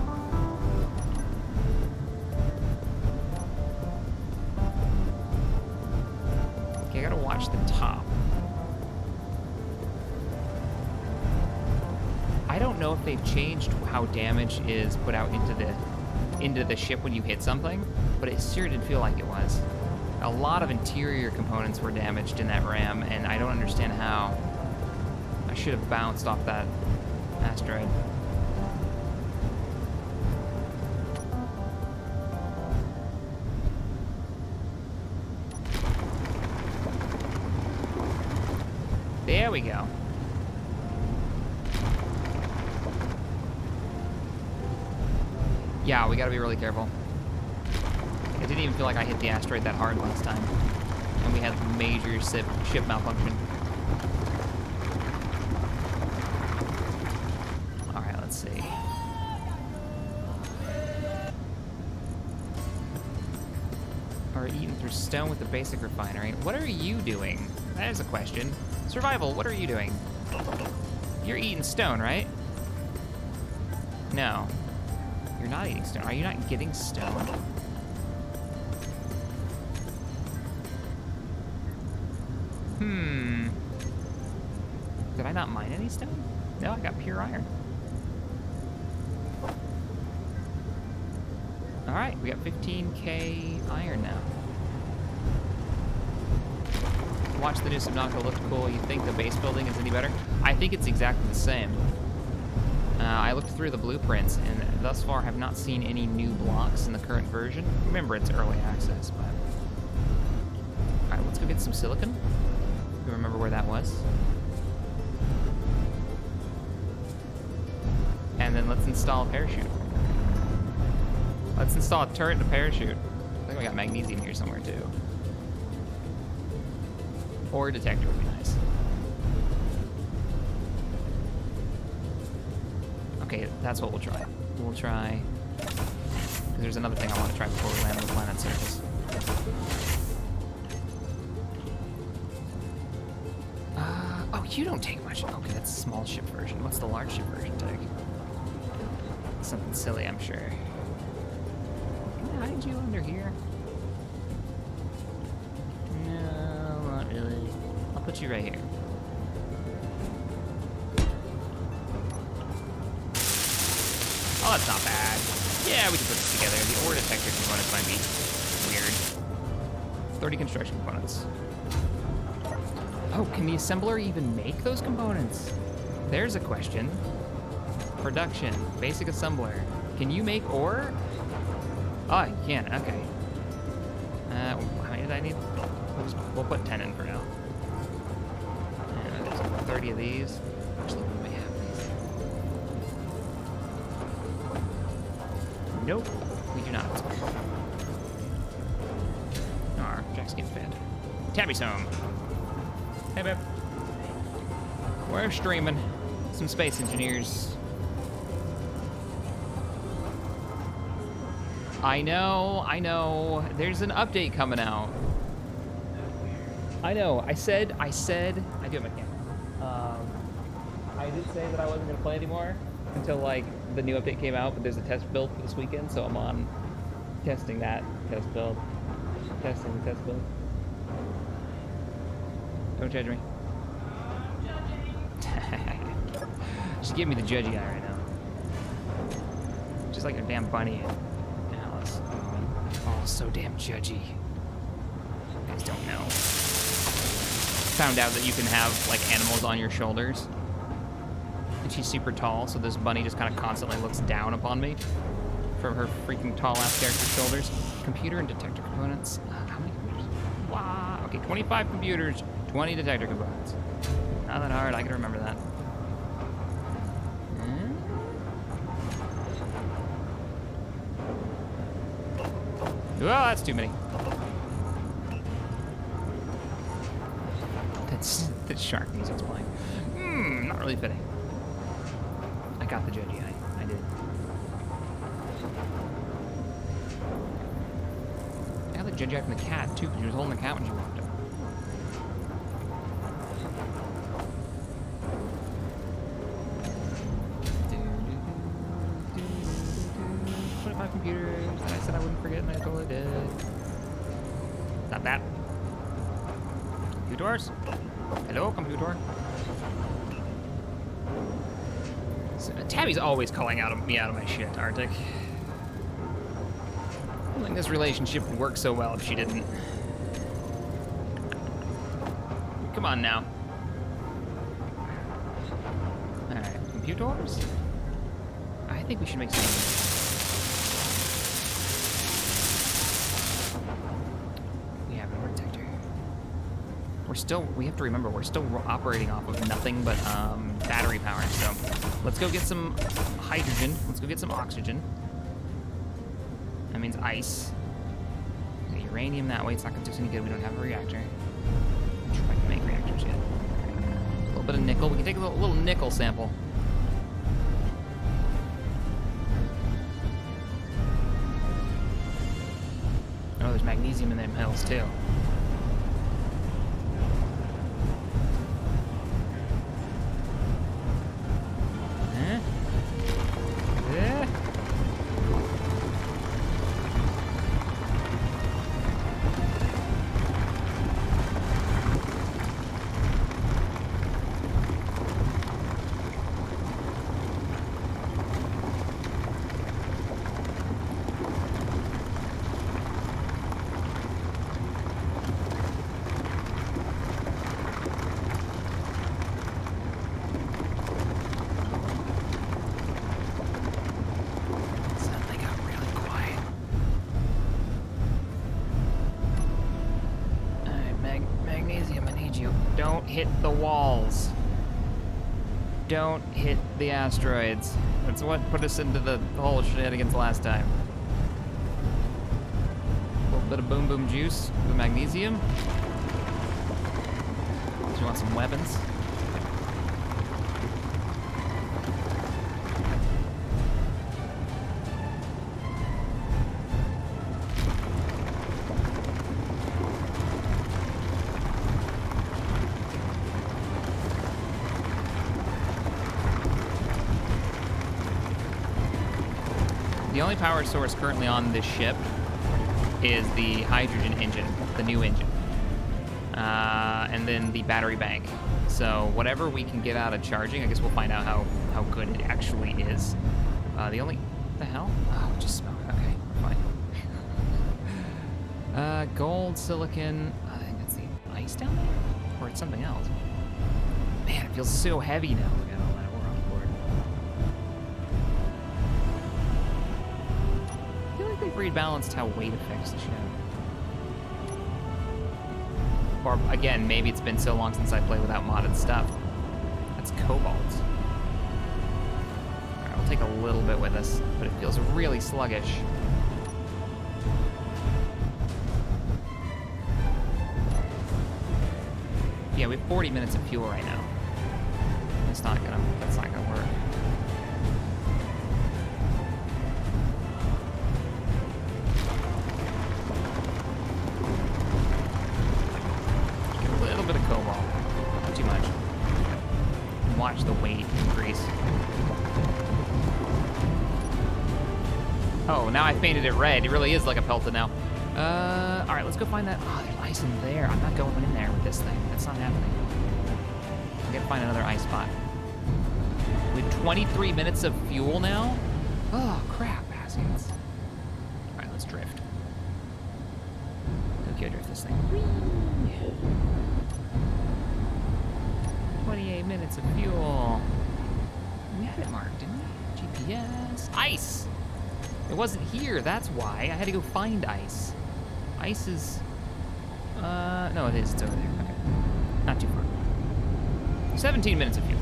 Okay, I gotta watch the top. I don't know if they've changed how damage is put out into the ship when you hit something, but it sure did feel like it was. A lot of interior components were damaged in that ram, and I don't understand how. I should have bounced off that asteroid. There we go. Yeah, we gotta be really careful. It didn't even feel like I hit the asteroid that hard last time. And we had major ship malfunction. Alright, let's see. Or eaten through stone with the basic refinery. What are you doing? That is a question. Survival, what are you doing? You're eating stone, right? No. You're not eating stone. Are you not getting stone? Did I not mine any stone? No, I got pure iron. All right, we got 15K iron now. Watch the new Subnautica, look cool. You think the base building is any better? I think it's exactly the same. I looked through the blueprints and thus far have not seen any new blocks in the current version. Remember, it's early access, but... All right, let's go get some silicon. You remember where that was? And then let's install a parachute. Let's install a turret and a parachute. I think we got magnesium here somewhere too. Or a detector would be nice. Okay, that's what we'll try. We'll try... Because there's another thing I want to try before we land on the planet's surface. Oh, you don't take much. Okay, that's a small ship version. What's the large ship version take? Something silly, I'm sure. Can I hide you under here? No, not really. I'll put you right here. Oh, that's not bad. Yeah, we can put this together. The ore detector components might be weird. 30 construction components. Oh, can the assembler even make those components? There's a question. Production, basic assembler. Can you make ore? Oh, you can, okay. How many did I need? We'll put 10 in for now. And there's 30 of these. Actually, we may have these. Nope, we do not. Our Jack's getting fed. Tabby's home. Hey, babe. We're streaming some space engineers. I know. There's an update coming out. I know. I said. I do have my camera. I did say that I wasn't gonna play anymore until like the new update came out, but there's a test build for this weekend, so I'm on testing that test build. Testing the test build. Don't judge me. Just give me the judgy eye right now. Just like your damn bunny and Alice. Oh, so damn judgy. You guys don't know. Found out that you can have like animals on your shoulders. And she's super tall, so this bunny just kind of constantly looks down upon me from her freaking tall ass character's shoulders. Computer and detector components. How many computers? Wow. Okay, 25 computers. 20 detector components. Not that hard, I can remember that. Well, that's too many. That shark music's playing. Not really fitting. I got the judgy eye. I did. I got the judgy eye from the cat, too, because she was holding the cat when she walked up. 25 computers, and I said I wouldn't forget, and I totally did. Not that. Computers? Hello, computer. So, Tabby's always calling me out of my shit, Arctic. I don't think this relationship would work so well if she didn't. Come on now. Alright, computers? I think we should make some... we have to remember, we're still operating off of nothing but battery power. So let's go get some hydrogen. Let's go get some oxygen. That means ice. Get uranium that way. It's not gonna do us any good. We don't have a reactor. I'm sure I can make reactors yet. A little bit of nickel. We can take a little nickel sample. Oh, there's magnesium in them hills too. Don't hit the walls. Don't hit the asteroids. That's what put us into the whole shenanigans last time. A little bit of boom boom juice with magnesium. Do you want some weapons? The only power source currently on this ship is the hydrogen engine, the new engine, and then the battery bank. So whatever we can get out of charging, I guess we'll find out how good it actually is. What the hell? Oh, just smoke. Okay, we're fine. Gold, silicon. I think that's the ice down there, or it's something else. Man, it feels so heavy now. Look at all that. We're on board. They've rebalanced how weight affects the ship. Or again, maybe it's been so long since I played without modded stuff. That's cobalt. Alright, we'll take a little bit with us, but it feels really sluggish. Yeah, we have 40 minutes of fuel right now. That's not gonna work. Watch the weight increase. Oh, now I painted it red. It really is like a pelta now. All right, let's go find that. Oh, there's ice in there. I'm not going in there with this thing. That's not happening. I gotta find another ice spot. We have 23 minutes of fuel now. Oh, crap, Haskins. All right, let's drift. Okay, drift this thing. 28 minutes of fuel. We had it marked, didn't we? GPS. Ice! It wasn't here, that's why. I had to go find ice. Ice is... no, it is. It's over there. Okay. Not too far. 17 minutes of fuel.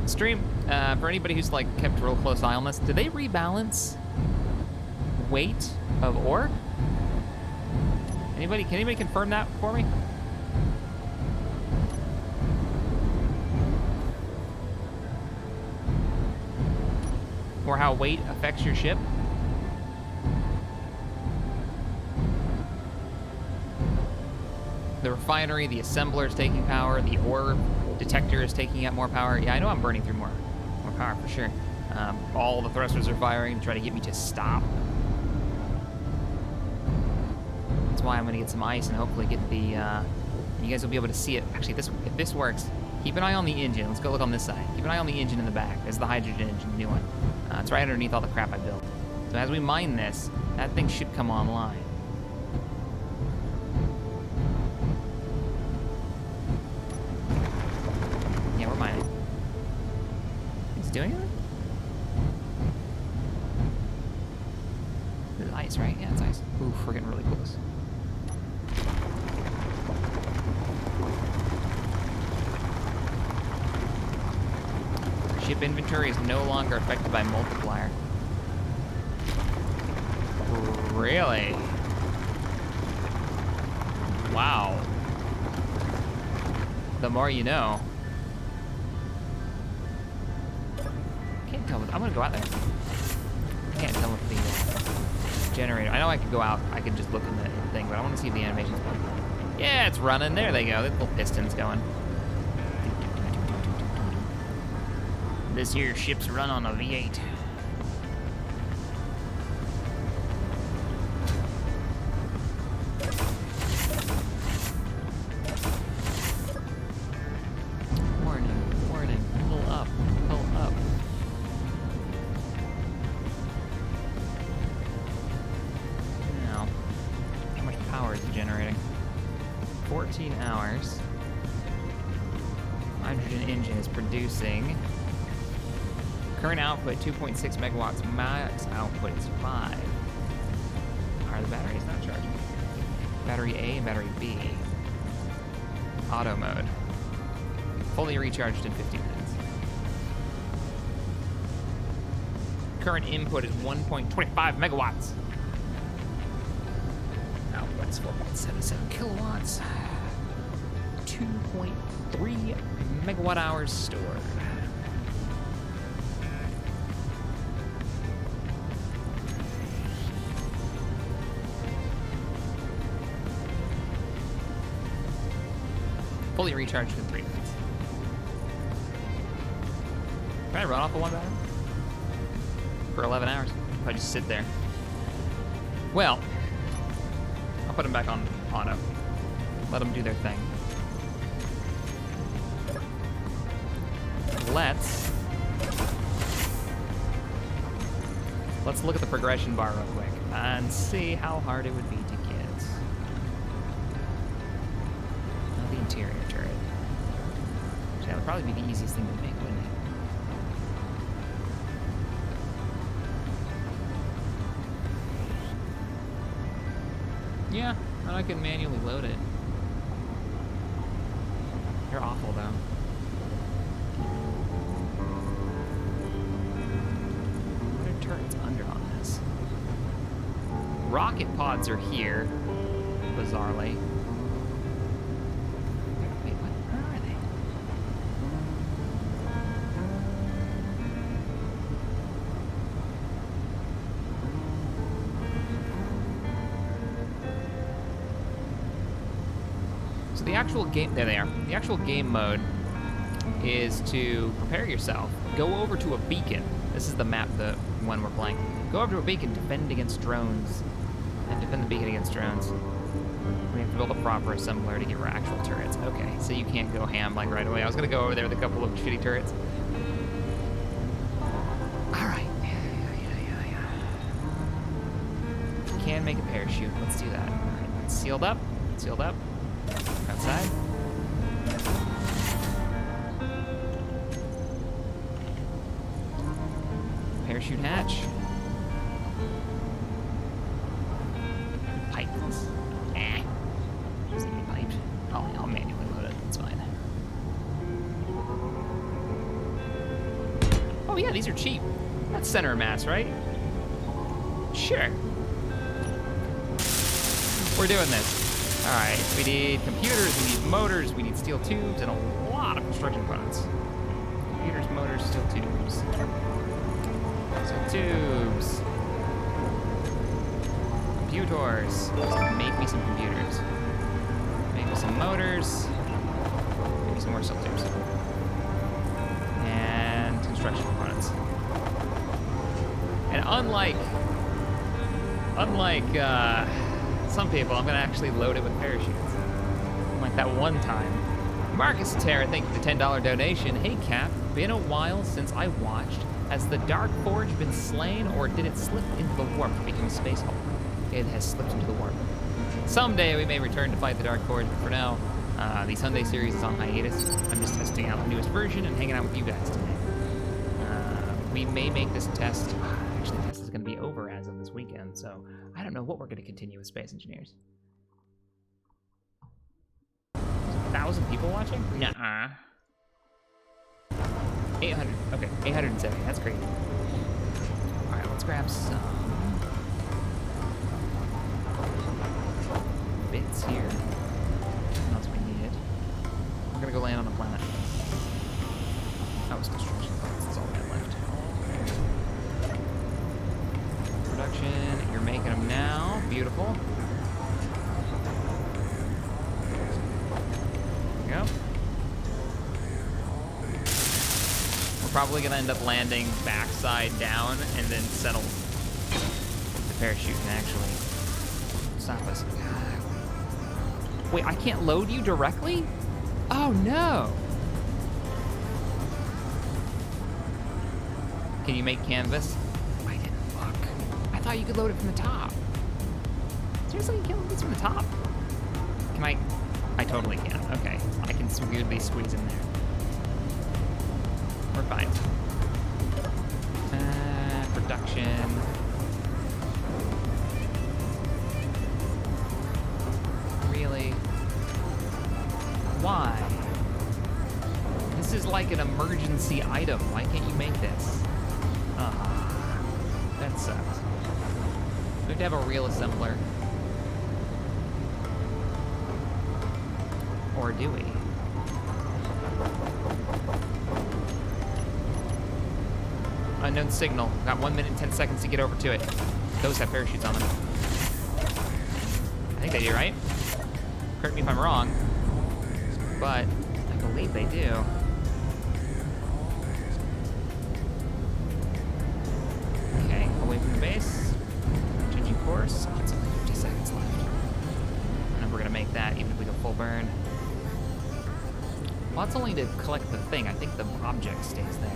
Stream, for anybody who's like kept a real close eye on this, did they rebalance weight of ore? Can anybody confirm that for me? Or how weight affects your ship? The refinery, the assembler is taking power, the ore detector is taking out more power. Yeah, I know I'm burning through more power for sure. All the thrusters are firing to try to get me to stop. That's why I'm gonna get some ice and hopefully get the, you guys will be able to see it. Actually, if this works, keep an eye on the engine. Let's go look on this side. Keep an eye on the engine in the back. There's the hydrogen engine, the new one. It's right underneath all the crap I built. So as we mine this, that thing should come online. Yeah, we're mining. Is it doing it? This is ice, right? Yeah, it's ice. Oof, we're getting really close. Ship inventory is no longer affected by multiplier. Really? Wow. The more you know. Can't tell what, I'm gonna go out there. Can't tell what the generator, I know I could go out, I could just look in the thing, but I wanna see if the animation's going. Yeah, it's running, there they go, the little piston's going. This here ship's run on a V8. Warning, pull up. Now, how much power is it generating? 14 hours. Hydrogen engine is producing. Current output 2.6 megawatts, max output is 5. Are the batteries not charging? Battery A and battery B. Auto mode. Fully recharged in 50 minutes. Current input is 1.25 megawatts. Output's 4.77 kilowatts. 2.3 megawatt hours stored. Fully recharged in 3 minutes. Can I run off of one battery? For 11 hours, if I just sit there. Well, I'll put them back on auto. Let them do their thing. Let's look at the progression bar real quick and see how hard it would be to get. The interior turret. So that would probably be the easiest thing to make, wouldn't it? Yeah, and I can manually load it. They're awful though. What are turrets under on this? Rocket pods are here, bizarrely. The actual game, there they are. The actual game mode is to prepare yourself. Go over to a beacon. This is the map, the one we're playing. Go over to a beacon, defend against drones. And defend the beacon against drones. We have to build a proper assembler to get our actual turrets. Okay, so you can't go ham like right away. I was gonna go over there with a couple of shitty turrets. Alright. Can make a parachute. Let's do that. Alright, it's sealed up. Sealed up. Outside. Parachute hatch. Pipes. Doesn't need piped. I'll manually load it. It's fine. Oh yeah, these are cheap. That's center of mass, right? Sure. We're doing this. All right, we need computers, we need motors, we need steel tubes, and a lot of construction components. Computers, motors, steel tubes. Steel tubes. Computers. Make me some computers. Make me some motors. Make me some more steel tubes. And construction components. And unlike some people, I'm gonna actually load it with parachutes. Like that one time. Marcus Terra, thank you for the $10 donation. Hey Cap, been a while since I watched. Has the Dark Forge been slain, or did it slip into the warp to become a space hulk? It has slipped into the warp. Someday we may return to fight the Dark Forge, but for now, the Sunday series is on hiatus. I'm just testing out the newest version and hanging out with you guys today. We may make this test. Actually, the test is gonna be over as of this weekend. again, so I don't know what we're going to continue with Space Engineers. 1,000 people watching? Nuh-uh. 800. Okay, 870. That's crazy. All right, let's grab some bits here. What else we needed? We're gonna go land on a planet. That was construction. That's all we had left. Production. You're making them now. Beautiful. There we go. Probably gonna end up landing backside down and then settle. The parachute can actually stop us. Wait, I can't load you directly? Oh no! Can you make canvas? I didn't look. I thought you could load it from the top. Seriously, you can't load this from the top? Can I? I totally can. Okay, I can weirdly squeeze in there. We're fine. Production. Really? Why? This is like an emergency item. Why can't you make this? That sucks. We have to have a real assembler. Or do we? Unknown signal. Got 1 minute and 10 seconds to get over to it. Those have parachutes on them. I think they do, right? Correct me if I'm wrong, but I believe they do. Okay, away from the base. Changing course. Oh, it's only 50 seconds left. And we're gonna make that even if we go full burn. Well, that's only to collect the thing. I think the object stays there.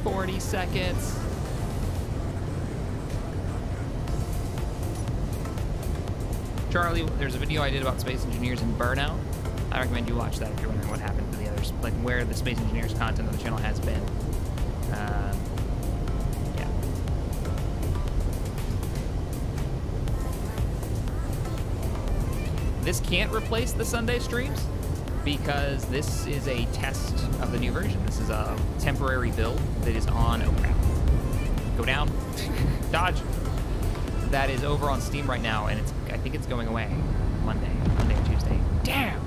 40 seconds. Charlie, there's a video I did about Space Engineers and Burnout. I recommend you watch that if you're wondering what happened to the others, like where the Space Engineers content on the channel has been. Yeah. This can't replace the Sunday streams because this is a test of the new version. This is a temporary build that is on, oh crap. Go down, dodge. That is over on Steam right now, and I think it's going away Monday or Tuesday. Damn!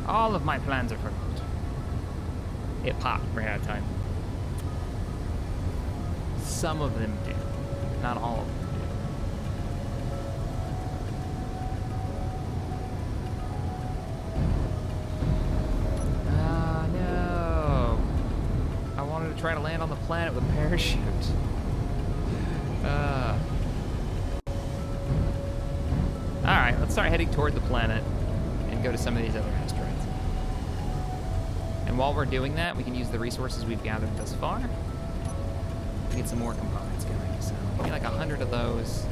All of my plans are forgot. It popped, ran out of time. Some of them did, not all of them. Try to land on the planet with a parachute. Alright, let's start heading toward the planet and go to some of these other asteroids. And while we're doing that, we can use the resources we've gathered thus far to get some more components going. So maybe like 100 of those.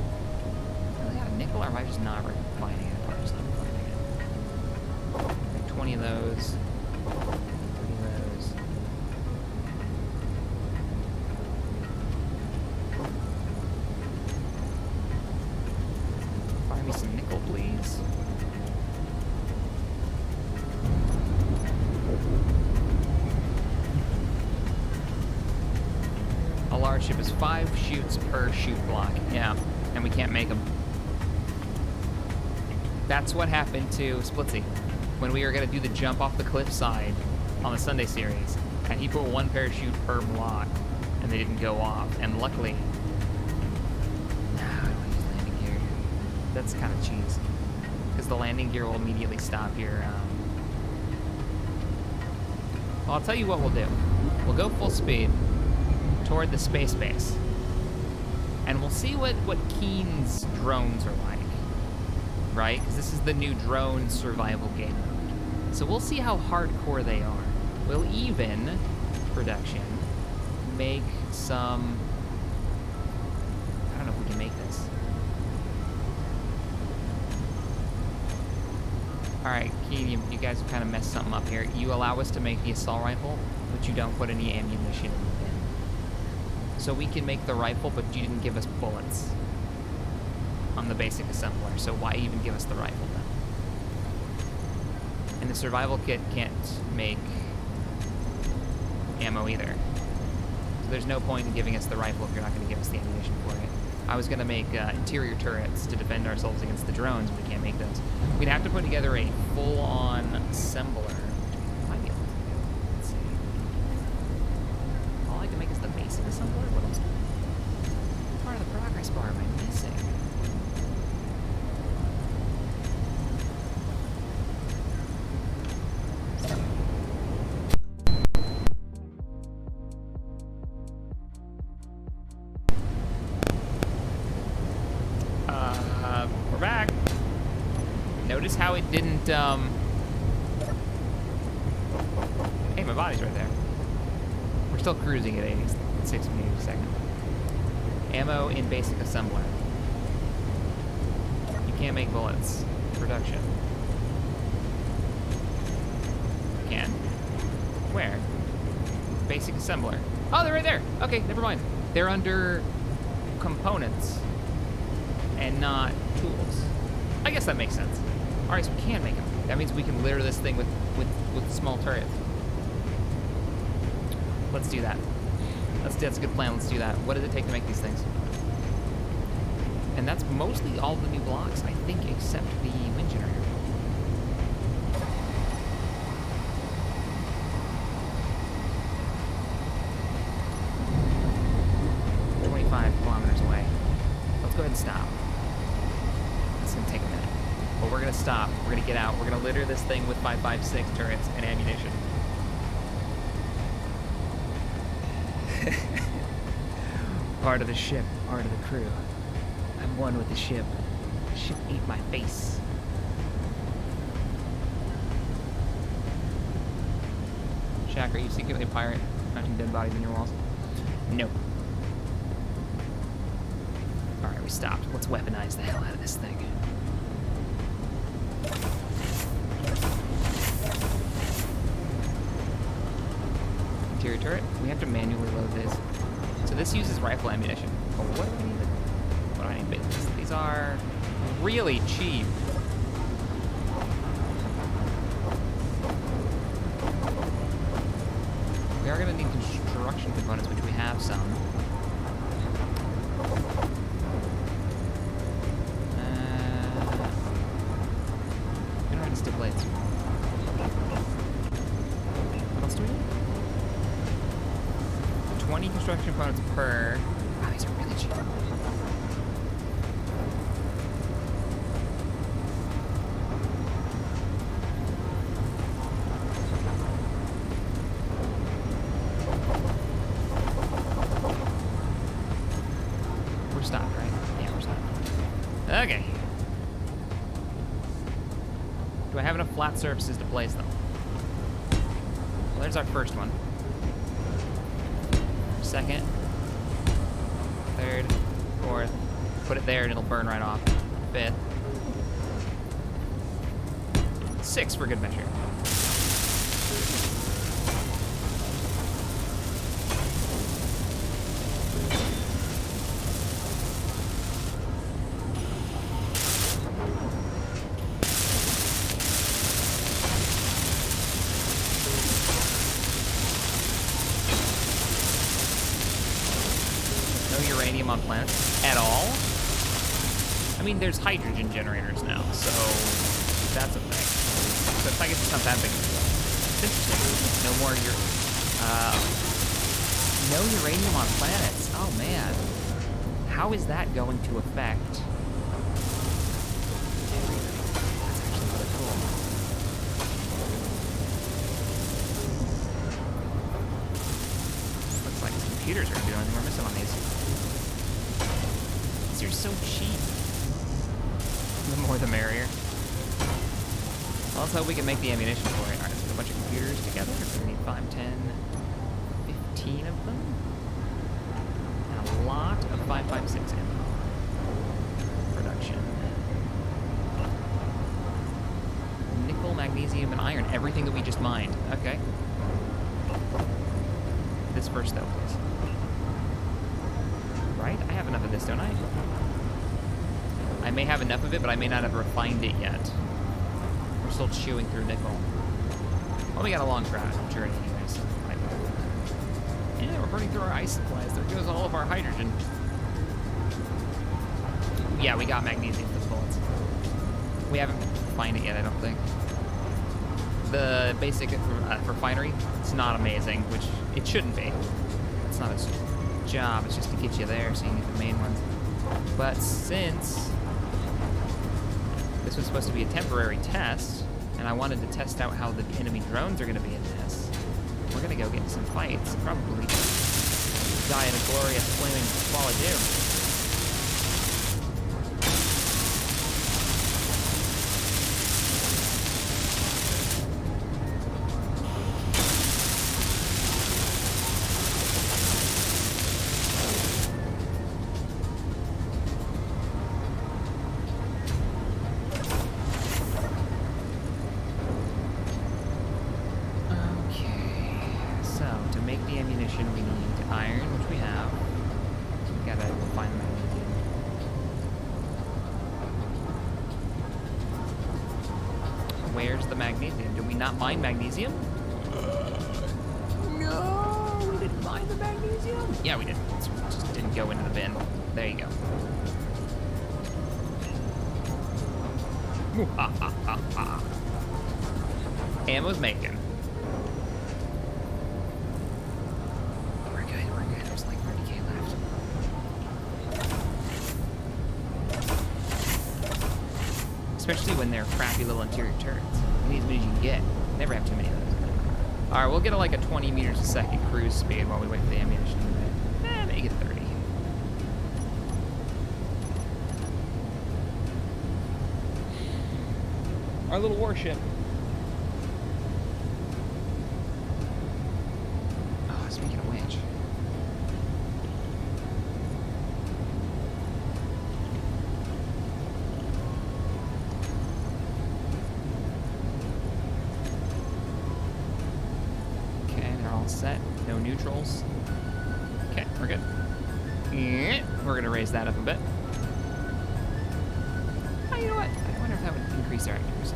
Really got a nickel, or am I just not finding it? I'm just not finding it. Like 20 of those. 30 of those. Me some nickel, please. A large ship is 5 chutes per chute block. Yeah, and we can't make them. That's what happened to Splitsy when we were gonna do the jump off the cliffside on the Sunday series, and he put 1 parachute per block, and they didn't go off. And luckily, that's kind of cheese, because the landing gear will immediately stop your, Well, I'll tell you what we'll do. We'll go full speed toward the space base, and we'll see what Keen's drones are like, right? Because this is the new drone survival game mode. So we'll see how hardcore they are. We'll even, production, make some, I don't know if we can make this. Alright, Keen, you guys have kind of messed something up here. You allow us to make the assault rifle, but you don't put any ammunition in. so we can make the rifle, but you didn't give us bullets on the basic assembler, so why even give us the rifle then? And the survival kit can't make ammo either. So there's no point in giving us the rifle if you're not going to give us the ammunition for it. I was going to make interior turrets to defend ourselves against the drones, but we can't make those. We'd have to put together a full-on assembler. Might be able to do. Let's see. All I can make is the basic assembler? What else? What part of the progress bar am I missing? We're back. Notice how it didn't, Hey, my body's right there. We're still cruising at 86 meters a second. Ammo in basic assembler. You can't make bullets. Production. You can. Where? Basic assembler. Oh, they're right there. Okay, never mind. They're under components and not tools. I guess that makes sense. All right, so we can make them. That means we can litter this thing with small turrets. Let's do that. That's a good plan. Let's do that. What does it take to make these things? And that's mostly all the new blocks, I think, except the wind generator. Go ahead and stop. It's gonna take a minute. But we're gonna stop. We're gonna get out. We're gonna litter this thing with 5.56 turrets and ammunition. Part of the ship, part of the crew. I'm one with the ship. The ship ate my face. Shaq, are you secretly a pirate? Mounting dead bodies in your walls? Nope. Alright, we stopped. Let's weaponize the hell out of this thing. Interior turret. We have to manually load this. So this uses rifle ammunition. Oh, what do I need? What do I need? These are really cheap. We are going to need construction components, which we have some. Blades. What else do we need? 20 construction components per. Wow, these are really cheap. We're stopped, right? Yeah, we're stopped. Okay. Do I have enough flat surfaces to place them? Well, there's our first one. Second. Third. Fourth. Put it there and it'll burn right off. Fifth. Sixth for good measure. Uranium on planets at all? I mean, there's hydrogen generators now, so that's a thing. So I guess it's not that big. It's interesting. No uranium on planets. Oh man, how is that going to affect everything? That's actually really cool. Looks like the computers are doing. We're missing on these. These are so cheap. The more the merrier. Well, let's hope we can make the ammunition for it. Alright, let's put a bunch of computers together. We need 5, 10, 15 of them. And a lot of 5.56 ammo. Production. Nickel, magnesium, and iron. Everything that we just mined. Okay. This first, though, please. of this, don't I? I may have enough of it, but I may not have refined it yet. We're still chewing through nickel. Well, we got a long journey anyways. So yeah, we're burning through our ice supplies. There goes all of our hydrogen. Yeah, we got magnesium for the bullets. We haven't refined it yet, I don't think. The basic refinery, it's not amazing, which it shouldn't be. It's not its job, it's just to get you there so you can get the main ones. But since this was supposed to be a temporary test, and I wanted to test out how the enemy drones are going to be in this, we're going to go get in some fights, probably die in a glorious flaming fall of doom. Where's the magnesium? Did we not mine magnesium? No, we didn't mine the magnesium. Yeah, we did. It just didn't go into the bin. There you go. Ooh, Ammo's making. We're good. There's like 30K left. Especially when they're crappy little interior turrets. You need as many as you can get. Never have too many of those. Alright, we'll get like a 20 meters a second cruise speed while we wait for the ammunition. Make it 30. Our little warship. Oh, speaking of which. Set, no neutrals. Okay, we're good. We're gonna raise that up a bit. Oh, you know what? I wonder if that would increase our accuracy.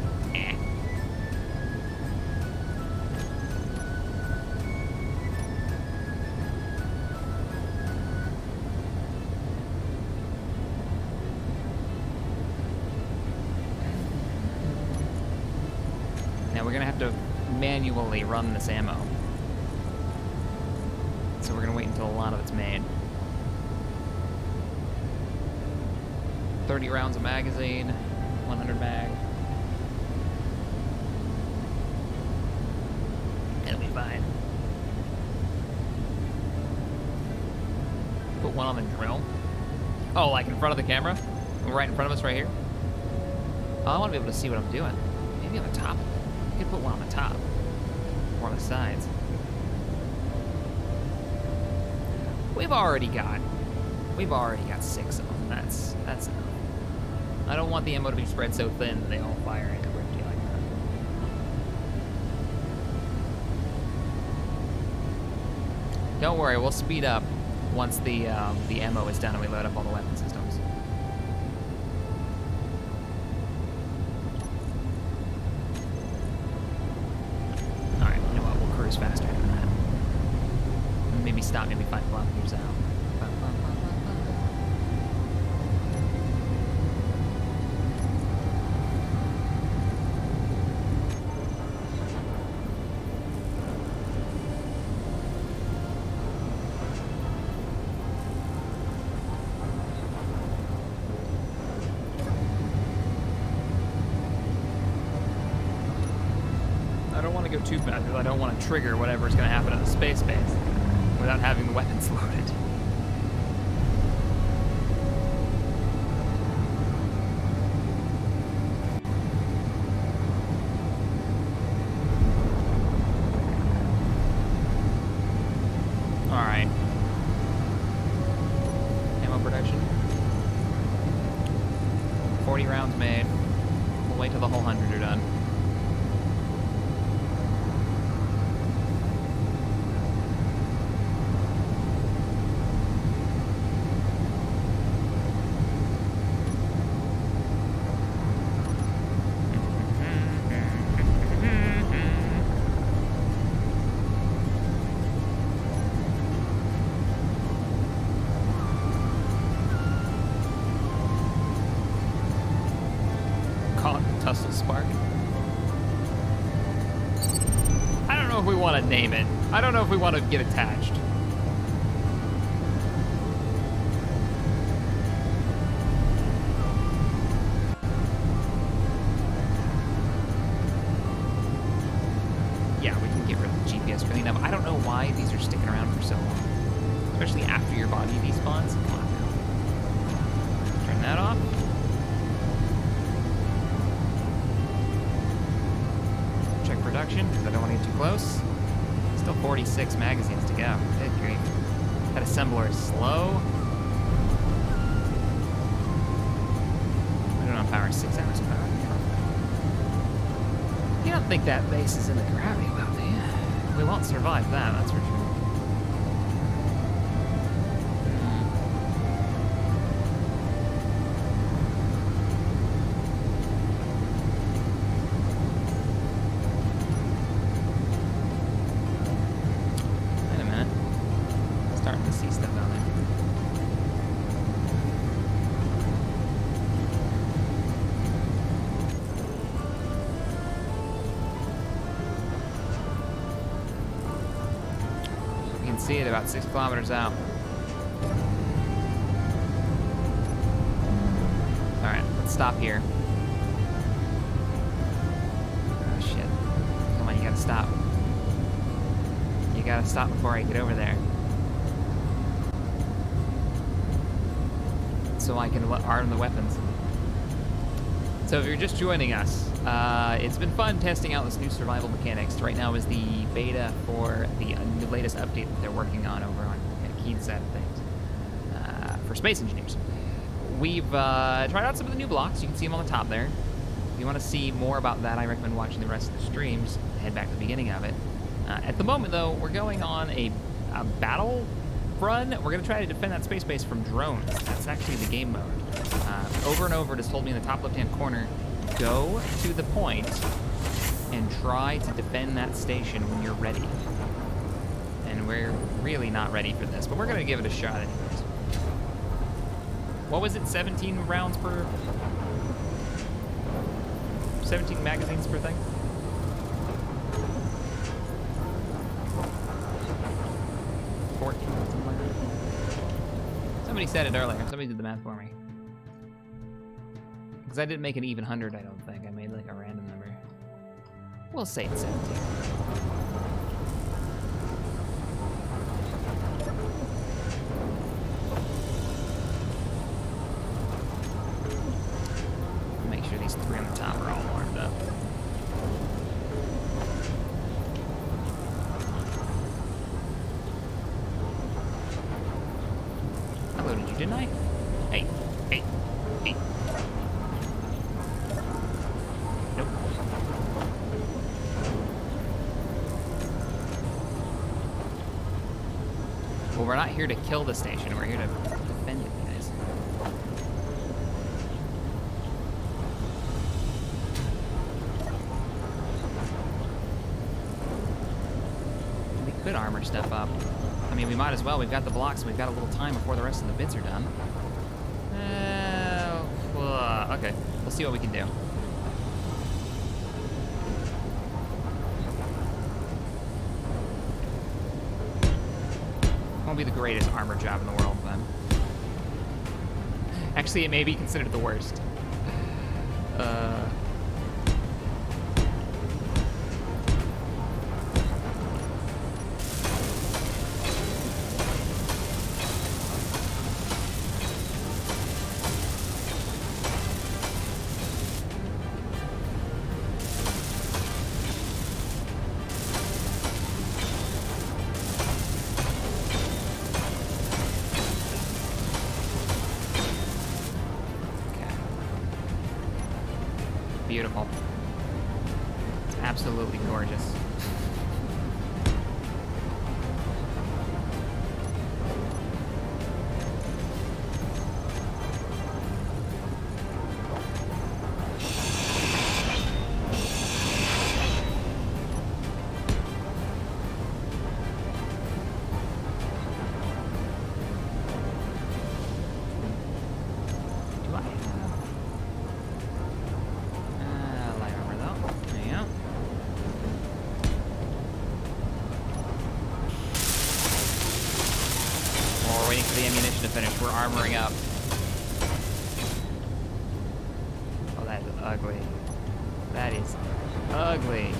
Now we're gonna have to manually run this ammo. So we're gonna wait until a lot of it's made. 30 rounds of magazine, 100 mag. It'll be fine. Put one on the drill. Oh, like in front of the camera? Right in front of us right here? Oh, I wanna be able to see what I'm doing. Maybe on the top. You could put one on the top. Or on the sides. We've already got 6 of them. That's enough. I don't want the ammo to be spread so thin that they all fire into Riptide like that. Don't worry, we'll speed up once the ammo is done and we load up all the weapon systems. All right, you know what? We'll cruise faster than that. Maybe stop maybe 5 kilometers out. I don't want to go too fast because I don't want to trigger whatever's going to happen at the space base without having the weapons loaded. Alright. Ammo production. 40 rounds made. We'll wait till the whole 100 are done. Hustle Spark. I don't know if we want to name it. I don't know if we want to get attached. Yeah, we can get rid of the GPS cleanup. I don't know why these are sticking around for so long. Especially after your body despawns. Come on now. Turn that off. Check production, because I don't want to get too close. Still 46 magazines to go. Good grief. That assembler is slow. I don't know, power 6 hours of power. You don't think that base is in the gravity well, do you? We won't survive that, that's for sure. Wait a minute. Starting to see stuff down there. See it about 6 kilometers out. All right, let's stop here. Oh shit! Come on, you gotta stop. You gotta stop before I get over there, so I can arm the weapons. So if you're just joining us, it's been fun testing out this new survival mechanics. Right now is the beta for the latest update that they're working on over on Keen's side of things for space engineers. We've tried out some of the new blocks. You can see them on the top there. If you want to see more about that, I recommend watching the rest of the streams. Head back to the beginning of it. At the moment, though, we're going on a battle run. We're going to try to defend that space base from drones. That's actually the game mode. Over and over, it has told me in the top left-hand corner, go to the point and try to defend that station when you're ready. And we're really not ready for this, but we're going to give it a shot anyways. What was it, 17 rounds per... 17 magazines per thing? Something like that. Somebody said it earlier. Somebody did the math for me. Because I didn't make an even 100, I don't think. I made like a random number. We'll say it's 17. Make sure these 3 on the top are all warmed up. I loaded you, didn't I? Hey, hey, hey. Nope. Well, we're not here to kill the station. We're here to defend it, guys. We could armor stuff up. I mean, we might as well. We've got the blocks, and we've got a little time before the rest of the bits are done. Okay. We'll see what we can do. Won't be the greatest armor job in the world, then. Actually, it may be considered the worst. Beautiful. It's absolutely gorgeous. finish. We're armoring up. Oh, that is ugly. That is ugly.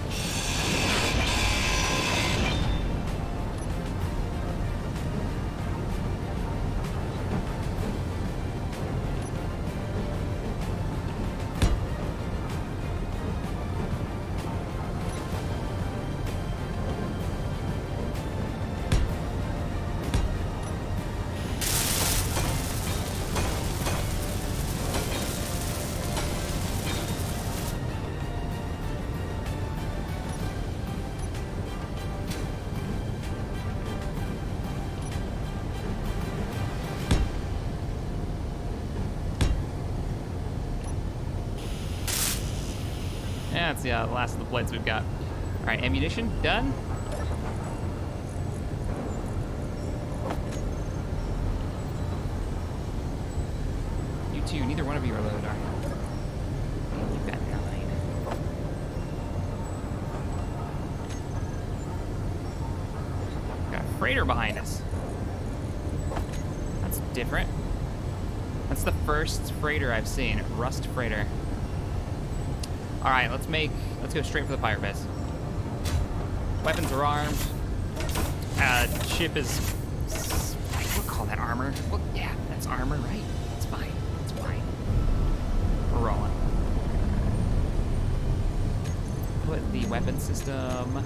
Yeah, that's the last of the plates we've got. All right, ammunition, done. You two, neither one of you are loaded, are you? Leave that behind. Got a freighter behind us. That's different. That's the first freighter I've seen, Rust freighter. All right, let's go straight for the pirate base. Weapons are armed. Ship is, we'll call that armor. Well, yeah, that's armor, right? It's fine, it's fine. We're rolling. Put the weapon system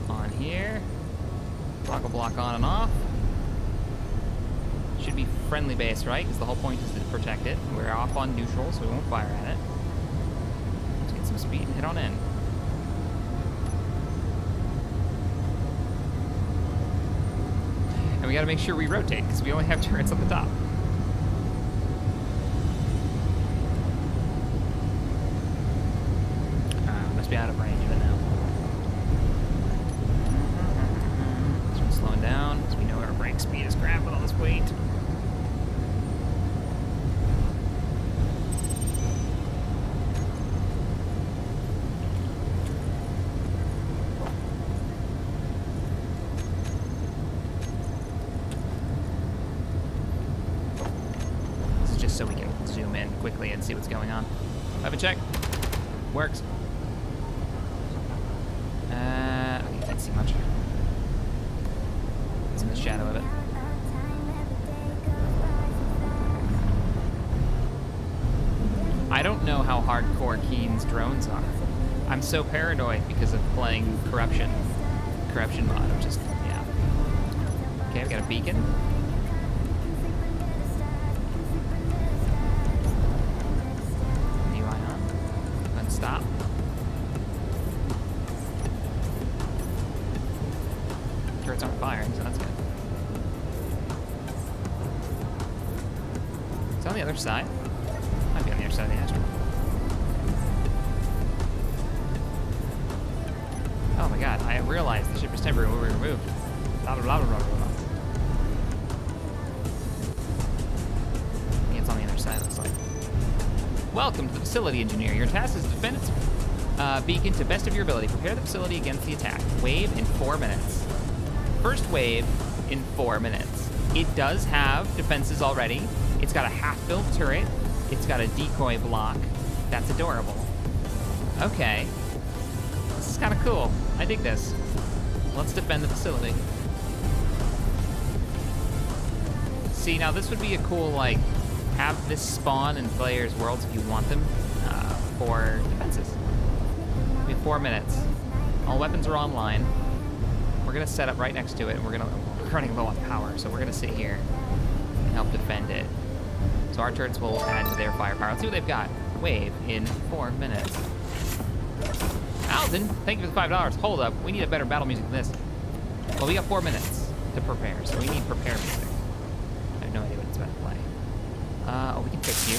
on here. Toggle block on and off. Should be friendly base, right? Because the whole point is to protect it. We're off on neutral, so we won't fire at it. Some speed and head on in. And we gotta make sure we rotate, because we only have turrets on the top. Must be out of range of it now. So we're slowing down, because we know our brake speed is crap with all this weight. So we can zoom in quickly and see what's going on. Weapon check. Works. I can't see much. It's in the shadow of it. I don't know how hardcore Keen's drones are. I'm so paranoid because of playing Corruption mod. I'm just, yeah. Okay, we got a beacon. Stop. Turrets aren't firing, so that's good. It's on the other side. Might be on the other side of the asteroid. Oh my god, I realized the ship is temporarily removed. Blah blah blah blah blah blah. It's on the other side, it looks like. Welcome to the facility, engineer. Your task is to defend its beacon to best of your ability. Prepare the facility against the attack. Wave in 4 minutes. First wave in 4 minutes. It does have defenses already. It's got a half-built turret. It's got a decoy block. That's adorable. Okay. This is kind of cool. I dig this. Let's defend the facility. See, now this would be a cool, like, have this spawn in players' worlds if you want them for defenses. We have 4 minutes. All weapons are online. We're gonna set up right next to it, and we're running low on power, so we're gonna sit here and help defend it. So our turrets will add to their firepower. Let's see what they've got. Wave in 4 minutes. Alden, thank you for the $5. Hold up, we need a better battle music than this. Well, we got 4 minutes to prepare, so we need prepare music. I have no idea what it's about to play. Oh, we can fix you.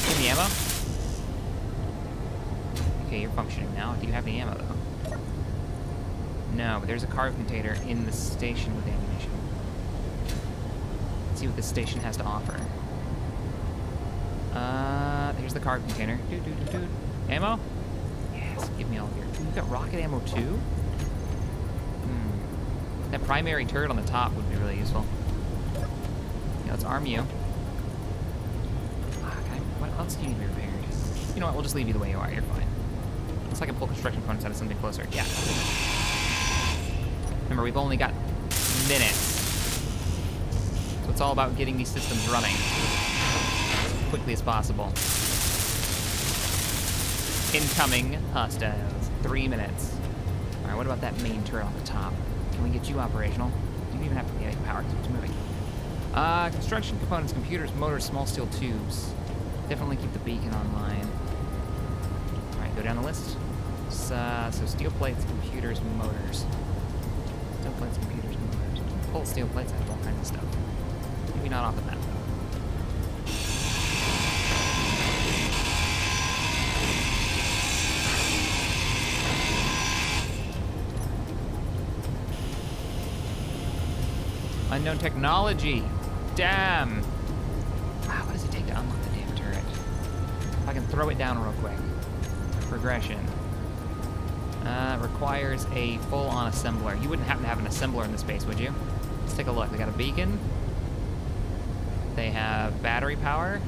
Give me ammo. Okay, you're functioning now. Do you have any ammo, though? No, but there's a cargo container in the station with ammunition. Let's see what this station has to offer. Here's the cargo container. Ammo? Yes, give me all of your... You've got rocket ammo, too? That primary turret on the top would be really useful. arm you. What else do you need to be repaired? You know what, we'll just leave you the way you are, you're fine. Looks like I can pull construction components out of something closer. Yeah. Remember, we've only got minutes. So it's all about getting these systems running as quickly as possible. Incoming hostiles. 3 minutes. All right, what about that main turret on the top? Can we get you operational? You don't even have to get power because it's moving. Construction components, computers, motors, small steel tubes. Definitely keep the beacon online. All right, go down the list. So steel plates, computers, motors. Steel plates, computers, motors. Pull steel plates out of all kinds of stuff. Maybe not off the map, though. Unknown technology. Damn. Wow, what does it take to unlock the damn turret? If I can throw it down real quick. Progression. Requires a full-on assembler. You wouldn't happen to have an assembler in this base, would you? Let's take a look. They got a beacon. They have battery power.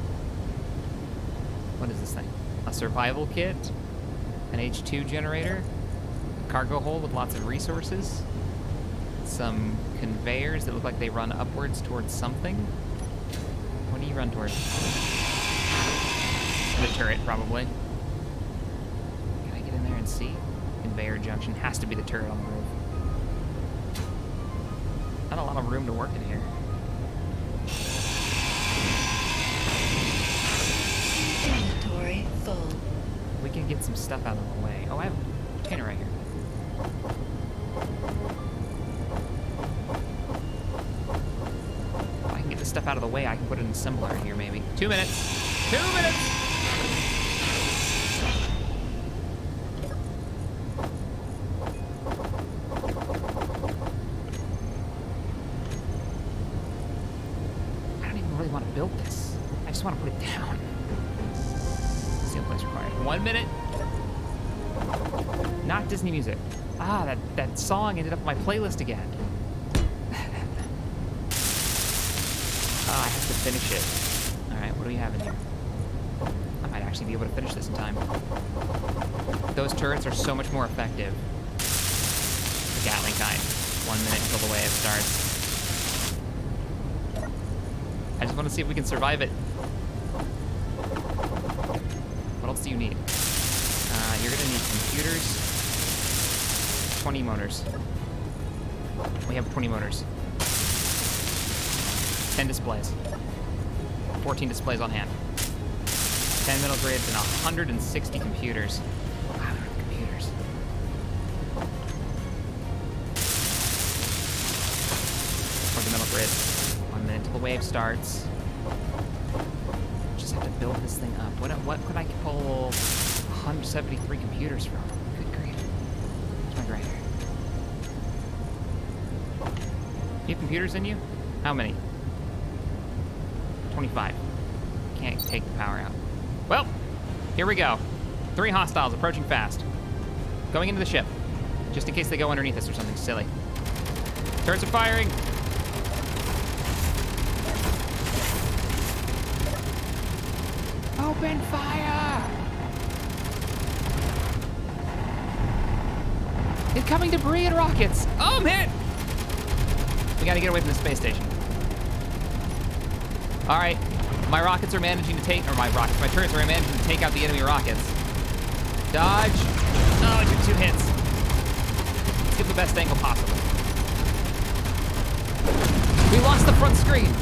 What is this thing? A survival kit. An H2 generator. A cargo hold with lots of resources. Some conveyors that look like they run upwards towards something. What do you run towards? The turret, probably. Can I get in there and see? Conveyor junction has to be the turret on the roof. Not a lot of room to work in here. Inventory full. We can get some stuff out of the way. Oh, I have a container right here. If I can get this stuff out of the way, I can put an assembler in here, maybe. 2 minutes. 2 minutes! I don't even really want to build this. I just want to put it down. Steel plates required. 1 minute. Not Disney music. Ah, that song ended up on my playlist again. I have to finish it. All right, what do we have in here? I might actually be able to finish this in time. Those turrets are so much more effective. The Gatling kind. 1 minute until the wave starts. I just want to see if we can survive it. What else do you need? You're gonna need computers. 20 motors. We have 20 motors. 10 displays. 14 displays on hand. 10 metal grids and 160 computers. Wow, computers. For the metal grid. 1 minute till the wave starts. Just have to build this thing up. What could I pull 173 computers from? Good grief. Where's my grinder? You have computers in you? How many? 25. Can't take the power out. Well, here we go. 3 hostiles approaching fast. Going into the ship. Just in case they go underneath us or something silly. Turrets are firing. Open fire! Incoming debris and rockets! Oh, man! We gotta get away from the space station. All right, my rockets are managing to take, or my turrets are managing to take out the enemy rockets. Dodge. Oh, I took 2 hits. Let's get the best angle possible. We lost the front screen.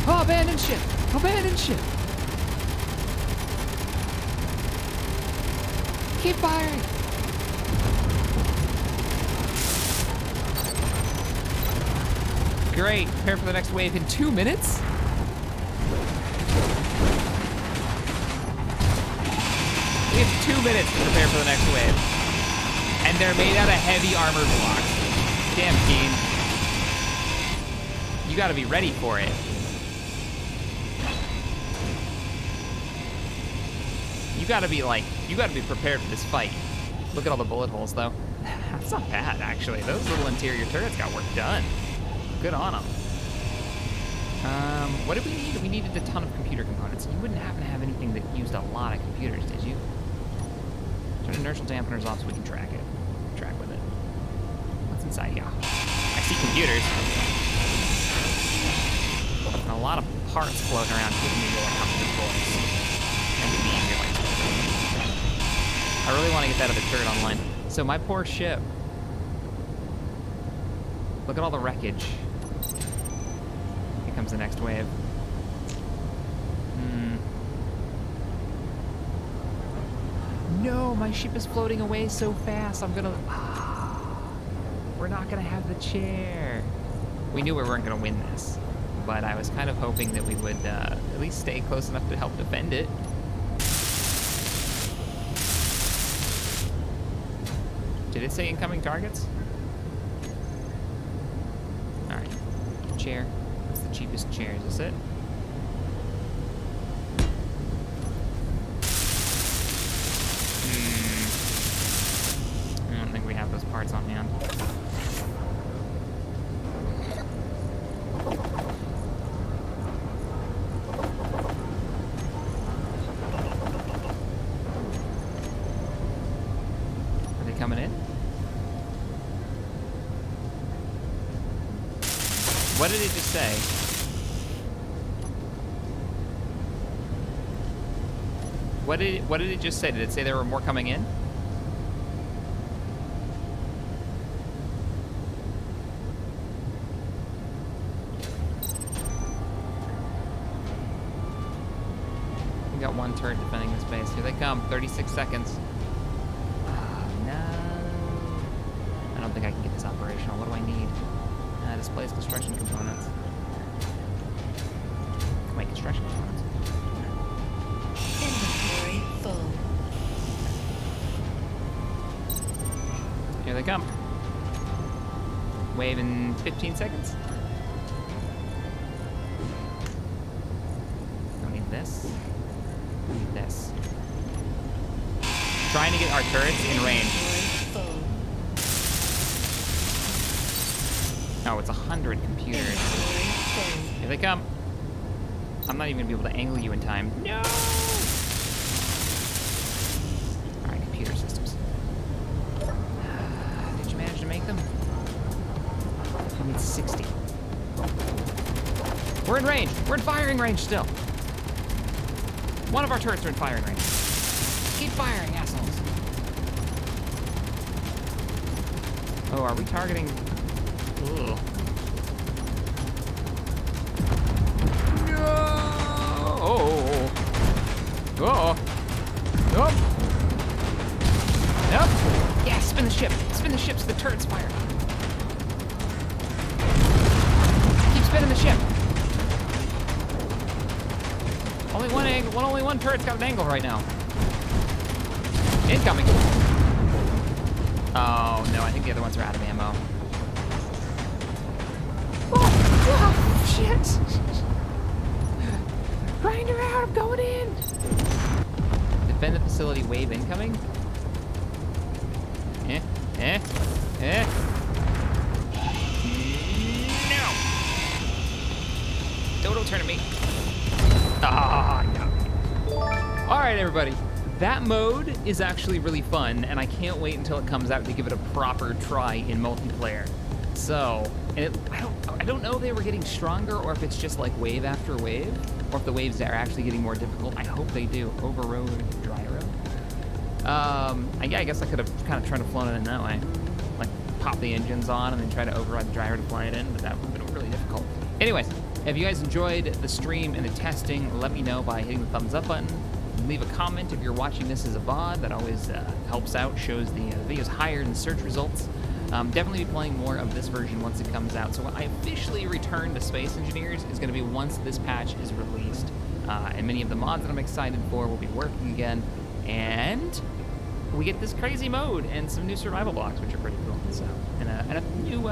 Oh, abandoned ship. Abandoned ship. Keep firing. Great, prepare for the next wave in 2 minutes? We have 2 minutes to prepare for the next wave. And they're made out of heavy armor blocks. Damn, Keen. You gotta be ready for it. You gotta be prepared for this fight. Look at all the bullet holes, though. That's not bad, actually. Those little interior turrets got work done. Good on them. What did we need? We needed a ton of computer components. You wouldn't happen to have anything that used a lot of computers, did you? Turn inertial dampeners off so we can track it. Track with it. What's inside? Yeah. I see computers. And a lot of parts floating around giving me really comfortable voice. And being here like I really want to get that other turret online. So my poor ship. Look at all the wreckage. Here comes the next wave. No, my ship is floating away so fast. I'm gonna. We're not gonna have the chair. We knew we weren't gonna win this, but I was kind of hoping that we would at least stay close enough to help defend it. Did it say incoming targets? All right, chair. What's the cheapest chair? Is this it? I don't think we have those parts on hand. Are they coming in? What did it just say? What did it just say? Did it say there were more coming in? We got one turret defending this base. Here they come. 36 seconds. Oh, no. I don't think I can get this operational. What do I need? Displays construction components. Wait, construction components. Inventory full. Here they come. Wave in 15 seconds. Don't need this. Don't need this. Trying to get our turrets in range. Inventory full. Oh, it's 100 computers. Inventory full. Here they come. I'm not even gonna be able to angle you in time. No! All right, computer systems. Did you manage to make them? I need 60. We're in range. We're in firing range still. One of our turrets are in firing range. Keep firing, assholes. Oh, are we targeting? Ugh. No! Oh! Oh! Nope! Nope! Yeah, spin the ship! Spin the ship so the turret's fired. Keep spinning the ship. Only one turret's got an angle right now. Incoming. Oh no, I think the other ones are out of ammo. Oh, shit! Grind her out, I'm going in! Defend the facility, wave incoming? No! Dodo turn to me. Ah, no. Alright, everybody. That mode is actually really fun, and I can't wait until it comes out to give it a proper try in multiplayer. So, and I don't know if they were getting stronger or if it's just like wave after wave, or if the waves are actually getting more difficult. I hope they do. Overroad, dry road. Yeah, I guess I could have kind of tried to flown it in that way. Like, pop the engines on and then try to override the dryer to fly it in, but that would have been really difficult. Anyways, if you guys enjoyed the stream and the testing, let me know by hitting the thumbs up button. Leave a comment if you're watching this as a VOD. That always helps out, shows the videos higher in the search results. Definitely be playing more of this version once it comes out. So when I officially return to Space Engineers is going to be once this patch is released. And many of the mods that I'm excited for will be working again. And we get this crazy mode and some new survival blocks, which are pretty cool. So, and a new,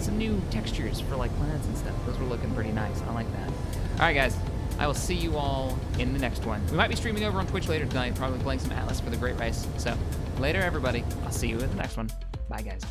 some new textures for like planets and stuff. Those were looking pretty nice. I like that. All right, guys. I will see you all in the next one. We might be streaming over on Twitch later tonight, probably playing some Atlas for the Great Race. So, later, everybody. I'll see you in the next one. Bye, guys.